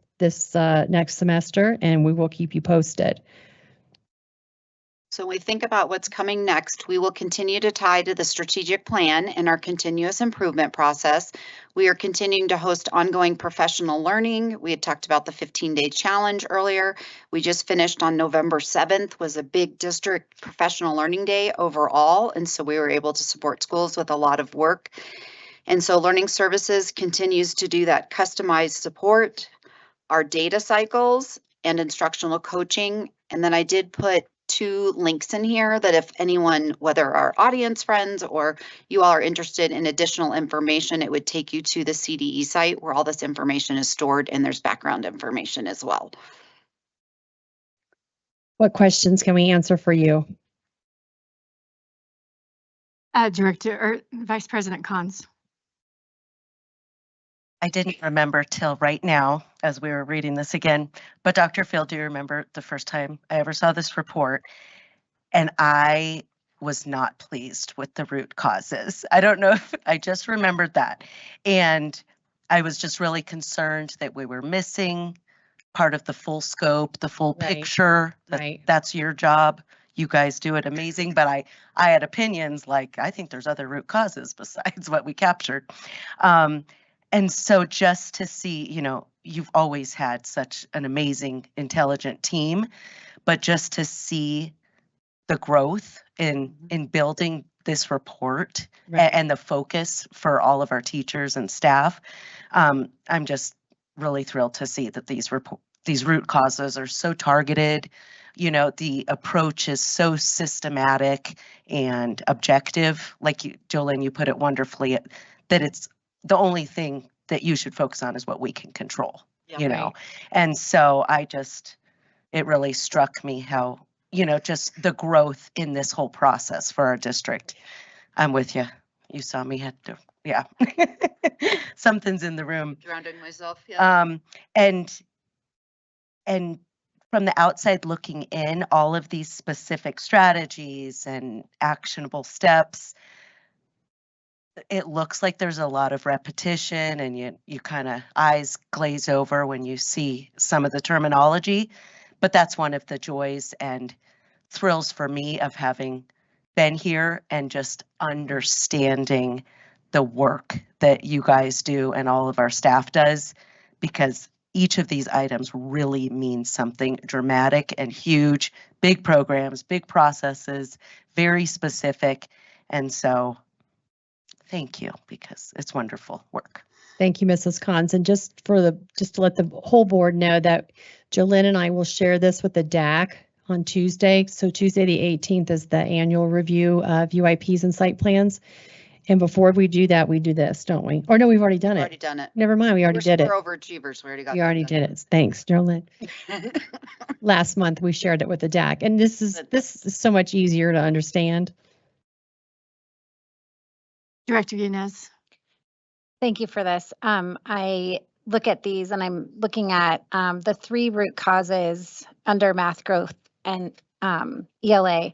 next semester, and we will keep you posted. So when we think about what's coming next, we will continue to tie to the strategic plan and our continuous improvement process. We are continuing to host ongoing professional learning. We had talked about the 15-day challenge earlier. We just finished on November 7th, was a big district professional learning day overall. And so we were able to support schools with a lot of work. And so Learning Services continues to do that customized support, our data cycles and instructional coaching. And then I did put 2 links in here that if anyone, whether our audience friends or you all are interested in additional information, it would take you to the CDE site where all this information is stored and there's background information as well. What questions can we answer for you? Director or Vice President Cons. I didn't remember till right now as we were reading this again, but Dr. Phil, do you remember the first time I ever saw this report? And I was not pleased with the root causes. I don't know if I just remembered that. And I was just really concerned that we were missing part of the full scope, the full picture. That's your job. You guys do it amazing, but I had opinions like, I think there's other root causes besides what we captured. And so just to see, you know, you've always had such an amazing, intelligent team, but just to see the growth in building this report and the focus for all of our teachers and staff, I'm just really thrilled to see that these root causes are so targeted. You know, the approach is so systematic and objective, like Jolene, you put it wonderfully, that it's the only thing that you should focus on is what we can control, Yep. you know? And so it really struck me how, just the growth in this whole process for our district. I'm with you. You saw me had to, yeah. Something's in the room. Grounding myself, yeah. And from the outside looking in, all of these specific strategies and actionable steps, it looks like there's a lot of repetition, and you kind of eyes glaze over when you see some of the terminology. But that's one of the joys and thrills for me of having been here and just understanding the work that you guys do and all of our staff does, because each of these items really means something dramatic and huge, big programs, big processes, very specific. And so thank you, because it's wonderful work. Thank you, Mrs. Cons. And just to let the whole board know that Jolynn and I will share this with the DAC on Tuesday. So Tuesday, the 18th is the annual review of UIPs and site plans. And before we do that, we do this, don't we? Or no, we've already done it. Already done it. Never mind, we already did it. We're overachievers. We already got We already did it. Thanks, Jolynn. Last month, we shared it with the DAC. And this is so much easier to understand. Director Yanez. Thank you for this. I look at these and I'm looking at the 3 root causes under math growth and ELA.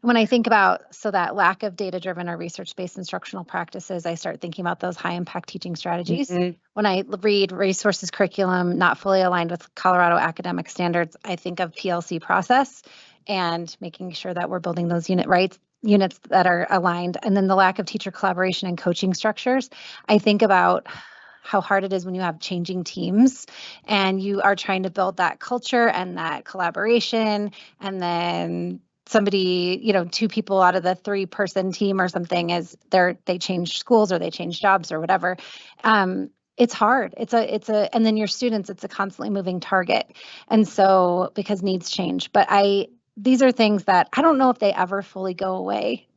When I think about that lack of data-driven or research-based instructional practices, I start thinking about those high-impact teaching strategies. Mm-hmm. When I read resources curriculum not fully aligned with Colorado academic standards, I think of PLC process and making sure that we're building those units that are aligned. And then the lack of teacher collaboration and coaching structures. I think about how hard it is when you have changing teams and you are trying to build that culture and that collaboration, and then somebody, 2 people out of the 3-person team or something they change schools or they change jobs or whatever. It's hard. And then your students, it's a constantly moving target. And so because needs change, but these are things that I don't know if they ever fully go away,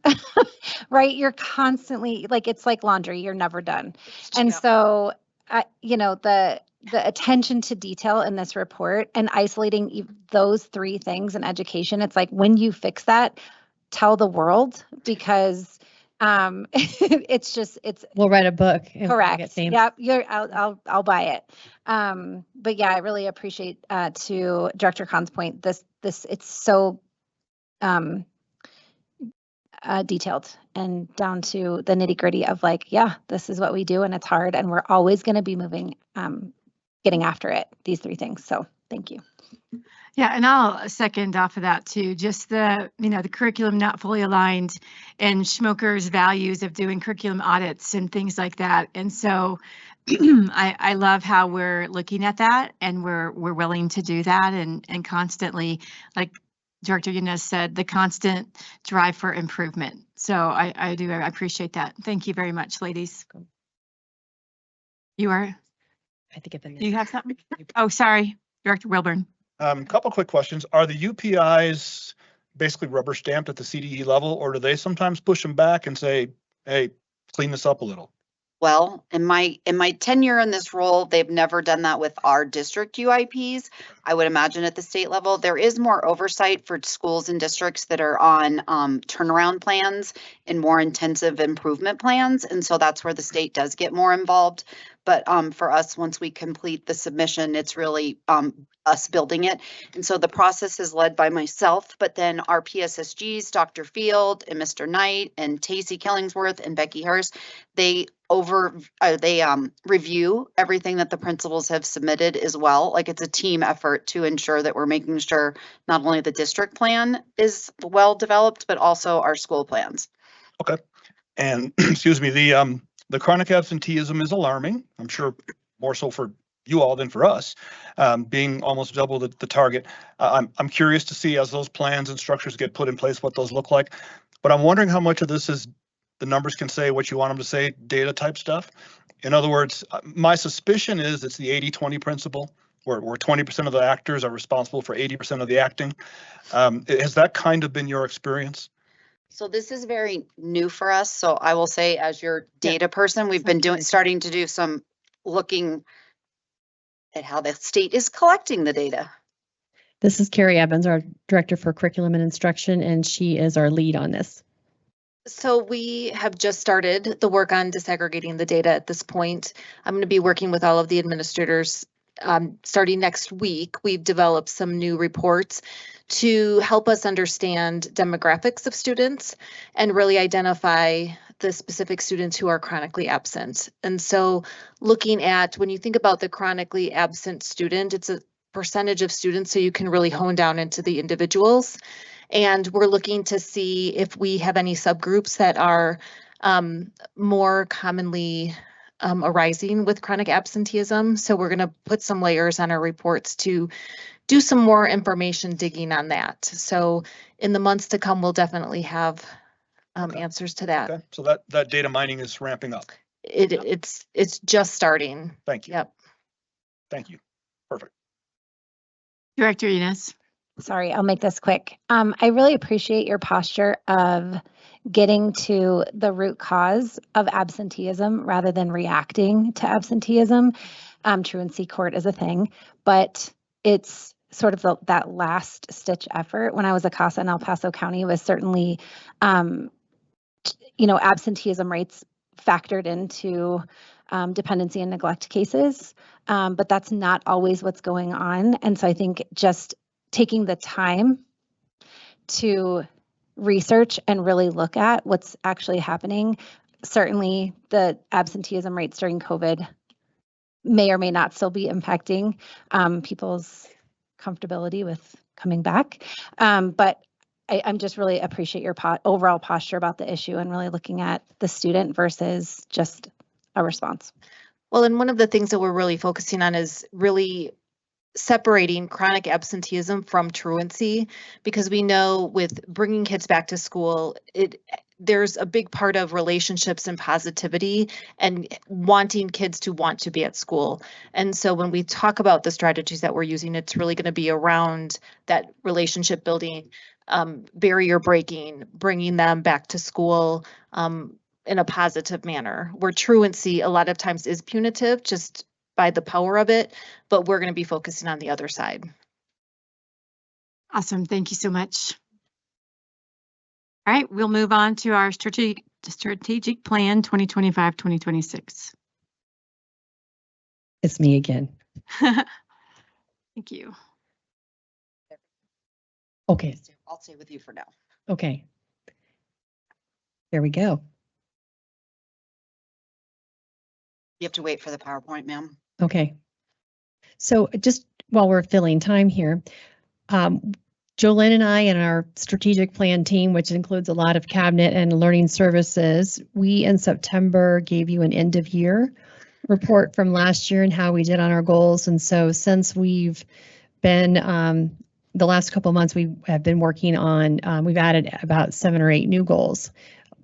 right? You're constantly it's like laundry, you're never done. And so, the attention to detail in this report and isolating those 3 things in education, it's like when you fix that, tell the world, because we'll write a book. Correct. Yep. I'll buy it. But yeah, I really appreciate to Director Khan's point, this it's so detailed and down to the nitty gritty of this is what we do and it's hard and we're always going to be moving, getting after it, these 3 things. So thank you. Yeah, and I'll second off of that too. Just the curriculum not fully aligned and Schmoker's values of doing curriculum audits and things like that. And so I love how we're looking at that and we're willing to do that and constantly, like Director Yanez said, the constant drive for improvement. So I appreciate that. Thank you very much, ladies. You are? I think Do you have something? Oh, sorry, Director Wilburn. Couple quick questions. Are the UPIs basically rubber stamped at the CDE level, or do they sometimes push them back and say, hey, clean this up a little? Well, in my tenure in this role, they've never done that with our district UIPs. I would imagine at the state level, there is more oversight for schools and districts that are on turnaround plans and more intensive improvement plans. And so that's where the state does get more involved. But for us, once we complete the submission, it's really us building it. And so the process is led by myself, but then our PSSGs, Dr. Field and Mr. Knight and Tacey Killingsworth and Becky Harris, they review everything that the principals have submitted as well. Like it's a team effort to ensure that we're making sure not only the district plan is well developed, but also our school plans. Okay. And excuse me, the chronic absenteeism is alarming. I'm sure more so for you all than for us, being almost double the target. I'm curious to see as those plans and structures get put in place, what those look like. But I'm wondering how much of this is the numbers can say what you want them to say, data type stuff. In other words, my suspicion is it's the 80-20 principle, where 20% of the actors are responsible for 80% of the acting. Has that kind of been your experience? So this is very new for us. So I will say, as your data person, we've been starting to do some looking at how the state is collecting the data. This is Carrie Evans, our Director for Curriculum and Instruction, and she is our lead on this. So we have just started the work on disaggregating the data at this point. I'm going to be working with all of the administrators starting next week. We've developed some new reports to help us understand demographics of students and really identify the specific students who are chronically absent. And so looking at, when you think about the chronically absent student, it's a percentage of students, so you can really hone down into the individuals. And we're looking to see if we have any subgroups that are more commonly arising with chronic absenteeism. So we're going to put some layers on our reports to do some more information digging on that. So in the months to come, we'll definitely have answers to that. Okay, so that data mining is ramping up. It's just starting. Thank you. Yep. Thank you. Perfect. Director Enos. Sorry, I'll make this quick. I really appreciate your posture of getting to the root cause of absenteeism rather than reacting to absenteeism. Truancy court is a thing, but it's sort of that last stitch effort. When I was a CASA in El Paso County, was certainly, absenteeism rates factored into dependency and neglect cases, but that's not always what's going on. And so I think just taking the time to research and really look at what's actually happening. Certainly the absenteeism rates during COVID may or may not still be impacting people's comfortability with coming back. But I'm just really appreciate your overall posture about the issue and really looking at the student versus just a response. Well, and one of the things that we're really focusing on is really separating chronic absenteeism from truancy, because we know with bringing kids back to school, there's a big part of relationships and positivity and wanting kids to want to be at school. And so when we talk about the strategies that we're using, it's really going to be around that relationship building, barrier breaking, bringing them back to school in a positive manner, where truancy a lot of times is punitive just by the power of it, but we're going to be focusing on the other side. Awesome. Thank you so much. All right, we'll move on to our strategic plan 2025-2026. It's me again. Thank you. Okay. I'll stay with you for now. Okay. There we go. You have to wait for the PowerPoint, ma'am. Okay. So just while we're filling time here, Jolene and I and our strategic plan team, which includes a lot of cabinet and learning services, we in September gave you an end of year report from last year and how we did on our goals. And so since we've been, the last couple of months, we have been working on, we've added about 7 or 8 new goals.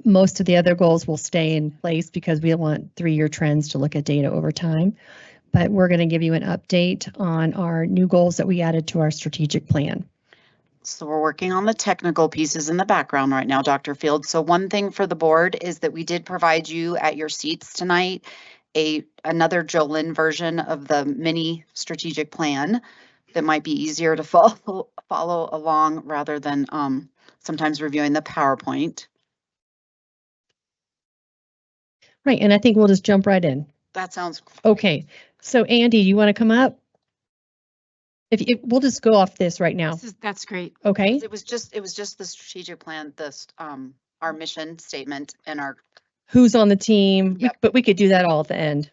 Most of the other goals will stay in place because we want 3-year trends to look at data over time. But we're going to give you an update on our new goals that we added to our strategic plan. So we're working on the technical pieces in the background right now, Dr. Field. So one thing for the board is that we did provide you at your seats tonight another Jolene version of the mini strategic plan that might be easier to follow along rather than sometimes reviewing the PowerPoint. Right, and I think we'll just jump right in. That sounds okay. So Andy, you want to come up? If we'll just go off this right now. That's great. Okay. It was just the strategic plan, this our mission statement and our who's on the team. Yep. But we could do that all at the end.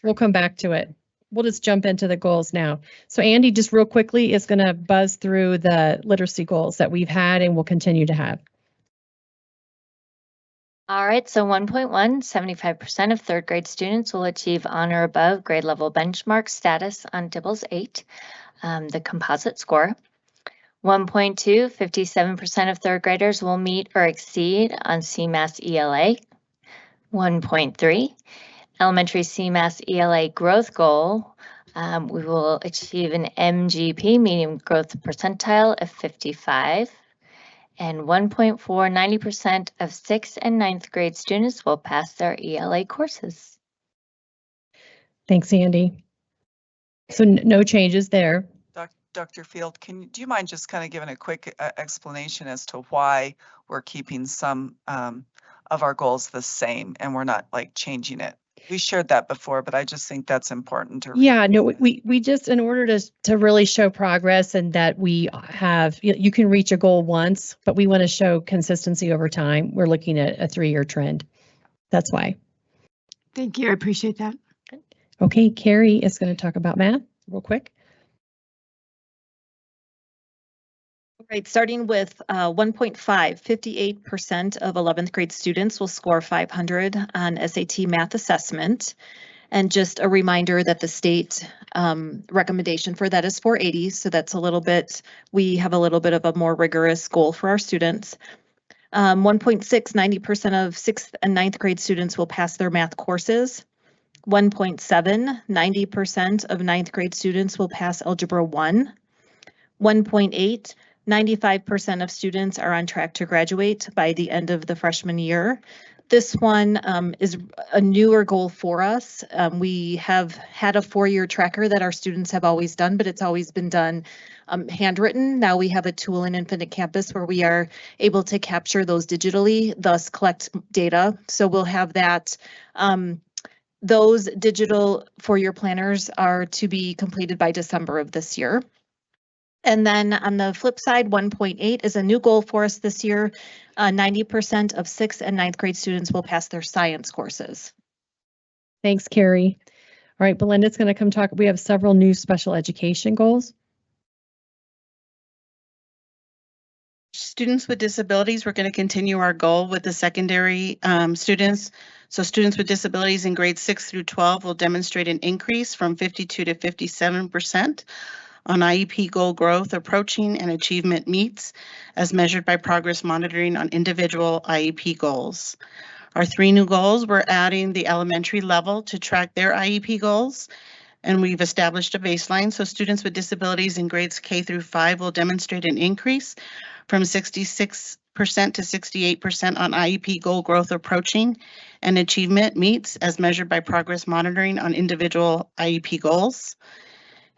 We'll come back to it. We'll just jump into the goals now. So Andy, just real quickly, is going to buzz through the literacy goals that we've had and will continue to have. All right, so 1.1, 75% of third grade students will achieve on or above grade level benchmark status on DIBELS 8, the composite score. 1.2, 57% of third graders will meet or exceed on CMAS ELA. 1.3, elementary CMAS ELA growth goal, we will achieve an MGP, medium growth percentile, of 55. And 1.4, 90% of 6th and 9th grade students will pass their ELA courses. Thanks, Andy. So no changes there. Dr. Field, do you mind just kind of giving a quick explanation as to why we're keeping some of our goals the same and we're not like changing it? We shared that before, but I just think that's important to. Yeah, no, we just, in order to really show progress and that we have, you can reach a goal once, but we want to show consistency over time. We're looking at a 3-year trend. That's why. Thank you. I appreciate that. Okay, Carrie is going to talk about math real quick. Right, starting with 1.5, 58% of 11th grade students will score 500 on SAT math assessment. And just a reminder that the state recommendation for that is 480. So that's a little bit, we have a little bit of a more rigorous goal for our students. 1.6, 90% of 6th and 9th grade students will pass their math courses. 1.7, 90% of 9th grade students will pass Algebra 1. 1.8, 95% of students are on track to graduate by the end of the freshman year. This one is a newer goal for us. We have had a 4-year tracker that our students have always done, but it's always been done handwritten. Now we have a tool in Infinite Campus where we are able to capture those digitally, thus collect data. So we'll have that. Those digital 4-year planners are to be completed by December of this year. And then on the flip side, 1.8 is a new goal for us this year. 90% of 6th and 9th grade students will pass their science courses. Thanks, Carrie. All right, Belinda's going to come talk. We have several new special education goals. Students with disabilities, we're going to continue our goal with the secondary students. So students with disabilities in grades 6 through 12 will demonstrate an increase from 52 to 57% on IEP goal growth, approaching, and achievement meets as measured by progress monitoring on individual IEP goals. Our 3 new goals, we're adding the elementary level to track their IEP goals, and we've established a baseline. So students with disabilities in grades K through 5 will demonstrate an increase from 66% to 68% on IEP goal growth approaching and achievement meets as measured by progress monitoring on individual IEP goals.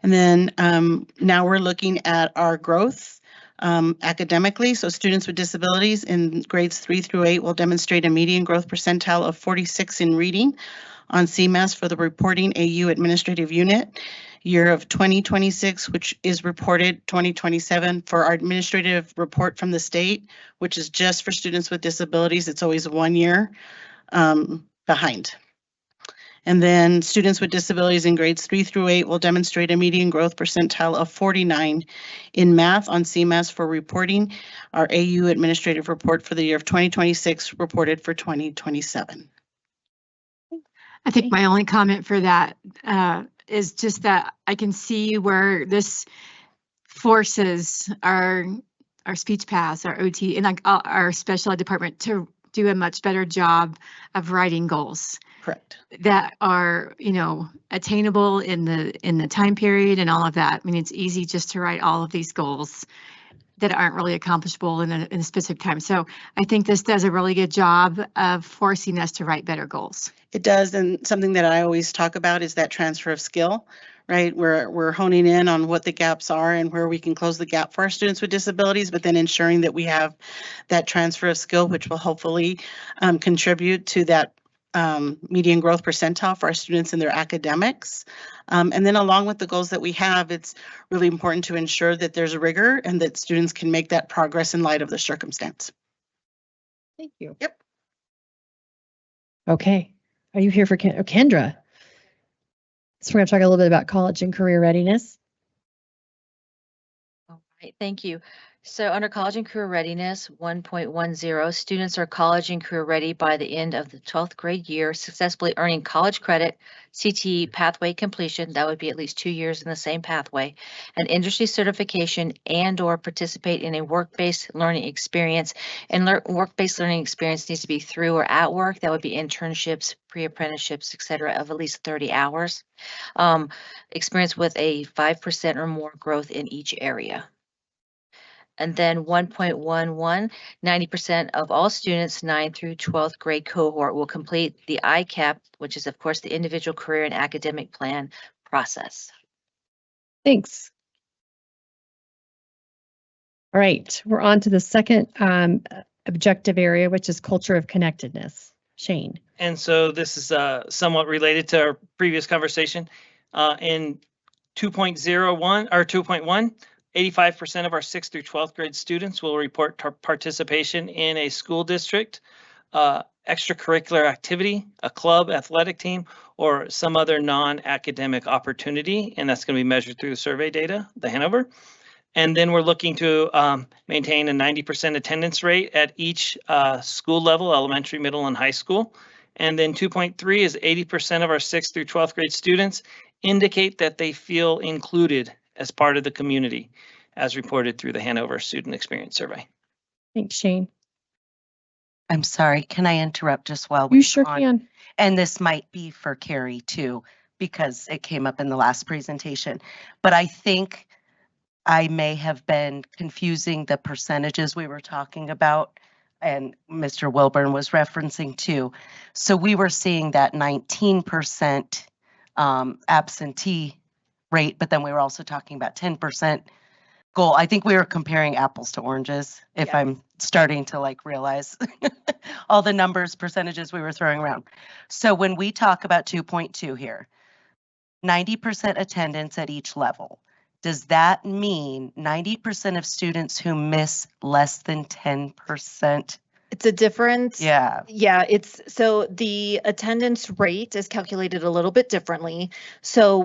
And then now we're looking at our growth academically. So students with disabilities in grades 3 through 8 will demonstrate a median growth percentile of 46 in reading on CMAS for the reporting AU administrative unit. Year of 2026, which is reported 2027 for our administrative report from the state, which is just for students with disabilities. It's always 1 year behind. And then students with disabilities in grades 3 through 8 will demonstrate a median growth percentile of 49 in math on CMAS for reporting our AU administrative report for the year of 2026 reported for 2027. I think my only comment for that is just that I can see where this forces our speech paths, our OT, and like our special ed department to do a much better job of writing goals. Correct. That are, attainable in the time period and all of that. I mean, it's easy just to write all of these goals that aren't really accomplishable in a specific time. So I think this does a really good job of forcing us to write better goals. It does, and something that I always talk about is that transfer of skill, right? We're honing in on what the gaps are and where we can close the gap for our students with disabilities, but then ensuring that we have that transfer of skill, which will hopefully contribute to that median growth percentile for our students in their academics. And then along with the goals that we have, it's really important to ensure that there's rigor and that students can make that progress in light of the circumstance. Thank you. Yep. Okay. Are you here for Kendra? So we're going to talk a little bit about college and career readiness. All right, thank you. So under college and career readiness 1.10, students are college and career ready by the end of the 12th grade year, successfully earning college credit, CTE pathway completion, that would be at least 2 years in the same pathway, an industry certification and/or participate in a work-based learning experience. And work-based learning experience needs to be through or at work. That would be internships, pre-apprenticeships, etc., of at least 30 hours. Experience with a 5% or more growth in each area. And then 1.11, 90% of all students 9th through 12th grade cohort will complete the ICAP, which is of course the individual career and academic plan process. Thanks. All right, we're on to the second objective area, which is culture of connectedness. Shane. And so this is somewhat related to our previous conversation. In 2.01 or 2.1, 85% of our 6th through 12th grade students will report participation in a school district, extracurricular activity, a club, athletic team, or some other non-academic opportunity. And that's going to be measured through the survey data, the Hanover. And then we're looking to maintain a 90% attendance rate at each school level, elementary, middle, and high school. And then 2.3 is 80% of our 6th through 12th grade students indicate that they feel included as part of the community, as reported through the Hanover Student Experience Survey. Thanks, Shane. I'm sorry, can I interrupt just while we're You sure on? can. And this might be for Carrie too, because it came up in the last presentation. But I think I may have been confusing the percentages we were talking about, and Mr. Wilburn was referencing too. So we were seeing that 19% absentee rate, but then we were also talking about 10% goal. I think we were comparing apples to oranges, if I'm starting to like realize all the numbers, percentages we were throwing around. So when we talk about 2.2 here, 90% attendance at each level, does that mean 90% of students who miss less than 10%? It's a different. Yeah. Yeah, it's so the attendance rate is calculated a little bit differently. So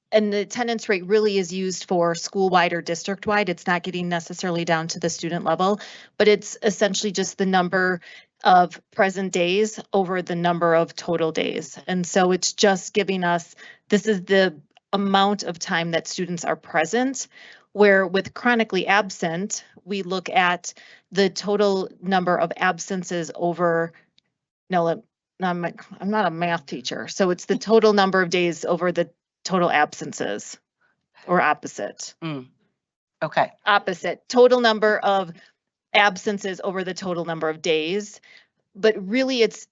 and the attendance rate really is used for school-wide or district-wide. It's not getting necessarily down to the student level, but it's essentially just the number of present days over the number of total days. And so it's just giving us, this is the amount of time that students are present, where with chronically absent, we look at the total number of absences over, no, I'm not a math teacher, so it's the total number of days over the total absences, or opposite. Okay. Opposite, total number of absences over the total number of days. But really, it's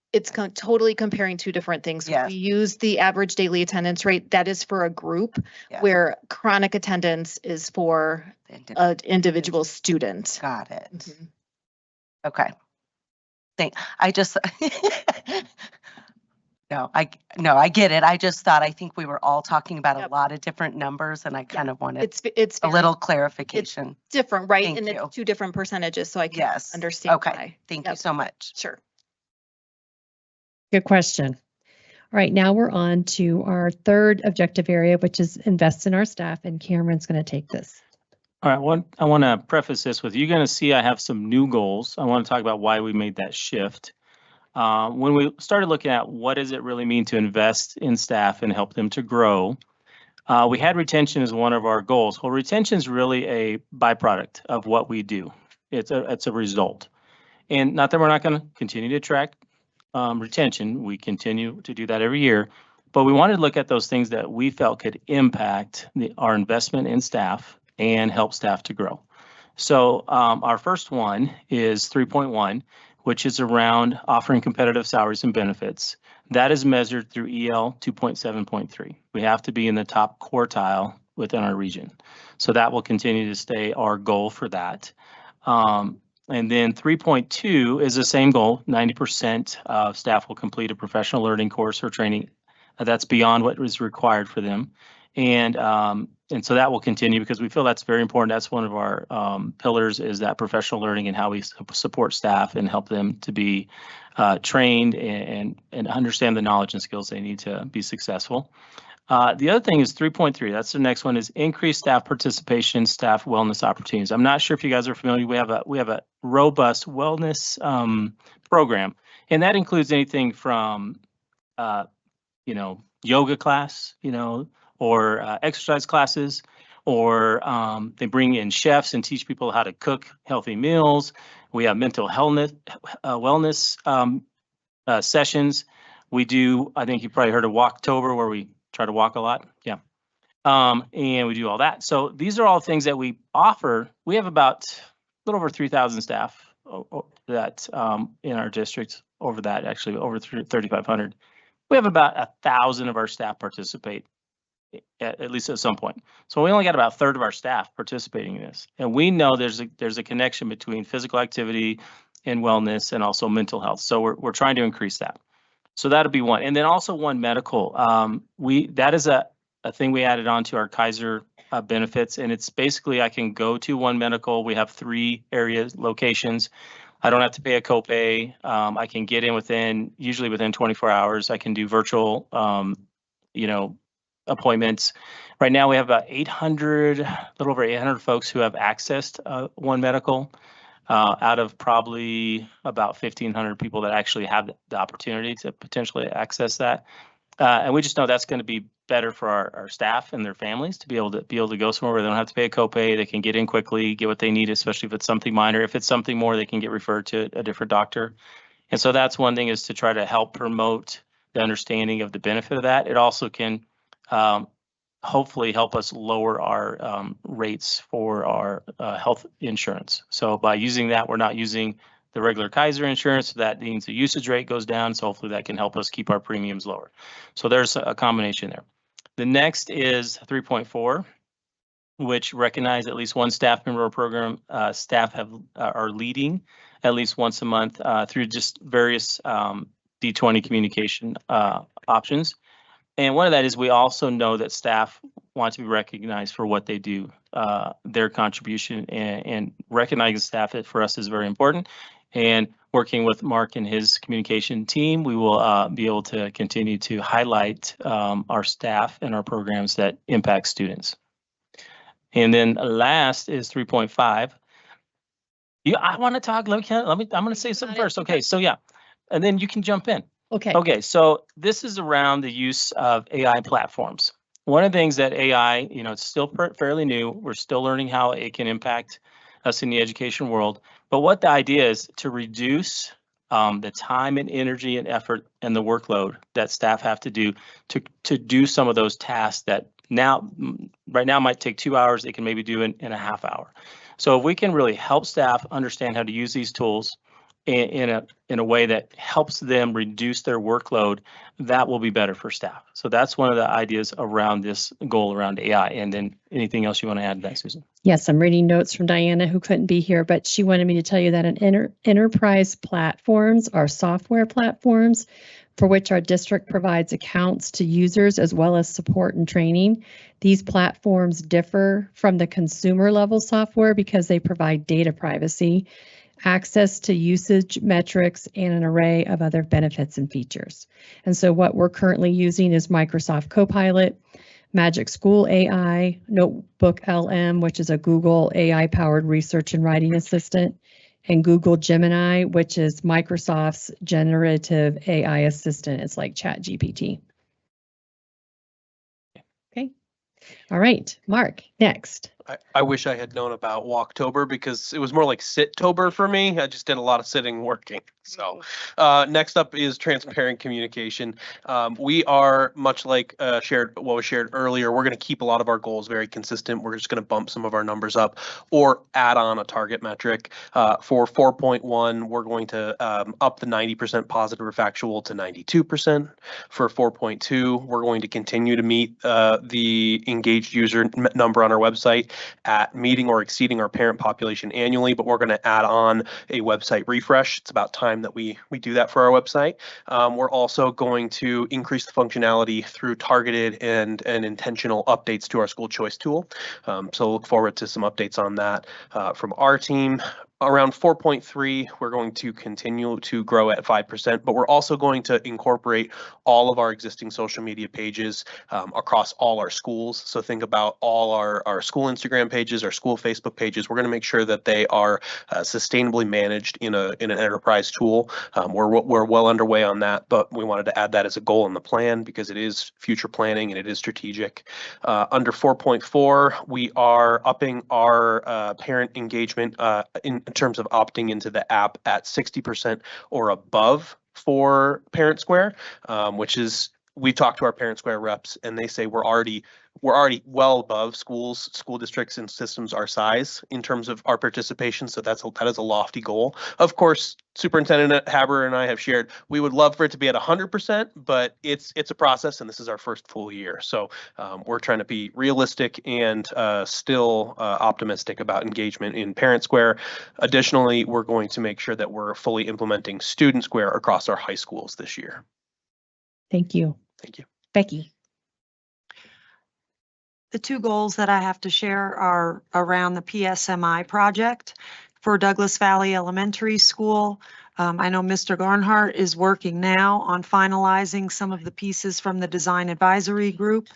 totally comparing two different things. Yes. We use the average daily attendance rate. That is for a group, where chronic attendance is for an individual student. Got it. Okay. I just no, I get it. I just thought, I think we were all talking about a lot of different numbers, and I kind of wanted It's a little clarification. It's different, right? Thank And you. it's two different percentages, so I can understand Okay. why. Thank you so much. Sure. Good question. All right, now we're on to our third objective area, which is invest in our staff, and Cameron's going to take this. All right, I want to preface this with, you're going to see I have some new goals. I want to talk about why we made that shift. When we started looking at what does it really mean to invest in staff and help them to grow, we had retention as one of our goals. Well, retention is really a byproduct of what we do. It's a result. And not that we're not going to continue to track retention. We continue to do that every year. But we wanted to look at those things that we felt could impact our investment in staff and help staff to grow. So our first one is 3.1, which is around offering competitive salaries and benefits. That is measured through EL 2.7.3. We have to be in the top quartile within our region. So that will continue to stay our goal for that. And then 3.2 is the same goal. 90% of staff will complete a professional learning course or training that's beyond what is required for them. And so that will continue because we feel that's very important. That's one of our pillars, is that professional learning and how we support staff and help them to be trained and understand the knowledge and skills they need to be successful. The other thing is 3.3. That's the next one, is increased staff participation, staff wellness opportunities. I'm not sure if you guys are familiar. We have a robust wellness program, and that includes anything from yoga class, or exercise classes, or they bring in chefs and teach people how to cook healthy meals. We have mental wellness sessions. We do, I think you probably heard of Walktober, where we try to walk a lot. Yeah. And we do all that. So these are all things that we offer. We have about a little over 3,000 staff that in our district, over that, actually over 3,500. We have about 1,000 of our staff participate at least at some point. So we only got about a third of our staff participating in this. And we know there's a connection between physical activity and wellness and also mental health. So we're trying to increase that. So that'll be one. And then also One Medical. That is a thing we added on to our Kaiser benefits. And it's basically I can go to One Medical. We have 3 locations. I don't have to pay a copay. I can get in usually within 24 hours. I can do virtual, appointments. Right now we have about 800, a little over 800 folks who have accessed One Medical out of probably about 1,500 people that actually have the opportunity to potentially access that. And we just know that's going to be better for our staff and their families to be able to go somewhere where they don't have to pay a copay. They can get in quickly, get what they need, especially if it's something minor. If it's something more, they can get referred to a different doctor. And so that's one thing, is to try to help promote the understanding of the benefit of that. It also can hopefully help us lower our rates for our health insurance. So by using that, we're not using the regular Kaiser insurance. That means the usage rate goes down. So hopefully that can help us keep our premiums lower. So there's a combination there. The next is 3.4, which recognize at least one staff member or program staff are leading at least once a month through just various D20 communication options. And one of that is we also know that staff want to be recognized for what they do, their contribution, and recognizing staff for us is very important. And working with Mark and his communication team, we will be able to continue to highlight our staff and our programs that impact students. And then last is 3.5. I want to talk. I'm going to say something first. Okay, so yeah, and then you can jump in. Okay, so this is around the use of AI platforms. One of the things that AI, it's still fairly new. We're still learning how it can impact us in the education world. But what the idea is to reduce the time and energy and effort and the workload that staff have to do to do some of those tasks that right now might take 2 hours. They can maybe do in a half hour. So if we can really help staff understand how to use these tools in a way that helps them reduce their workload, that will be better for staff. So that's one of the ideas around this goal around AI. And then anything else you want to add to that, Susan? Yes, I'm reading notes from Diana, who couldn't be here, but she wanted me to tell you that an enterprise platforms are software platforms for which our district provides accounts to users as well as support and training. These platforms differ from the consumer level software because they provide data privacy, access to usage metrics, and an array of other benefits and features. And so what we're currently using is Microsoft Copilot, Magic School AI, Notebook LM, which is a Google AI-powered research and writing assistant, and Google Gemini, which is Microsoft's generative AI assistant. It's like ChatGPT. Okay. All right, Mark, next. I wish I had known about Walktober because it was more like Sittober for me. I just did a lot of sitting working. So next up is transparent communication. We are much like what was shared earlier. We're going to keep a lot of our goals very consistent. We're just going to bump some of our numbers up or add on a target metric. For 4.1, we're going to up the 90% positive or factual to 92%. For 4.2, we're going to continue to meet the engaged user number on our website at meeting or exceeding our parent population annually, but we're going to add on a website refresh. It's about time that we do that for our website. We're also going to increase the functionality through targeted and intentional updates to our school choice tool. So look forward to some updates on that from our team. Around 4.3, we're going to continue to grow at 5%, but we're also going to incorporate all of our existing social media pages across all our schools. So think about all our school Instagram pages, our school Facebook pages. We're going to make sure that they are sustainably managed in an enterprise tool. We're well underway on that, but we wanted to add that as a goal in the plan because it is future planning and it is strategic. Under 4.4, we are upping our parent engagement in terms of opting into the app at 60% or above for Parent Square, which is we talked to our Parent Square reps and they say we're already well above school districts and systems our size in terms of our participation. So that is a lofty goal. Of course, Superintendent Haber and I have shared, we would love for it to be at 100%, but it's a process and this is our first full year. So we're trying to be realistic and still optimistic about engagement in Parent Square. Additionally, we're going to make sure that we're fully implementing Student Square across our high schools this year. Thank you. Thank you. Becky. The two goals that I have to share are around the PSMI project for Douglas Valley Elementary School. I know Mr. Garnhart is working now on finalizing some of the pieces from the design advisory group.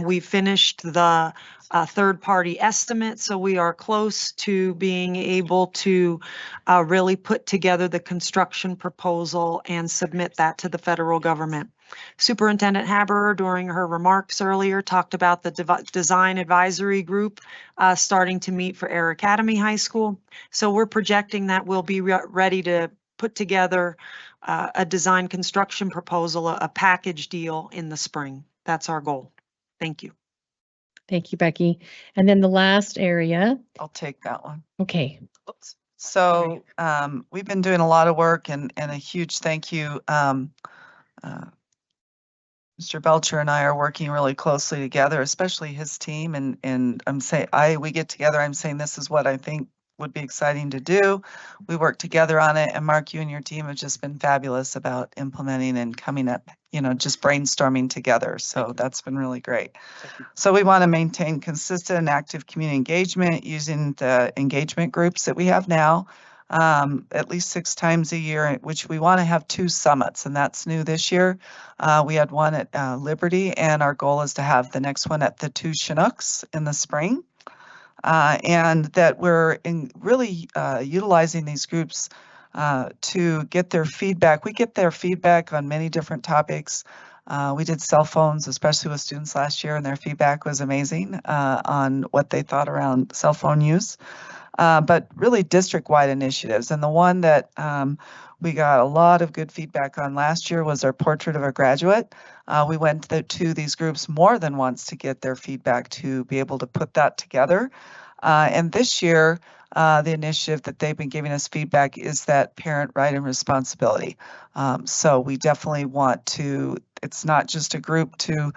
We finished the third-party estimate, so we are close to being able to really put together the construction proposal and submit that to the federal government. Superintendent Haber, during her remarks earlier, talked about the design advisory group starting to meet for Air Academy High School. So we're projecting that we'll be ready to put together a design construction proposal, a package deal in the spring. That's our goal. Thank you. Thank you, Becky. And then the last area. I'll take that one. Okay. Oops. So we've been doing a lot of work and a huge thank you. Mr. Belcher and I are working really closely together, especially his team. And we get together, I'm saying this is what I think would be exciting to do. We work together on it, and Mark, you and your team have just been fabulous about implementing and coming up, just brainstorming together. So that's been really great. So we want to maintain consistent and active community engagement using the engagement groups that we have now, at least 6 times a year, which we want to have 2 summits, and that's new this year. We had one at Liberty, and our goal is to have the next one at the 2 Chinooks in the spring. And that we're really utilizing these groups to get their feedback. We get their feedback on many different topics. We did cell phones, especially with students last year, and their feedback was amazing on what they thought around cell phone use. But really district-wide initiatives. And the one that we got a lot of good feedback on last year was our Portrait of a Graduate. We went to these groups more than once to get their feedback to be able to put that together. And this year, the initiative that they've been giving us feedback is that parent right and responsibility. So we definitely want to, it's not just a group to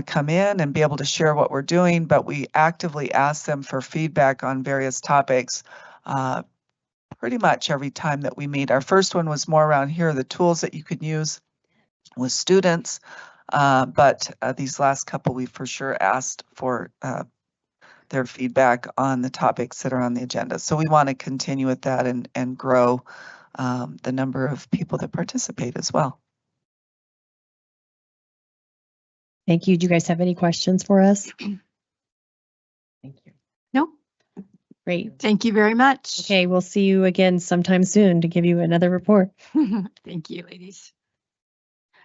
come in and be able to share what we're doing, but we actively ask them for feedback on various topics pretty much every time that we meet. Our first one was more around here are the tools that you could use with students, but these last couple we for sure asked for their feedback on the topics that are on the agenda. So we want to continue with that and grow the number of people that participate as well. Thank you. Do you guys have any questions for us? Thank you. No. Great. Thank you very much. Okay, we'll see you again sometime soon to give you another report. Thank you, ladies.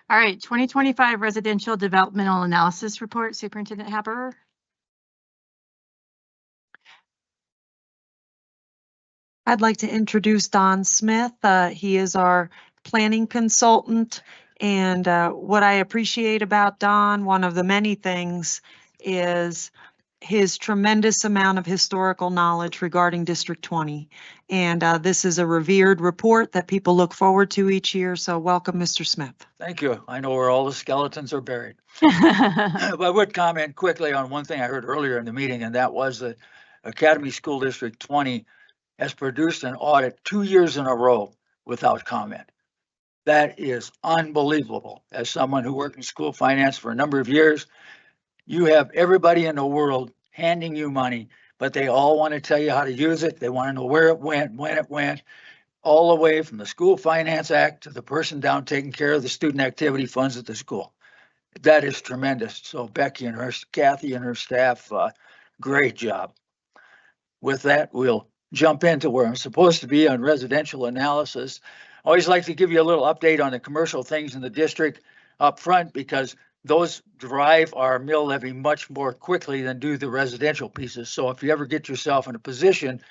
All right, 2025 Residential Developmental Analysis Report, Superintendent Haber. I'd like to introduce Don Smith. He is our planning consultant. And what I appreciate about Don, one of the many things, is his tremendous amount of historical knowledge regarding District 20. And this is a revered report that people look forward to each year. So welcome, Mr. Smith. Thank you. I know where all the skeletons are buried. But I would comment quickly on one thing I heard earlier in the meeting, and that was that Academy School District 20 has produced an audit 2 years in a row without comment. That is unbelievable. As someone who worked in school finance for a number of years, you have everybody in the world handing you money, but they all want to tell you how to use it. They want to know where it went, when it went, all the way from the School Finance Act to the person down taking care of the student activity funds at the school. That is tremendous. So Becky and Kathy and her staff, great job. With that, we'll jump into where I'm supposed to be on residential analysis. I always like to give you a little update on the commercial things in the district up front because those drive our mill levy much more quickly than do the residential pieces. So if you ever get yourself in a position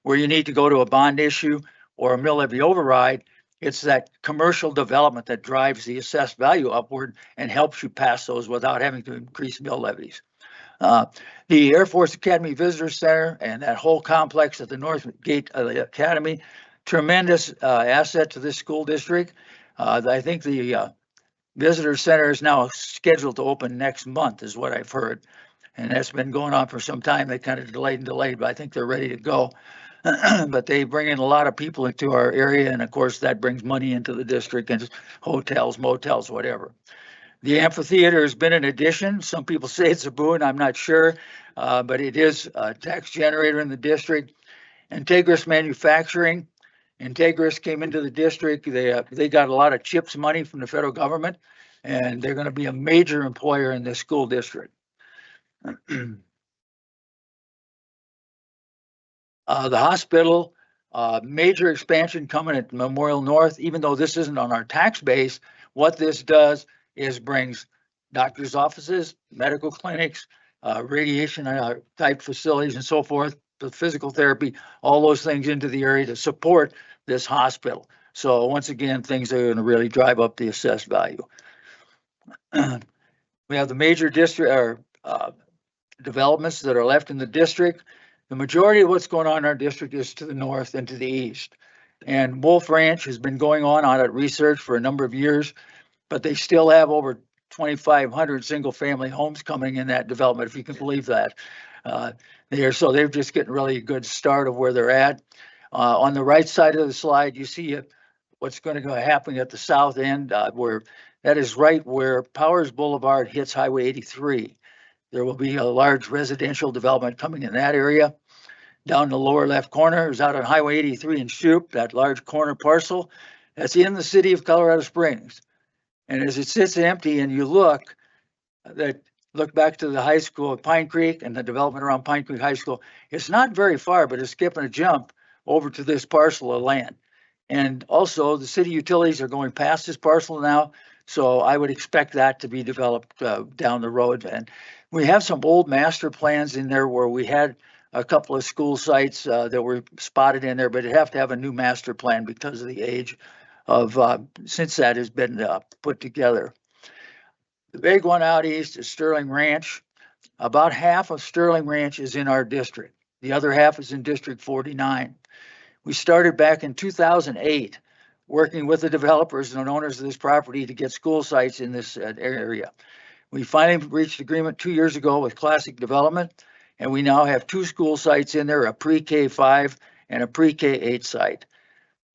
where you need to go to a bond issue or a mill levy override, It's that commercial development that drives the assessed value upward and helps you pass those without having to increase mill levies. The Air Force Academy Visitor Center and that whole complex at the north gate of the academy, tremendous asset to this school district. I think the Visitor Center is now scheduled to open next month, is what I've heard. And that's been going on for some time. They kind of delayed, but I think they're ready to go. But they bring in a lot of people into our area, and of course that brings money into the district and hotels, motels, whatever. The amphitheater has been an addition. Some people say it's a boon, I'm not sure, but it is a tax generator in the district. Integris Manufacturing. Integris came into the district. They got a lot of CHIPS money from the federal government, and they're going to be a major employer in this school district. The hospital, major expansion coming at Memorial North. Even though this isn't on our tax base, what this does is brings doctors' offices, medical clinics, radiation type facilities and so forth, the physical therapy, all those things into the area to support this hospital. So once again, things are going to really drive up the assessed value. We have the major district or developments that are left in the district. The majority of what's going on in our district is to the north and to the east. And Wolf Ranch has been going on audit research for a number of years, but they still have over 2,500 single-family homes coming in that development, if you can believe that. So they're just getting really a good start of where they're at. On the right side of the slide, you see what's going to happen at the south end, where that is right where Powers Boulevard hits Highway 83. There will be a large residential development coming in that area. Down in the lower left corner is out on Highway 83 in Shoup, that large corner parcel. That's in the city of Colorado Springs. And as it sits empty and you look back to the high school at Pine Creek and the development around Pine Creek High School, it's not very far, but it's skipping a jump over to this parcel of land. And also the city utilities are going past this parcel now. So I would expect that to be developed down the road. And we have some old master plans in there where we had a couple of school sites that were spotted in there, but it'd have to have a new master plan because of the age of since that has been put together. The big one out east is Sterling Ranch. About half of Sterling Ranch is in our district. The other half is in District 49. We started back in 2008 working with the developers and owners of this property to get school sites in this area. We finally reached agreement 2 years ago with Classic Development, and we now have 2 school sites in there, a pre-K 5 and a pre-K 8 site.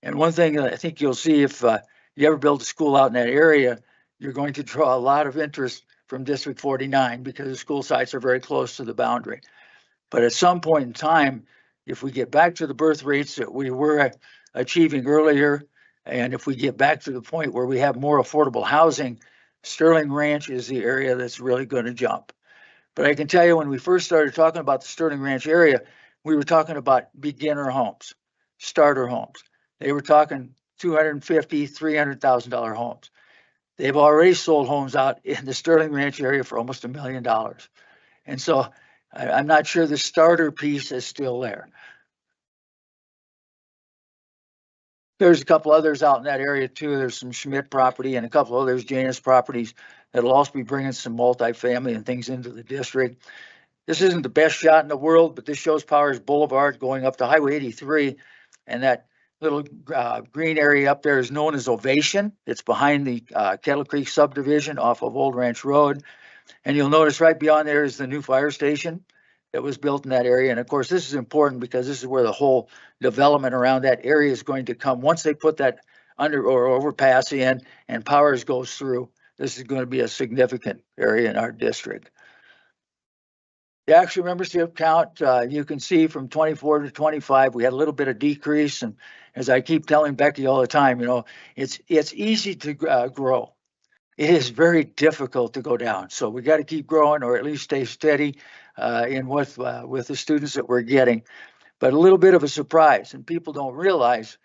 And one thing that I think you'll see if you ever build a school out in that area, you're going to draw a lot of interest from District 49 because the school sites are very close to the boundary. But at some point in time, if we get back to the birth rates that we were achieving earlier, and if we get back to the point where we have more affordable housing, Sterling Ranch is the area that's really going to jump. But I can tell you, when we first started talking about the Sterling Ranch area, we were talking about beginner homes, starter homes. They were talking $250,000, $300,000 homes. They've already sold homes out in the Sterling Ranch area for almost $1 million. And so I'm not sure the starter piece is still there. There's a couple others out in that area too. There's some Schmidt property and a couple others, Janus properties, that'll also be bringing some multifamily and things into the district. This isn't the best shot in the world, but this shows Powers Boulevard going up to Highway 83. And that little green area up there is known as Ovation. It's behind the Kettle Creek subdivision off of Old Ranch Road. And you'll notice right beyond there is the new fire station that was built in that area. And of course, this is important because this is where the whole development around that area is going to come. Once they put that under or overpass in and Powers goes through, this is going to be a significant area in our district. The actual membership count, you can see from 24 to 25, we had a little bit of decrease. And as I keep telling Becky all the time, you know, it's easy to grow. It is very difficult to go down. So we got to keep growing, or at least stay steady with the students that we're getting. But a little bit of a surprise, and people don't realize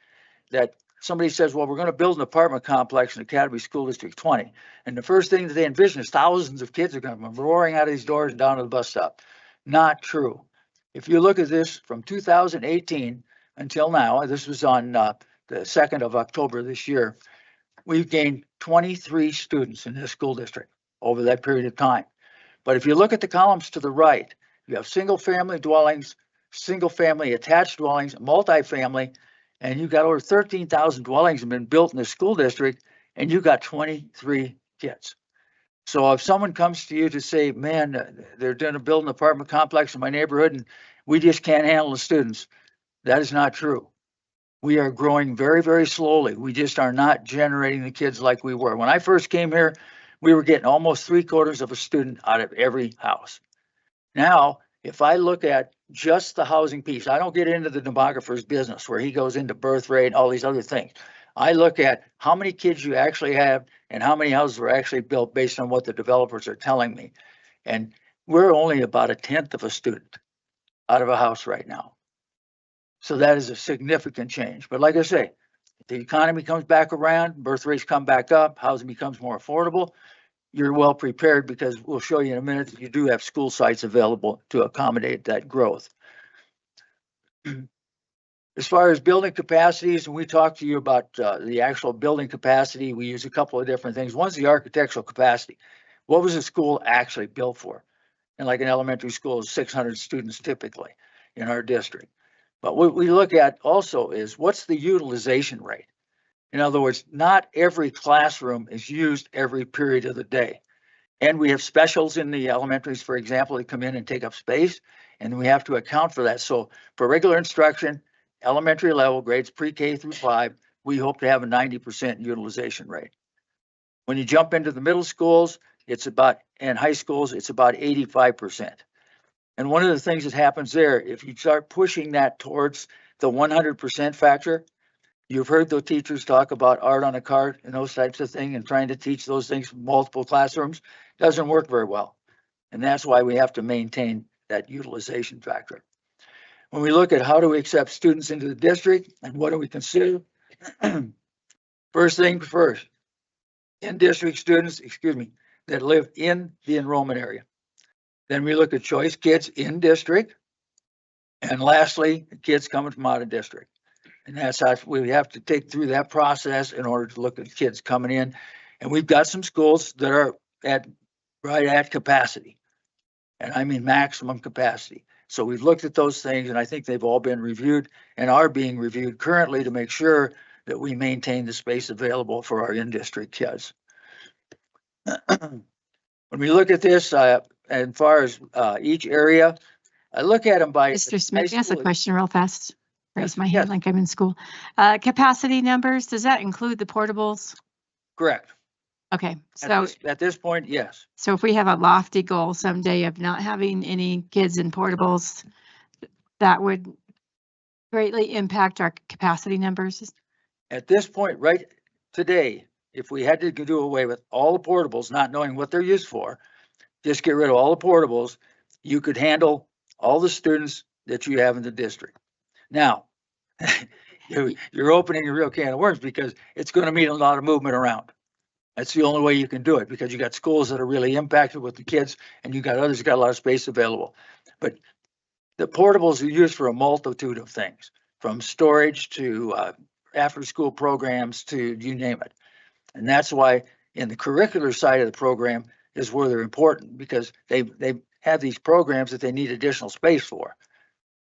that somebody says, well, we're going to build an apartment complex in Academy School District 20. And the first thing that they envision is thousands of kids are going to come roaring out of these doors and down to the bus stop. Not true. If you look at this from 2018 until now, this was on the 2nd of October this year, we've gained 23 students in this school district over that period of time. But if you look at the columns to the right, you have single family dwellings, single family attached dwellings, multifamily, and you've got over 13,000 dwellings have been built in the school district, and you got 23 kids. So if someone comes to you to say, man, they're going to build an apartment complex in my neighborhood and we just can't handle the students, that is not true. We are growing very, very slowly. We just are not generating the kids like we were. When I first came here, we were getting almost 3/4 of a student out of every house. Now, if I look at just the housing piece, I don't get into the demographer's business where he goes into birth rate and all these other things. I look at how many kids you actually have and how many houses were actually built based on what the developers are telling me. And we're only about 1/10 of a student out of a house right now. So that is a significant change. But like I say, if the economy comes back around, birth rates come back up, housing becomes more affordable, you're well prepared because we'll show you in a minute that you do have school sites available to accommodate that growth. As far as building capacities, when we talk to you about the actual building capacity, we use a couple of different things. One's the architectural capacity. What was the school actually built for? And like an elementary school is 600 students typically in our district. But what we look at also is what's the utilization rate? In other words, not every classroom is used every period of the day. And we have specials in the elementaries, for example, that come in and take up space, and we have to account for that. So for regular instruction, elementary level grades, pre-K through 5, we hope to have a 90% utilization rate. When you jump into the middle schools, and high schools, it's about 85%. And one of the things that happens there, if you start pushing that towards the 100% factor, you've heard the teachers talk about art on a cart and those types of things and trying to teach those things in multiple classrooms. Doesn't work very well. And that's why we have to maintain that utilization factor. When we look at how do we accept students into the district and what do we consider? First things first, in-district students, that live in the enrollment area. Then we look at choice kids in district. And lastly, kids coming from out of district. And that's how we have to take through that process in order to look at kids coming in. And we've got some schools that are right at capacity. And I mean maximum capacity. So we've looked at those things and I think they've all been reviewed and are being reviewed currently to make sure that we maintain the space available for our in-district kids. When we look at this, as far as each area, I look at them by. Mr. Smith, can I ask a question real fast? Raise my hand like I'm in school. Capacity numbers, does that include the portables? Correct. Okay, so at this point, yes. So if we have a lofty goal someday of not having any kids in portables, that would greatly impact our capacity numbers. At this point, right today, if we had to do away with all the portables, not knowing what they're used for, just get rid of all the portables, you could handle all the students that you have in the district. Now, you're opening a real can of worms because it's going to mean a lot of movement around. That's the only way you can do it because you got schools that are really impacted with the kids and you got others that got a lot of space available. But the portables are used for a multitude of things, from storage to after school programs to you name it. And that's why in the curricular side of the program is where they're important because they have these programs that they need additional space for.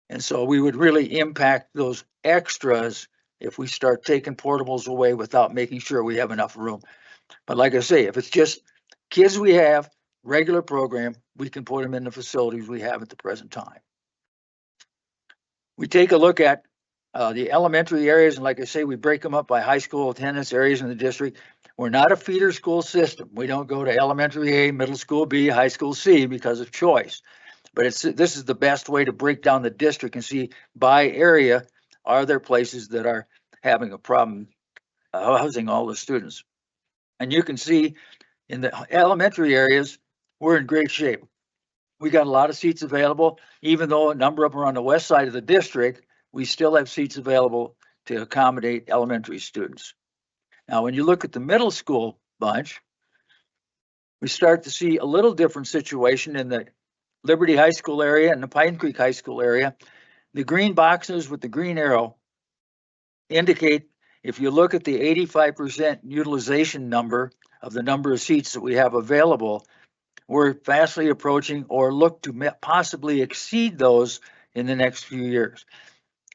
And so we would really impact those extras if we start taking portables away without making sure we have enough room. But like I say, if it's just kids we have, regular program, we can put them in the facilities we have at the present time. We take a look at the elementary areas, and like I say, we break them up by high school attendance areas in the district. We're not a feeder school system. We don't go to elementary A, middle school B, high school C because of choice. But this is the best way to break down the district and see by area, are there places that are having a problem housing all the students? And you can see in the elementary areas, we're in great shape. We got a lot of seats available, even though a number of them are on the west side of the district, we still have seats available to accommodate elementary students. Now, when you look at the middle school bunch, we start to see a little different situation in the Liberty High School area and the Pine Creek High School area. The green boxes with the green arrow indicate if you look at the 85% utilization number of the number of seats that we have available, we're fastly approaching or look to possibly exceed those in the next few years.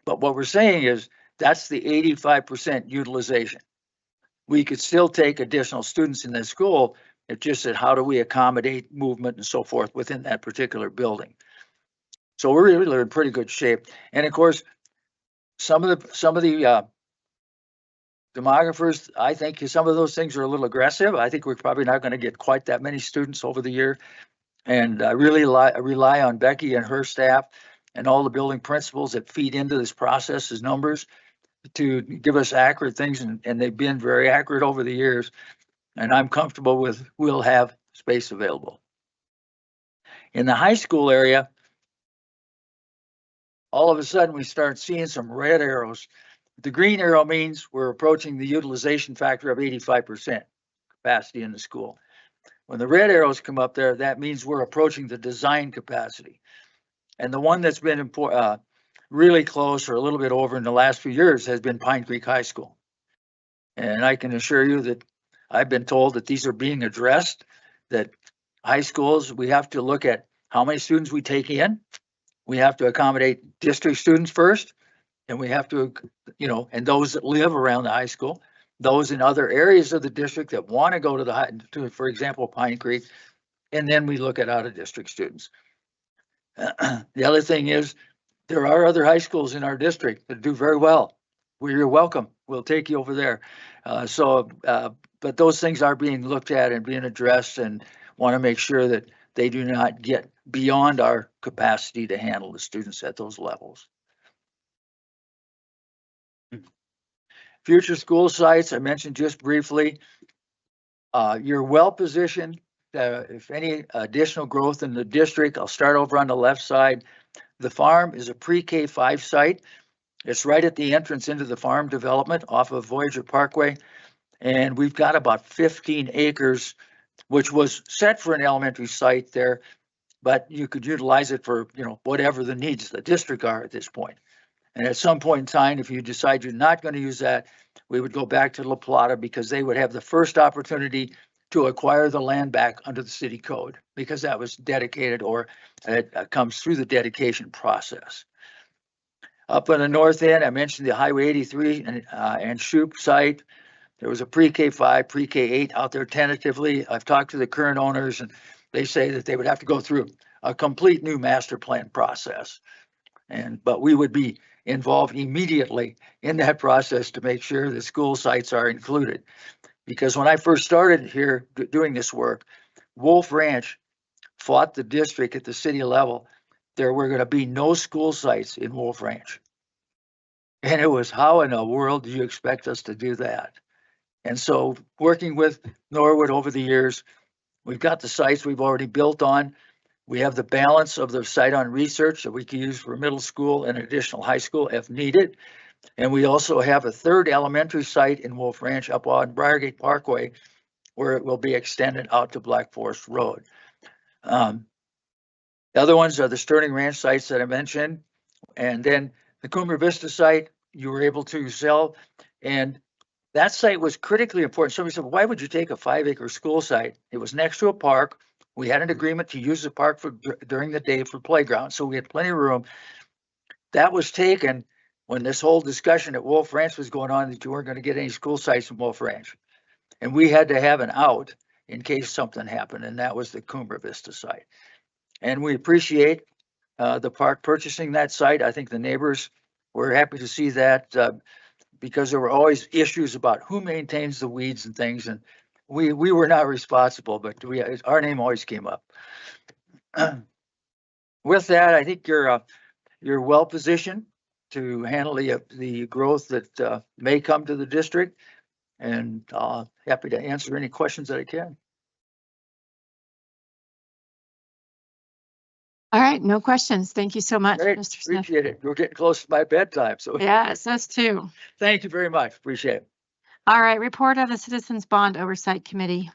But what we're saying is that's the 85% utilization. We could still take additional students in the school. It's just that how do we accommodate movement and so forth within that particular building? So we're really in pretty good shape. And of course, some of the demographers, I think some of those things are a little aggressive. I think we're probably not going to get quite that many students over the year. And I really rely on Becky and her staff and all the building principals that feed into this process as numbers to give us accurate things. And they've been very accurate over the years. And I'm comfortable with we'll have space available. In the high school area, all of a sudden we start seeing some red arrows. The green arrow means we're approaching the utilization factor of 85% capacity in the school. When the red arrows come up there, that means we're approaching the design capacity. And the one that's been really close or a little bit over in the last few years has been Pine Creek High School. And I can assure you that I've been told that these are being addressed, that high schools, we have to look at how many students we take in. We have to accommodate district students first, and we have to, and those that live around the high school, those in other areas of the district that want to go to for example, Pine Creek, and then we look at out-of-district students. The other thing is, there are other high schools in our district that do very well. You're welcome. We'll take you over there. But those things are being looked at and being addressed, and want to make sure that they do not get beyond our capacity to handle the students at those levels. Future school sites, I mentioned just briefly. You're well positioned. If any additional growth in the district, I'll start over on the left side. The farm is a pre-K 5 site. It's right at the entrance into the farm development off of Voyager Parkway. And we've got about 15 acres, which was set for an elementary site there, but you could utilize it for, whatever the needs of the district are at this point. And at some point in time, if you decide you're not going to use that, we would go back to La Plata because they would have the first opportunity to acquire the land back under the city code because that was dedicated, or it comes through the dedication process. Up on the north end, I mentioned the Highway 83 and Shoup site. There was a pre-K 5, pre-K 8 out there tentatively. I've talked to the current owners, and they say that they would have to go through a complete new master plan process. But we would be involved immediately in that process to make sure the school sites are included. Because when I first started here doing this work, Wolf Ranch fought the district at the city level. There were going to be no school sites in Wolf Ranch. And it was, how in the world do you expect us to do that? And so working with Norwood over the years, we've got the sites we've already built on. We have the balance of the site on research that we can use for middle school and additional high school if needed. And we also have a third elementary site in Wolf Ranch up on Briargate Parkway, where it will be extended out to Black Forest Road. The other ones are the Sterling Ranch sites that I mentioned. And then the Coomer Vista site, you were able to sell. And that site was critically important. Somebody said, why would you take a 5-acre school site? It was next to a park. We had an agreement to use the park during the day for playground, so we had plenty of room. That was taken when this whole discussion at Wolf Ranch was going on that you weren't going to get any school sites in Wolf Ranch. And we had to have an out in case something happened, and that was the Coomer Vista site. And we appreciate the park purchasing that site. I think the neighbors were happy to see that because there were always issues about who maintains the weeds and things, and we were not responsible, but our name always came up. With that, I think you're well positioned to handle the growth that may come to the district, and happy to answer any questions that I can. All right, no questions. Thank you so much, Great, Mr. Smith. appreciate it. We're getting close to my bedtime, so Yes, us too. thank you very much. Appreciate it. All right, report of the Citizens Bond Oversight Committee.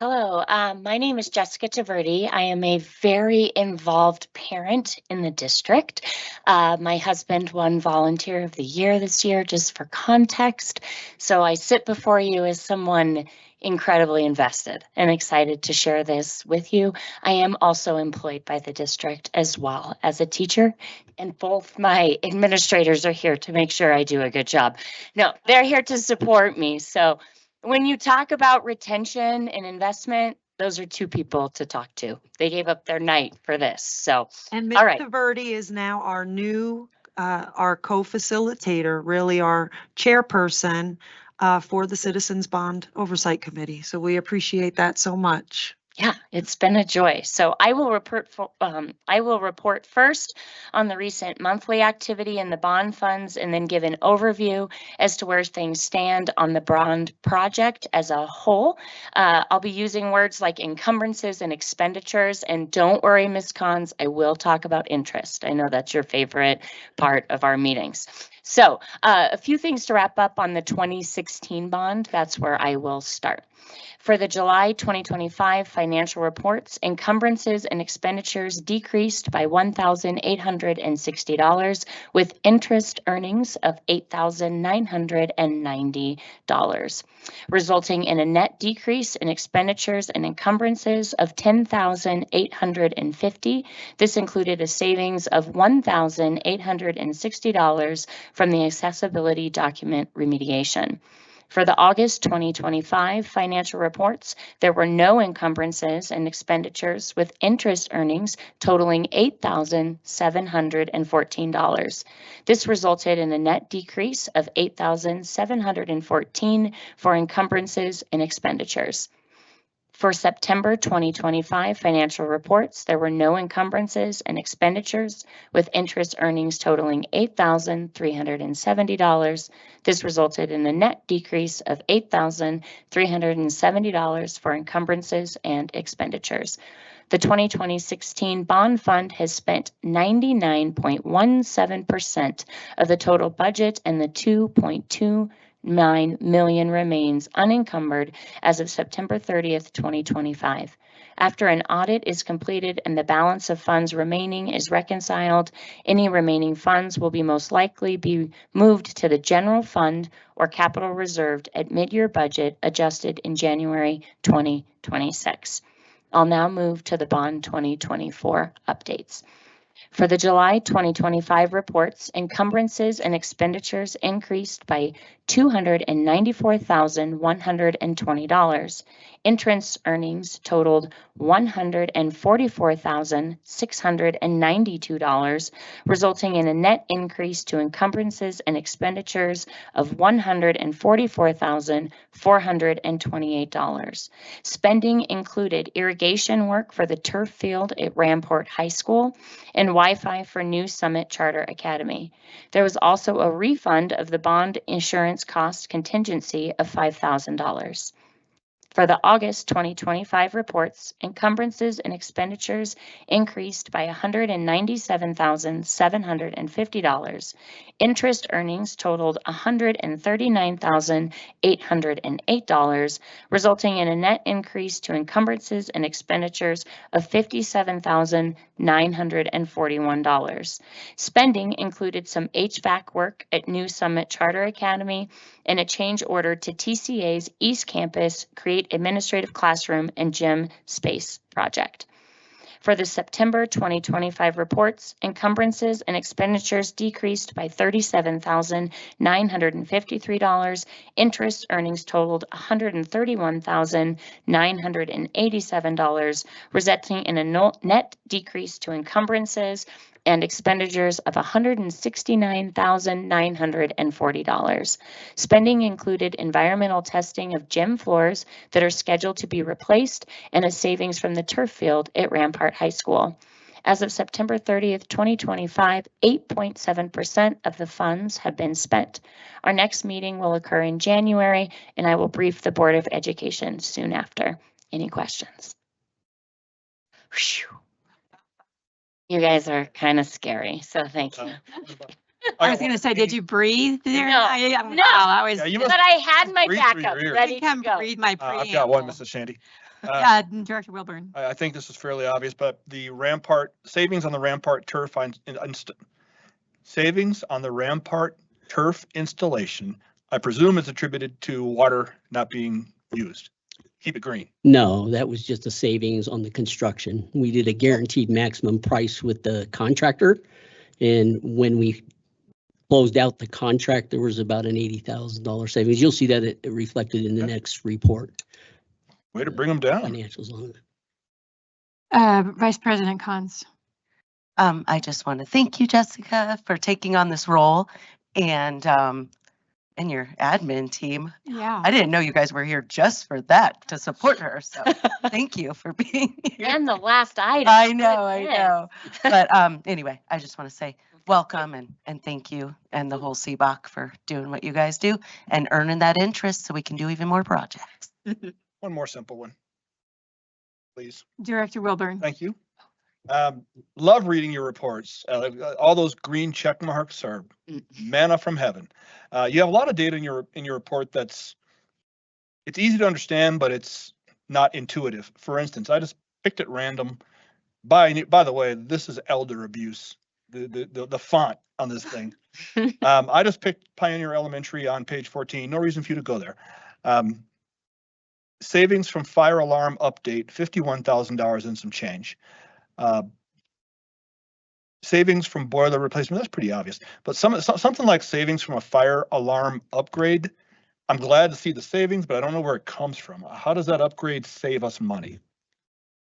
Hello, my name is Jessica Taverdi. I am a very involved parent in the district. My husband won Volunteer of the Year this year, just for context. So I sit before you as someone incredibly invested and excited to share this with you. I am also employed by the district as well as a teacher, and both my administrators are here to make sure I do a good job. No, they're here to support me. So when you talk about retention and investment, those are two people to talk to. They gave up their night for this. So, And all right. Mr. Verdi is now our new, our co-facilitator, really our chairperson for the Citizens Bond Oversight Committee. So we appreciate that so much. Yeah, it's been a joy. So I will report first on the recent monthly activity in the bond funds, and then give an overview as to where things stand on the bond project as a whole. I'll be using words like encumbrances and expenditures, and don't worry, Ms. Cons, I will talk about interest. I know that's your favorite part of our meetings. So a few things to wrap up on the 2016 bond. That's where I will start. For the July 2025 financial reports, encumbrances and expenditures decreased by $1,860, with interest earnings of $8,990, resulting in a net decrease in expenditures and encumbrances of $10,850. This included a savings of $1,860 from the accessibility document remediation. For the August 2025 financial reports, there were no encumbrances and expenditures, with interest earnings totaling $8,714. This resulted in a net decrease of $8,714 for encumbrances and expenditures. For September 2025 financial reports, there were no encumbrances and expenditures, with interest earnings totaling $8,370. This resulted in a net decrease of $8,370 for encumbrances and expenditures. The 2016 bond fund has spent 99.17% of the total budget, and the $2.29 million remains unencumbered as of September 30th, 2025. After an audit is completed and the balance of funds remaining is reconciled, any remaining funds will be most likely be moved to the general fund or capital reserved at mid-year budget adjusted in January 2026. I'll now move to the bond 2024 updates. For the July 2025 reports, encumbrances and expenditures increased by $294,120. Interest earnings totaled $144,692, resulting in a net increase to encumbrances and expenditures of $144,428. Spending included irrigation work for the turf field at Rampart High School and Wi-Fi for New Summit Charter Academy. There was also a refund of the bond insurance cost contingency of $5,000. For the August 2025 reports, encumbrances and expenditures increased by $197,750. Interest earnings totaled $139,808, resulting in a net increase to encumbrances and expenditures of $57,941. Spending included some HVAC work at New Summit Charter Academy and a change order to TCA's East Campus Create Administrative Classroom and Gym Space project. For the September 2025 reports, encumbrances and expenditures decreased by $37,953. Interest earnings totaled $131,987, resulting in a net decrease to encumbrances and expenditures of $169,940. Spending included environmental testing of gym floors that are scheduled to be replaced and a savings from the turf field at Rampart High School. As of September 30th, 2025, 8.7% of the funds have been spent. Our next meeting will occur in January, and I will brief the Board of Education soon after. Any questions? Whew. You guys are kind of scary, so thank you. I was going to say, did you breathe there? No, I was, Yeah, you but I had my breathe through your backup ears. ready to go. breathe my I've got one, Mrs. Shandy. Director Wilburn. I think this is fairly obvious, but the Rampart savings on the Rampart turf savings on the Rampart turf installation, I presume is attributed to water not being used. Keep it green. No, that was just a savings on the construction. We did a guaranteed maximum price with the contractor. And when we closed out the contract, there was about an $80,000 savings. You'll see that it reflected in the next report. Way to bring them down. Financials on it. Vice President Cons. I just want to thank you, Jessica, for taking on this role and your admin team. Yeah. I didn't know you guys were here just for that, to support her. So thank you for being here. And the last item. I know. But anyway, I just want to say welcome and thank you and the whole CBOC for doing what you guys do and earning that interest so we can do even more projects. One more simple one, please. Director Wilburn. Thank you. Love reading your reports. All those green check marks are manna from heaven. You have a lot of data in your report it's easy to understand, but it's not intuitive. For instance, I just picked at random. By the way, this is elder abuse. The font on this thing. I just picked Pioneer Elementary on page 14. No reason for you to go there. Savings from fire alarm update, $51,000 and some change. Savings from boiler replacement, that's pretty obvious. But something like savings from a fire alarm upgrade, I'm glad to see the savings, but I don't know where it comes from. How does that upgrade save us money?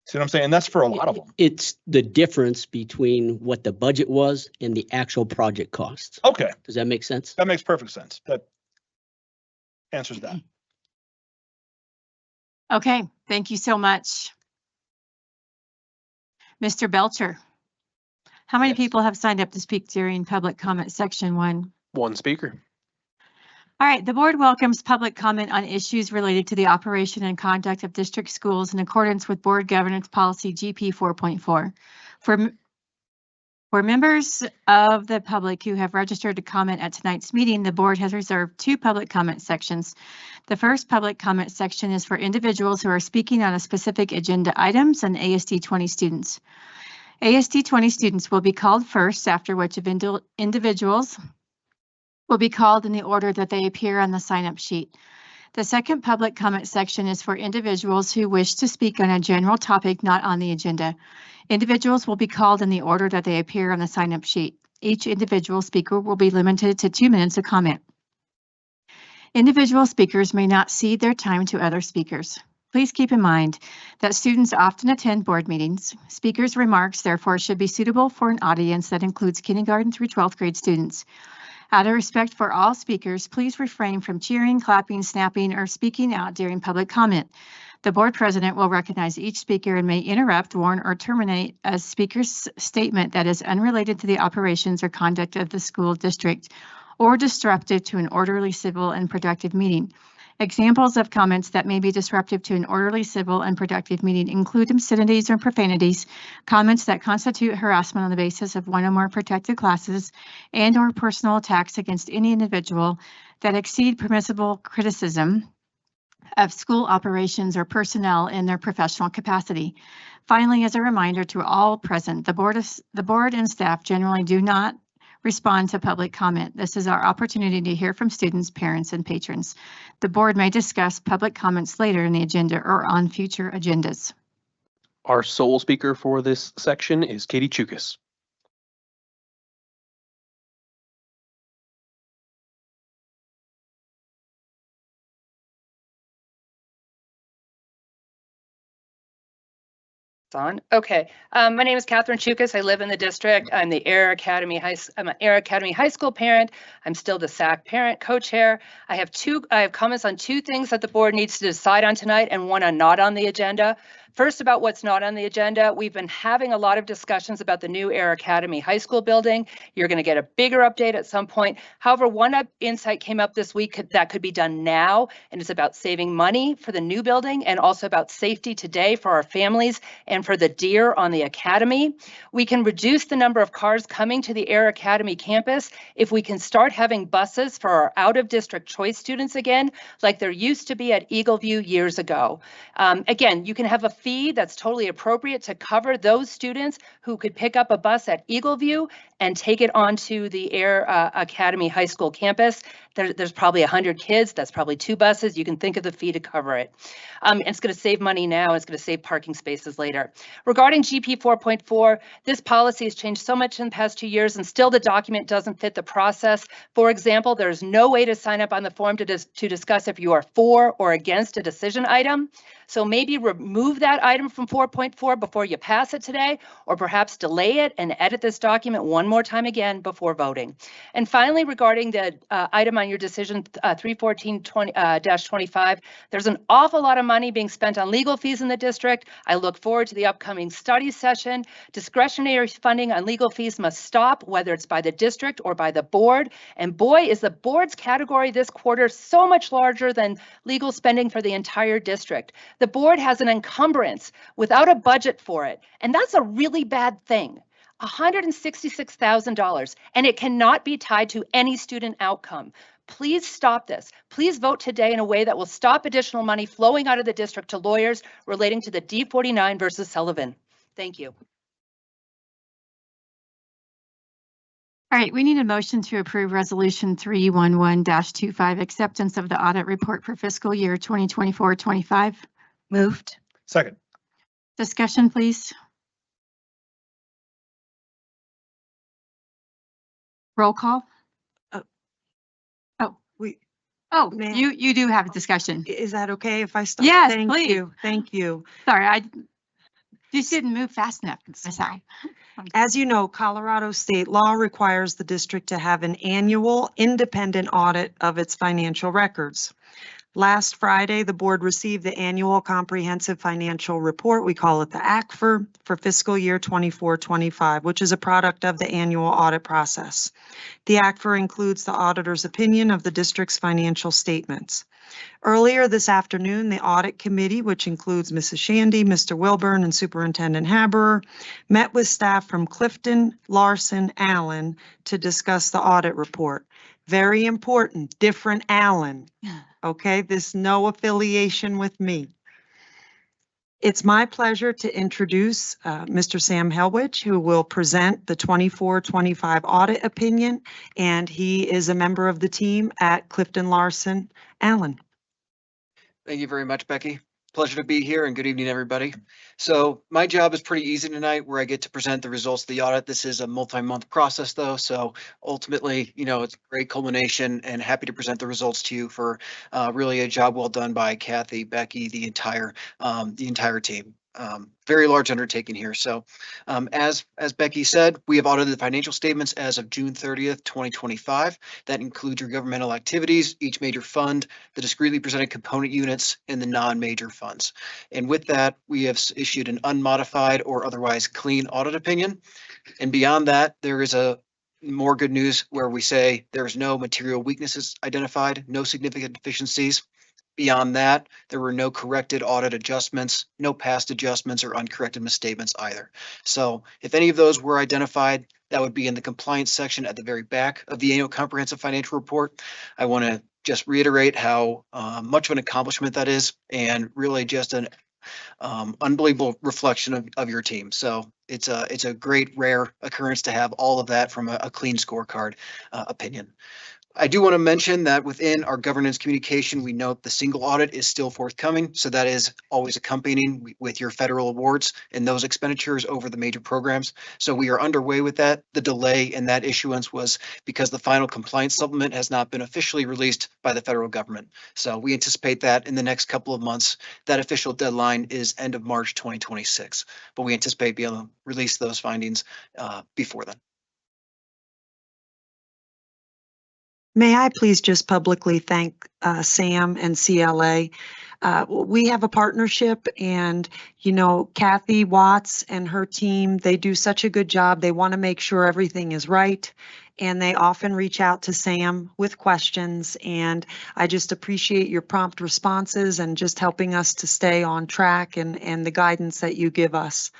See what I'm saying? And that's for a lot of them. It's the difference between what the budget was and the actual project costs. Okay. Does that make sense? That makes perfect sense. That answers that. Okay, thank you so much. Mr. Belcher, how many people have signed up to speak during public comment section 1? One speaker. All right, the board welcomes public comment on issues related to the operation and conduct of district schools in accordance with board governance policy GP 4.4. For members of the public who have registered to comment at tonight's meeting, the board has reserved 2 public comment sections. The first public comment section is for individuals who are speaking on a specific agenda items and ASD 20 students. ASD 20 students will be called first, after which individuals will be called in the order that they appear on the sign-up sheet. The second public comment section is for individuals who wish to speak on a general topic not on the agenda. Individuals will be called in the order that they appear on the sign-up sheet. Each individual speaker will be limited to 2 minutes of comment. Individual speakers may not cede their time to other speakers. Please keep in mind that students often attend board meetings. Speakers' remarks, therefore, should be suitable for an audience that includes kindergarten through 12th grade students. Out of respect for all speakers, please refrain from cheering, clapping, snapping, or speaking out during public comment. The board president will recognize each speaker and may interrupt, warn, or terminate a speaker's statement that is unrelated to the operations or conduct of the school district or disruptive to an orderly, civil, and productive meeting. Examples of comments that may be disruptive to an orderly, civil, and productive meeting include obscenities or profanities, comments that constitute harassment on the basis of one or more protected classes, and/or personal attacks against any individual that exceed permissible criticism of school operations or personnel in their professional capacity. Finally, as a reminder to all present, the board and staff generally do not respond to public comment. This is our opportunity to hear from students, parents, and patrons. The board may discuss public comments later in the agenda or on future agendas. Our sole speaker for this section is Katie Chukas. On. Okay, my name is Catherine Chukas. I live in the district. I'm the I'm an Air Academy High School parent. I'm still the SAC parent co-chair. I have comments on 2 things that the board needs to decide on tonight and one on not on the agenda. First, about what's not on the agenda. We've been having a lot of discussions about the new Air Academy High School building. You're going to get a bigger update at some point. However, one insight came up this week that could be done now, and it's about saving money for the new building and also about safety today for our families and for the deer on the academy. We can reduce the number of cars coming to the Air Academy campus if we can start having buses for our out-of-district choice students again, like there used to be at Eagle View years ago. Again, you can have a fee that's totally appropriate to cover those students who could pick up a bus at Eagle View and take it onto the Air Academy High School campus. There's probably 100 kids. That's probably 2 buses. You can think of the fee to cover it. And it's going to save money now. It's going to save parking spaces later. Regarding GP 4.4, this policy has changed so much in the past 2 years, and still the document doesn't fit the process. For example, there's no way to sign up on the form to discuss if you are for or against a decision item. So maybe remove that item from 4.4 before you pass it today, or perhaps delay it and edit this document one more time again before voting. And finally, regarding the item on your decision 314-25, there's an awful lot of money being spent on legal fees in the district. I look forward to the upcoming study session. Discretionary funding on legal fees must stop, whether it's by the district or by the board. And boy, is the board's category this quarter so much larger than legal spending for the entire district. The board has an encumbrance without a budget for it, and that's a really bad thing. $166,000, and it cannot be tied to any student outcome. Please stop this. Please vote today in a way that will stop additional money flowing out of the district to lawyers relating to the D49 versus Sullivan. Thank you. All right, we need a motion to approve Resolution 311-25, acceptance of the audit report for fiscal year 2024-25. Moved. Second. Discussion, please. Roll call. Oh, you do have a discussion. Is that okay if I stop? Yes, Thank please. you. Thank you. Sorry, I just didn't move fast enough. Sorry. As you know, Colorado state law requires the district to have an annual independent audit of its financial records. Last Friday, the board received the annual comprehensive financial report, we call it the ACFR, for fiscal year 24-25, which is a product of the annual audit process. The ACFR includes the auditor's opinion of the district's financial statements. Earlier this afternoon, the audit committee, which includes Mrs. Shandy, Mr. Wilburn, and Superintendent Haberer, met with staff from Clifton, Larson, Allen to discuss the audit report. Very important, different Allen. Okay, this no affiliation with me. It's my pleasure to introduce Mr. Sam Helwich, who will present the 24-25 audit opinion, and he is a member of the team at Clifton Larson Allen. Thank you very much, Becky. Pleasure to be here and good evening, everybody. So my job is pretty easy tonight, where I get to present the results of the audit. This is a multi-month process though. So ultimately, it's a great culmination, and happy to present the results to you for really a job well done by Kathy, Becky, the entire team. Very large undertaking here. So as Becky said, we have audited the financial statements as of June 30th, 2025. That includes your governmental activities, each major fund, the discretely presented component units, and the non-major funds. And with that, we have issued an unmodified or otherwise clean audit opinion. And beyond that, there is a more good news where we say there's no material weaknesses identified, no significant deficiencies. Beyond that, there were no corrected audit adjustments, no past adjustments or uncorrected misstatements either. So if any of those were identified, that would be in the compliance section at the very back of the annual comprehensive financial report. I want to just reiterate how much of an accomplishment that is, and really just an unbelievable reflection of your team. So it's a great rare occurrence to have all of that from a clean scorecard opinion. I do want to mention that within our governance communication, we note the single audit is still forthcoming. So that is always accompanying with your federal awards and those expenditures over the major programs. So we are underway with that. The delay in that issuance was because the final compliance supplement has not been officially released by the federal government. So we anticipate that in the next couple of months. That official deadline is end of March 2026, but we anticipate being able to release those findings before then. May I please just publicly thank Sam and CLA. we have a partnership, and, you know, Kathy Watts and her team, they do such a good job. They want to make sure everything is right. And they often reach out to Sam with questions, and I just appreciate your prompt responses and just helping us to stay on track and the guidance that you give us.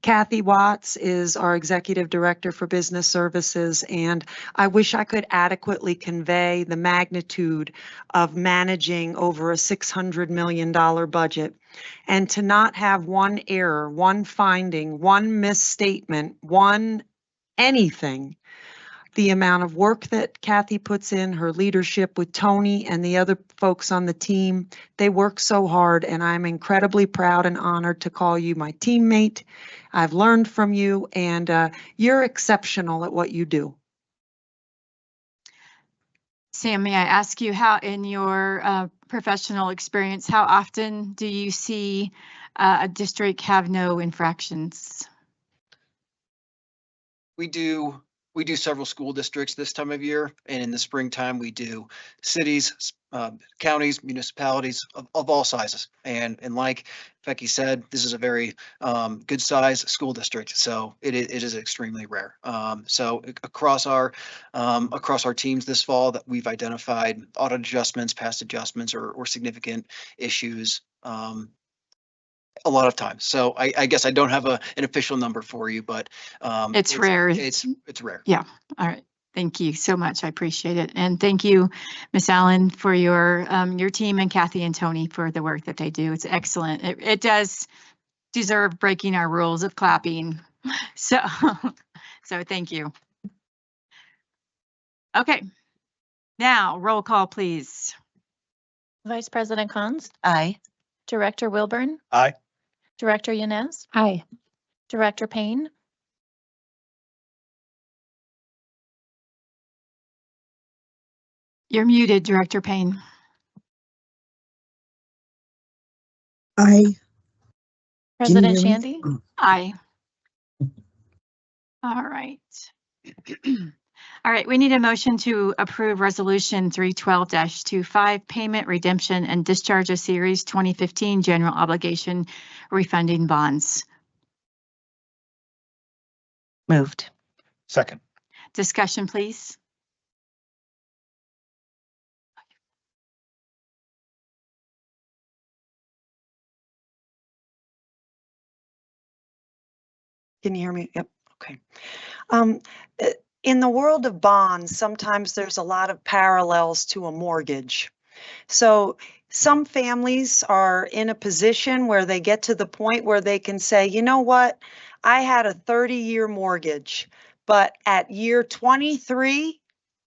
Kathy Watts is our Executive Director for Business Services, and I wish I could adequately convey the magnitude of managing over a $600 million budget, and to not have one error, one finding, one misstatement, one anything. The amount of work that Kathy puts in, her leadership with Tony and the other folks on the team, they work so hard, and I'm incredibly proud and honored to call you my teammate. I've learned from you, and you're exceptional at what you do. Sam, may I ask you, how in your professional experience, how often do you see a district have no infractions? We do several school districts this time of year, and in the springtime, we do cities, counties, municipalities of all sizes. And like Becky said, this is a very good size school district, so it is extremely rare. So across our teams this fall, that we've identified audit adjustments, past adjustments, or significant issues a lot of times. So I guess I don't have an official number for you, but It's rare. It's rare. Yeah. All right. Thank you so much. I appreciate it. And thank you, Miss Allen, for your team, and Kathy and Tony for the work that they do. It's excellent. It does deserve breaking our rules of clapping. So, so thank you. Okay. Now, roll call, please. Vice President Cons, Aye. Director Wilburn, Aye. Director Yanez, Aye. Director Payne, You're muted, Director Payne. Aye. President hear me? Shandy, Aye. All right. All right, we need a motion to approve Resolution 312-25, Payment, Redemption, and Discharge of Series 2015 General Obligation Refunding Bonds. Moved. Second. Discussion, please. Can you hear me? Yep. Okay. In the world of bonds, sometimes there's a lot of parallels to a mortgage. So some families are in a position where they get to the point where they can say, you know what, I had a 30-year mortgage, but at year 23,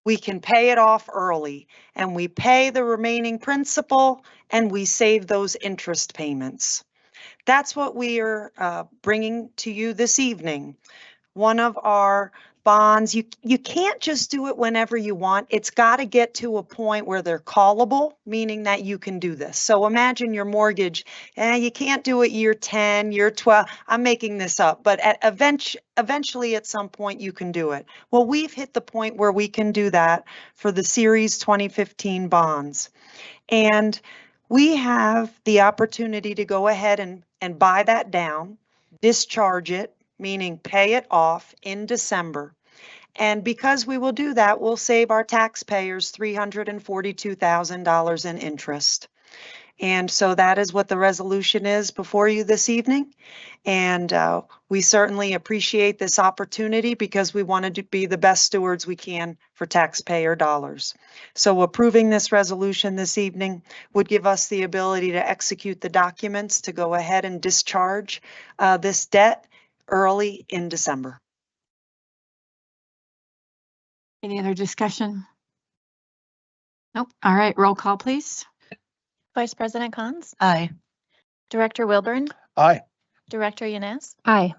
we can pay it off early, and we pay the remaining principal, and we save those interest payments. That's what we are bringing to you this evening. One of our bonds, you can't just do it whenever you want. It's got to get to a point where they're callable, meaning that you can do this. So imagine your mortgage, you can't do it year 10, year 12. I'm making this up, but eventually at some point you can do it. Well, we've hit the point where we can do that for the Series 2015 bonds. And we have the opportunity to go ahead and buy that down, discharge it, meaning pay it off in December. And because we will do that, we'll save our taxpayers $342,000 in interest. And so that is what the resolution is before you this evening. And we certainly appreciate this opportunity because we wanted to be the best stewards we can for taxpayer dollars. So approving this resolution this evening would give us the ability to execute the documents to go ahead and discharge this debt early in December. Any other discussion? Nope. All right, roll call, please. Vice President Cons, Aye. Director Wilburn, Aye. Director Yanez, Aye.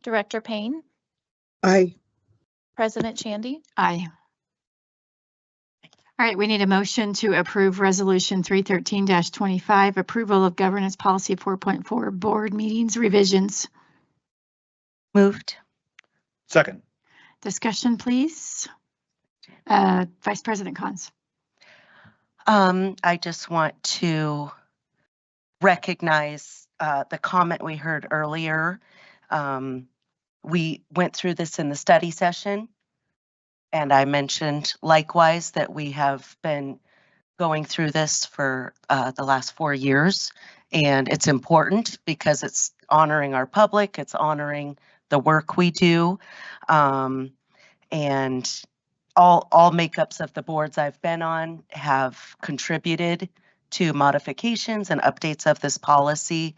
Director Payne, Aye. President Shandy, Aye. All right, we need a motion to approve Resolution 313-25, approval of Governance Policy 4.4 Board Meetings Revisions. Moved. Second. Discussion, please. Vice President Cons. I just want to recognize the comment we heard earlier. We went through this in the study session, and I mentioned likewise that we have been going through this for the last 4 years, and it's important because it's honoring our public, it's honoring the work we do, and all makeups of the boards I've been on have contributed to modifications and updates of this policy,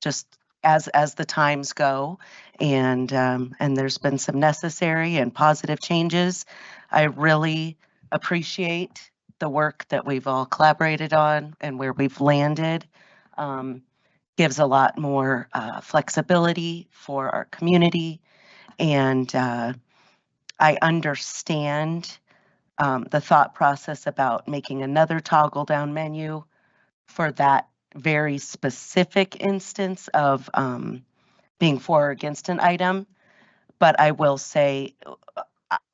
just as the times go, and there's been some necessary and positive changes. I really appreciate the work that we've all collaborated on and where we've landed. Gives a lot more flexibility for our community, and I understand the thought process about making another toggle down menu for that very specific instance of being for or against an item. But I will say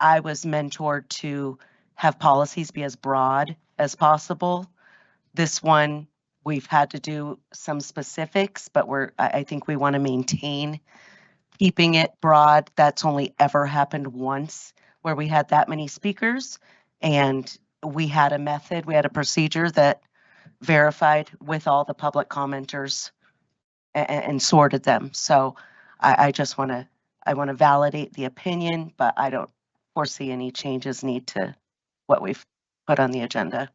I was mentored to have policies be as broad as possible. This one, we've had to do some specifics, but I think we want to maintain keeping it broad. That's only ever happened once where we had that many speakers, and we had a method, we had a procedure that verified with all the public commenters and sorted them. So I just want to validate the opinion, but I don't foresee any changes need to what we've put on the agenda.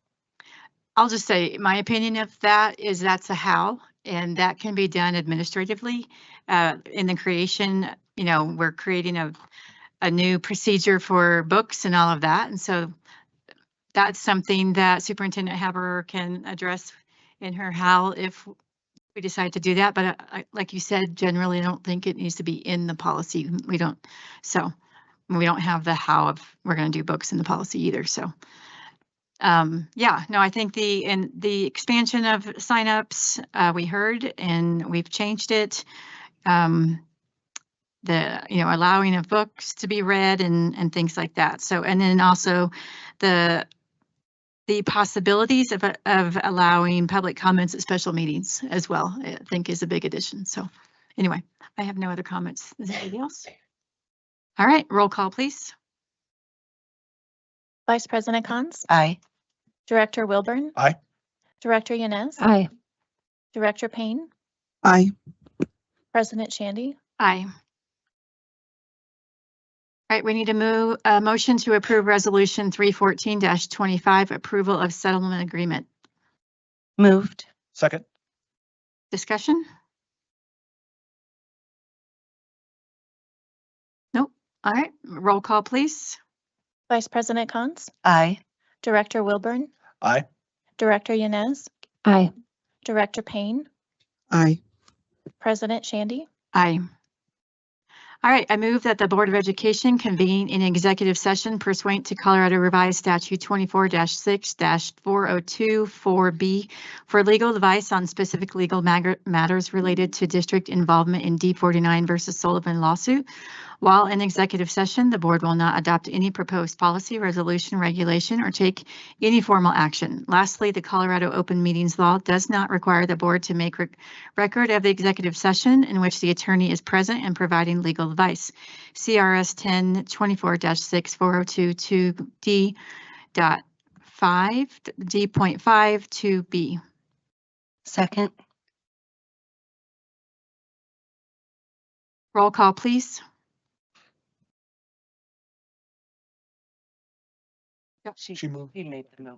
I'll just say my opinion of that is that's a how, and that can be done administratively. In the creation, we're creating a new procedure for books and all of that. And so that's something that Superintendent Haber can address in her how if we decide to do that. But like you said, generally, I don't think it needs to be in the policy. We don't have the how of we're going to do books in the policy either. So yeah, no, I think the expansion of signups we heard and we've changed it. The allowing of books to be read and things like that. So and then also the possibilities of allowing public comments at special meetings as well, I think is a big addition. So anyway, I have no other comments. Is there anybody else? All right, roll call, please. Vice President Cons? Aye. Director Wilburn? Aye. Director Yanez? Aye. Director Payne? Aye. President Shandy? Aye. All right, we need a motion to approve Resolution 314-25, approval of settlement agreement. Moved. Second. Discussion? Nope. All right, roll call, please. Vice President Cons? Aye. Director Wilburn? Aye. Director Yanez? Aye. Director Payne? Aye. President Shandy? Aye. All right, I move that the Board of Education convene in executive session pursuant to Colorado Revised Statute 24-6-4024B for legal advice on specific legal matters related to district involvement in D49 versus Sullivan lawsuit. While in executive session, the board will not adopt any proposed policy, resolution, regulation, or take any formal action. Lastly, the Colorado Open Meetings Law does not require the board to make record of the executive session in which the attorney is present and providing legal advice. CRS 10-24-6402 D.5 Second. Roll call, please. She moved. He made the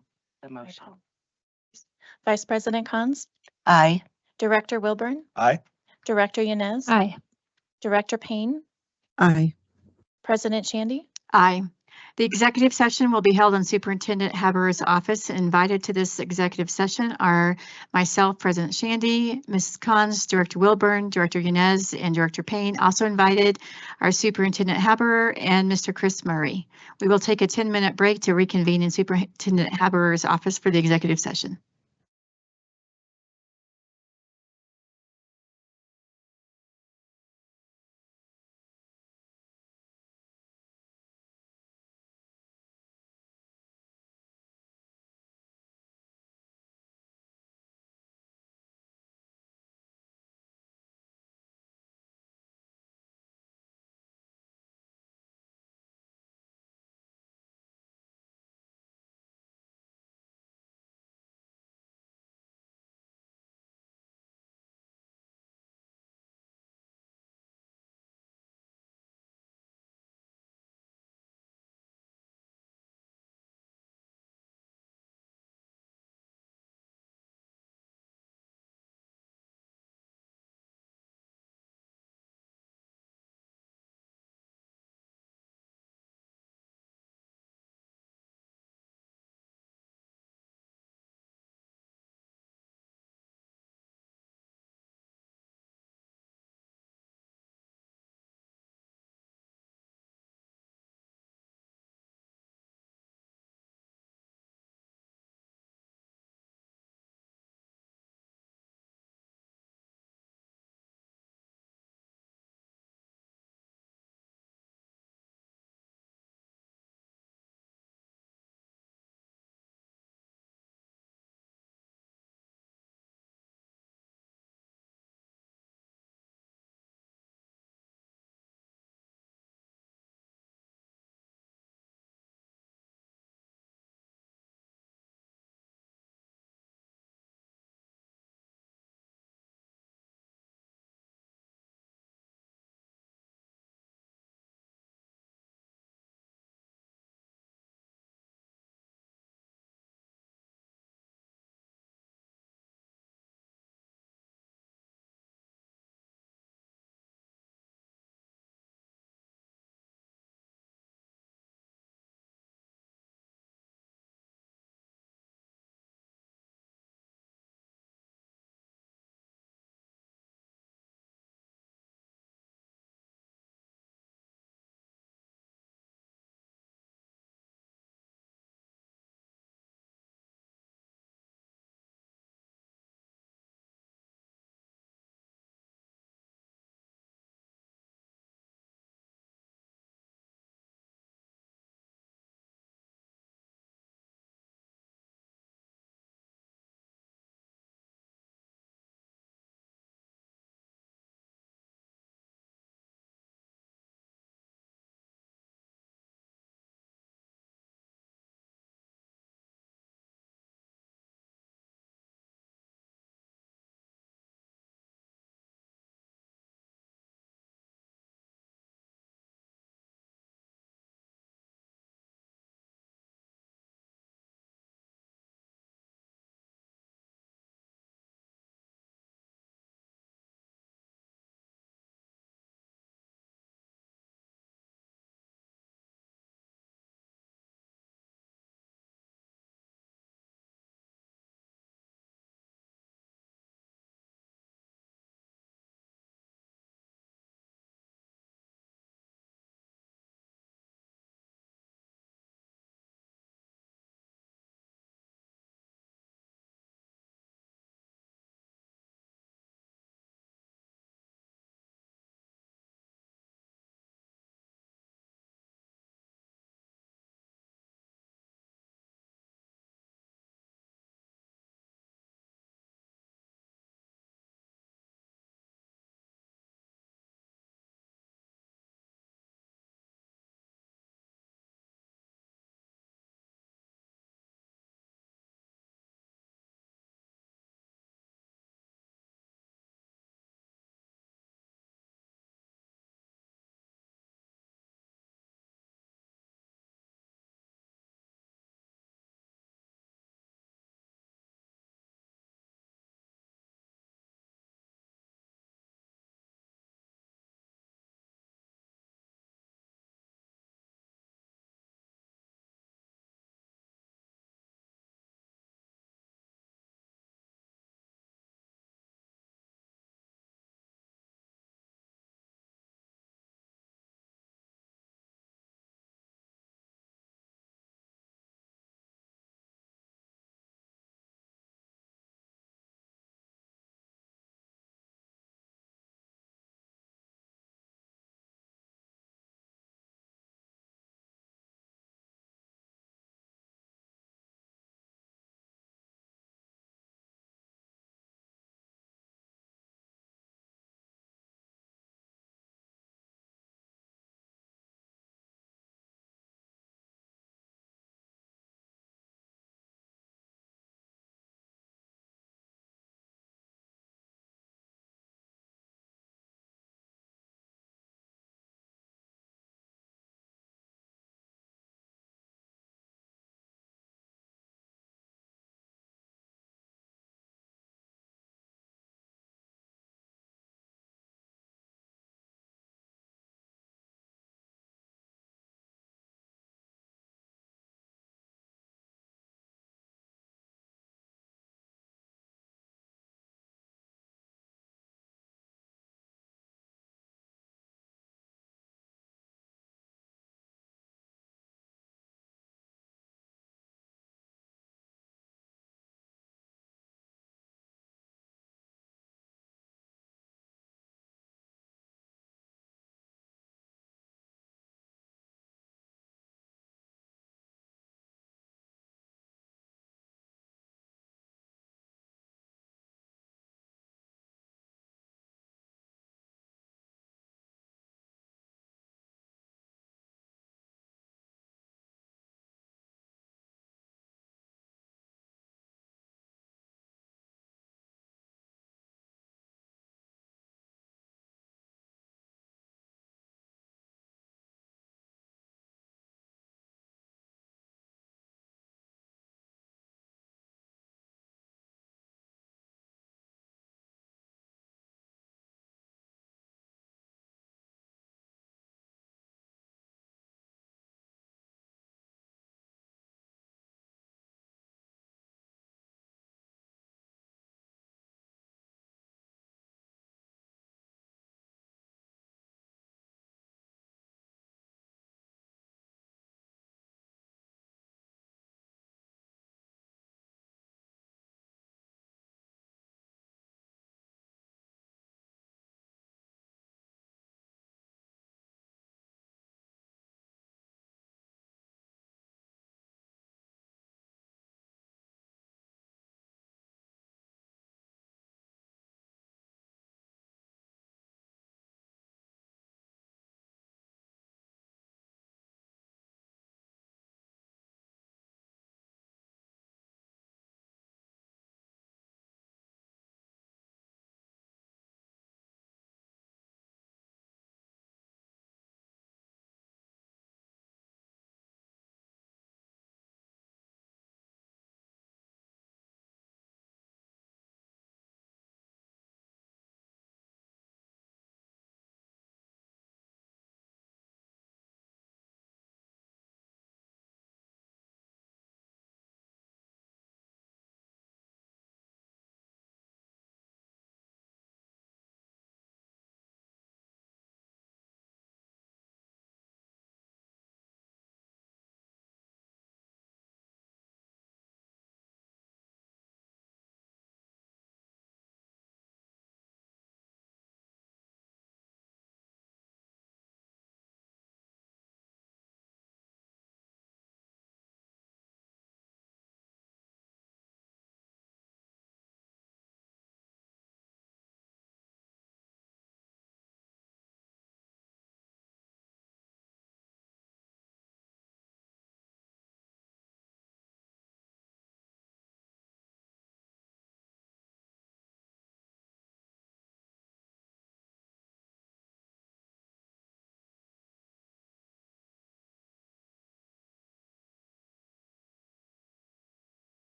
motion. Vice President Cons? Aye. Director Wilburn? Aye. Director Yanez? Aye. Director Payne? Aye. President Shandy? Aye. The executive session will be held in Superintendent Haber's office. Invited to this executive session are myself, President Shandy, Mrs. Cons, Director Wilburn, Director Yanez, and Director Payne. Also invited are Superintendent Haber and Mr. Chris Murray. We will take a 10-minute break to reconvene in Superintendent Haber's office for the executive session.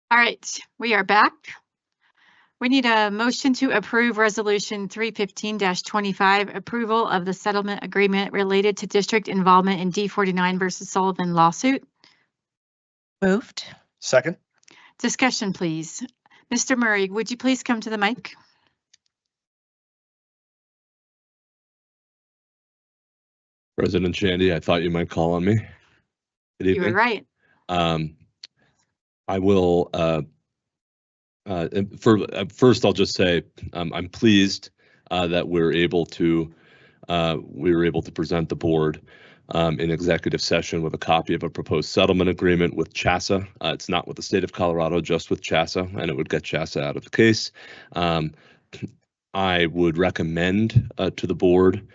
All right, we are back. We need a motion to approve Resolution 315-25, approval of the settlement agreement related to district involvement in D49 versus Sullivan lawsuit. Moved. Second. Discussion, please. Mr. Murray, would you please come to the mic? President Shandy, I thought you might call on me. Good You were evening. right. I will, first I'll just say, I'm pleased that we were able to present the board in executive session with a copy of a proposed settlement agreement with CHASA. It's not with the state of Colorado, just with CHASA, and it would get CHASA out of the case. I would recommend to the board,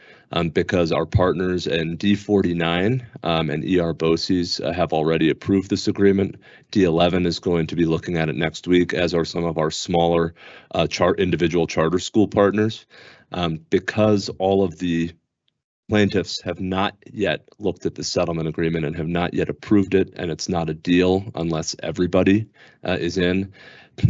because our partners in D49 and BOCES have already approved this agreement. D11 is going to be looking at it next week, as are some of our smaller individual charter school partners. Because all of the plaintiffs have not yet looked at the settlement agreement and have not yet approved it, and it's not a deal unless everybody is in.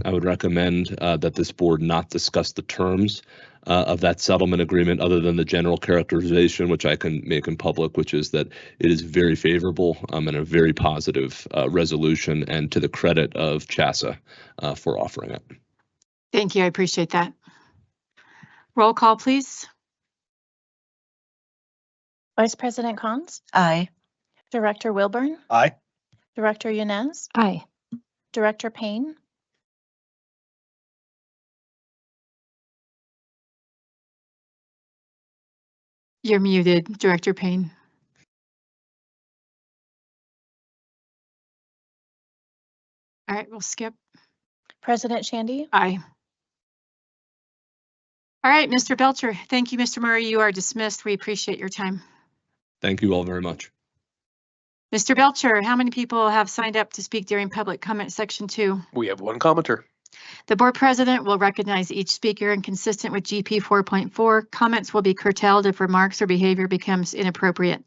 I would recommend that this board not discuss the terms of that settlement agreement other than the general characterization, which I can make in public, which is that it is very favorable and a very positive resolution, and to the credit of CHASA for offering it. Thank you. I appreciate that. Roll call, please. Vice President Cons, Aye. Director Wilburn, Aye. Director Yanez, Aye. Director Payne, You're muted, Director Payne. All right, we'll skip. President Shandy, Aye. All right, Mr. Belcher. Thank you, Mr. Murray. You are dismissed. We appreciate your time. Thank you all very much. Mr. Belcher, how many people have signed up to speak during public comment section 2? We have one commenter. The board president will recognize each speaker, and consistent with GP 4.4, comments will be curtailed if remarks or behavior becomes inappropriate.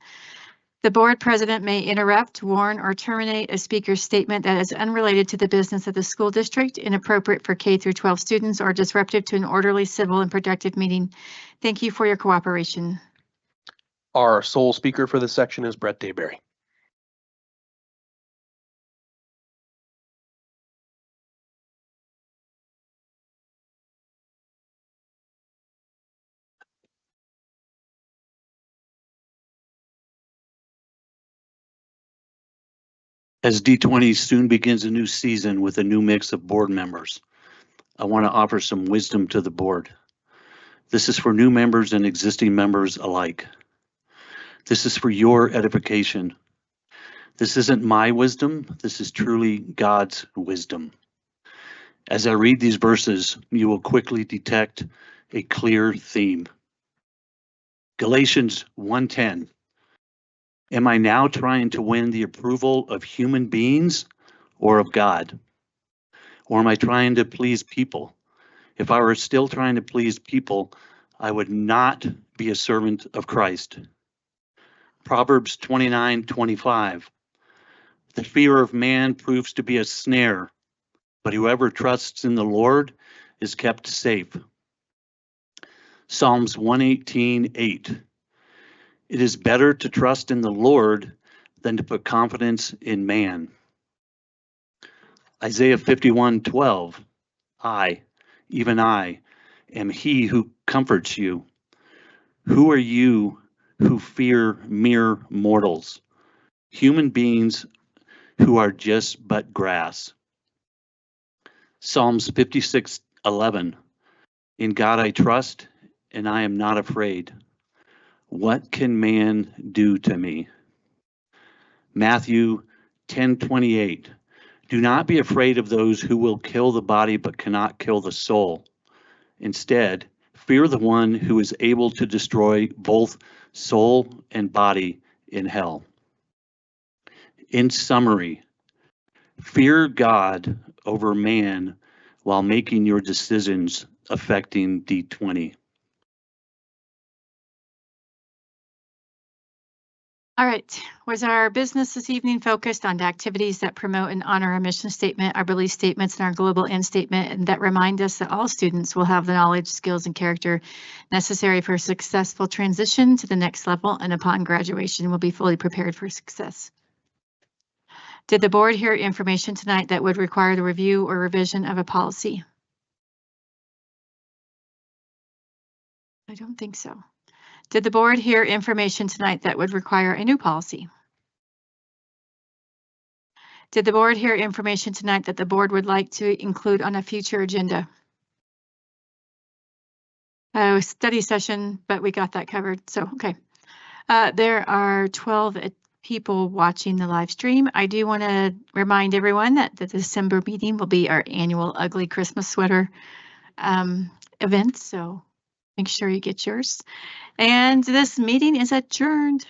The board president may interrupt, warn, or terminate a speaker's statement that is unrelated to the business of the school district, inappropriate for K through 12 students, or disruptive to an orderly, civil, and productive meeting. Thank you for your cooperation. Our sole speaker for this section is Brett Dayberry. As D20 soon begins a new season with a new mix of board members, I want to offer some wisdom to the board. This is for new members and existing members alike. This is for your edification. This isn't my wisdom. This is truly God's wisdom. As I read these verses, you will quickly detect a clear theme. Galatians 1:10. Am I now trying to win the approval of human beings or of God? Or am I trying to please people? If I were still trying to please people, I would not be a servant of Christ. Proverbs 29:25. The fear of man proves to be a snare, but whoever trusts in the Lord is kept safe. Psalms 118:8. It is better to trust in the Lord than to put confidence in man. Isaiah 51:12. I, even I, am he who comforts you. Who are you who fear mere mortals, human beings who are just but grass? Psalms 56:11. In God I trust, and I am not afraid. What can man do to me? Matthew 10:28. Do not be afraid of those who will kill the body but cannot kill the soul. Instead, fear the one who is able to destroy both soul and body in hell. In summary, fear God over man while making your decisions affecting D20. All right, was our business this evening focused on activities that promote and honor our mission statement, our belief statements, and our global end statement, and that remind us that all students will have the knowledge, skills, and character necessary for a successful transition to the next level, and upon graduation will be fully prepared for success? Did the board hear information tonight that would require the review or revision of a policy? I don't think so. Did the board hear information tonight that would require a new policy? Did the board hear information tonight that the board would like to include on a future agenda? Study session, but we got that covered, so okay. There are 12 people watching the live stream. I do want to remind everyone that the December meeting will be our annual Ugly Christmas Sweater event, so make sure you get yours. And this meeting is adjourned.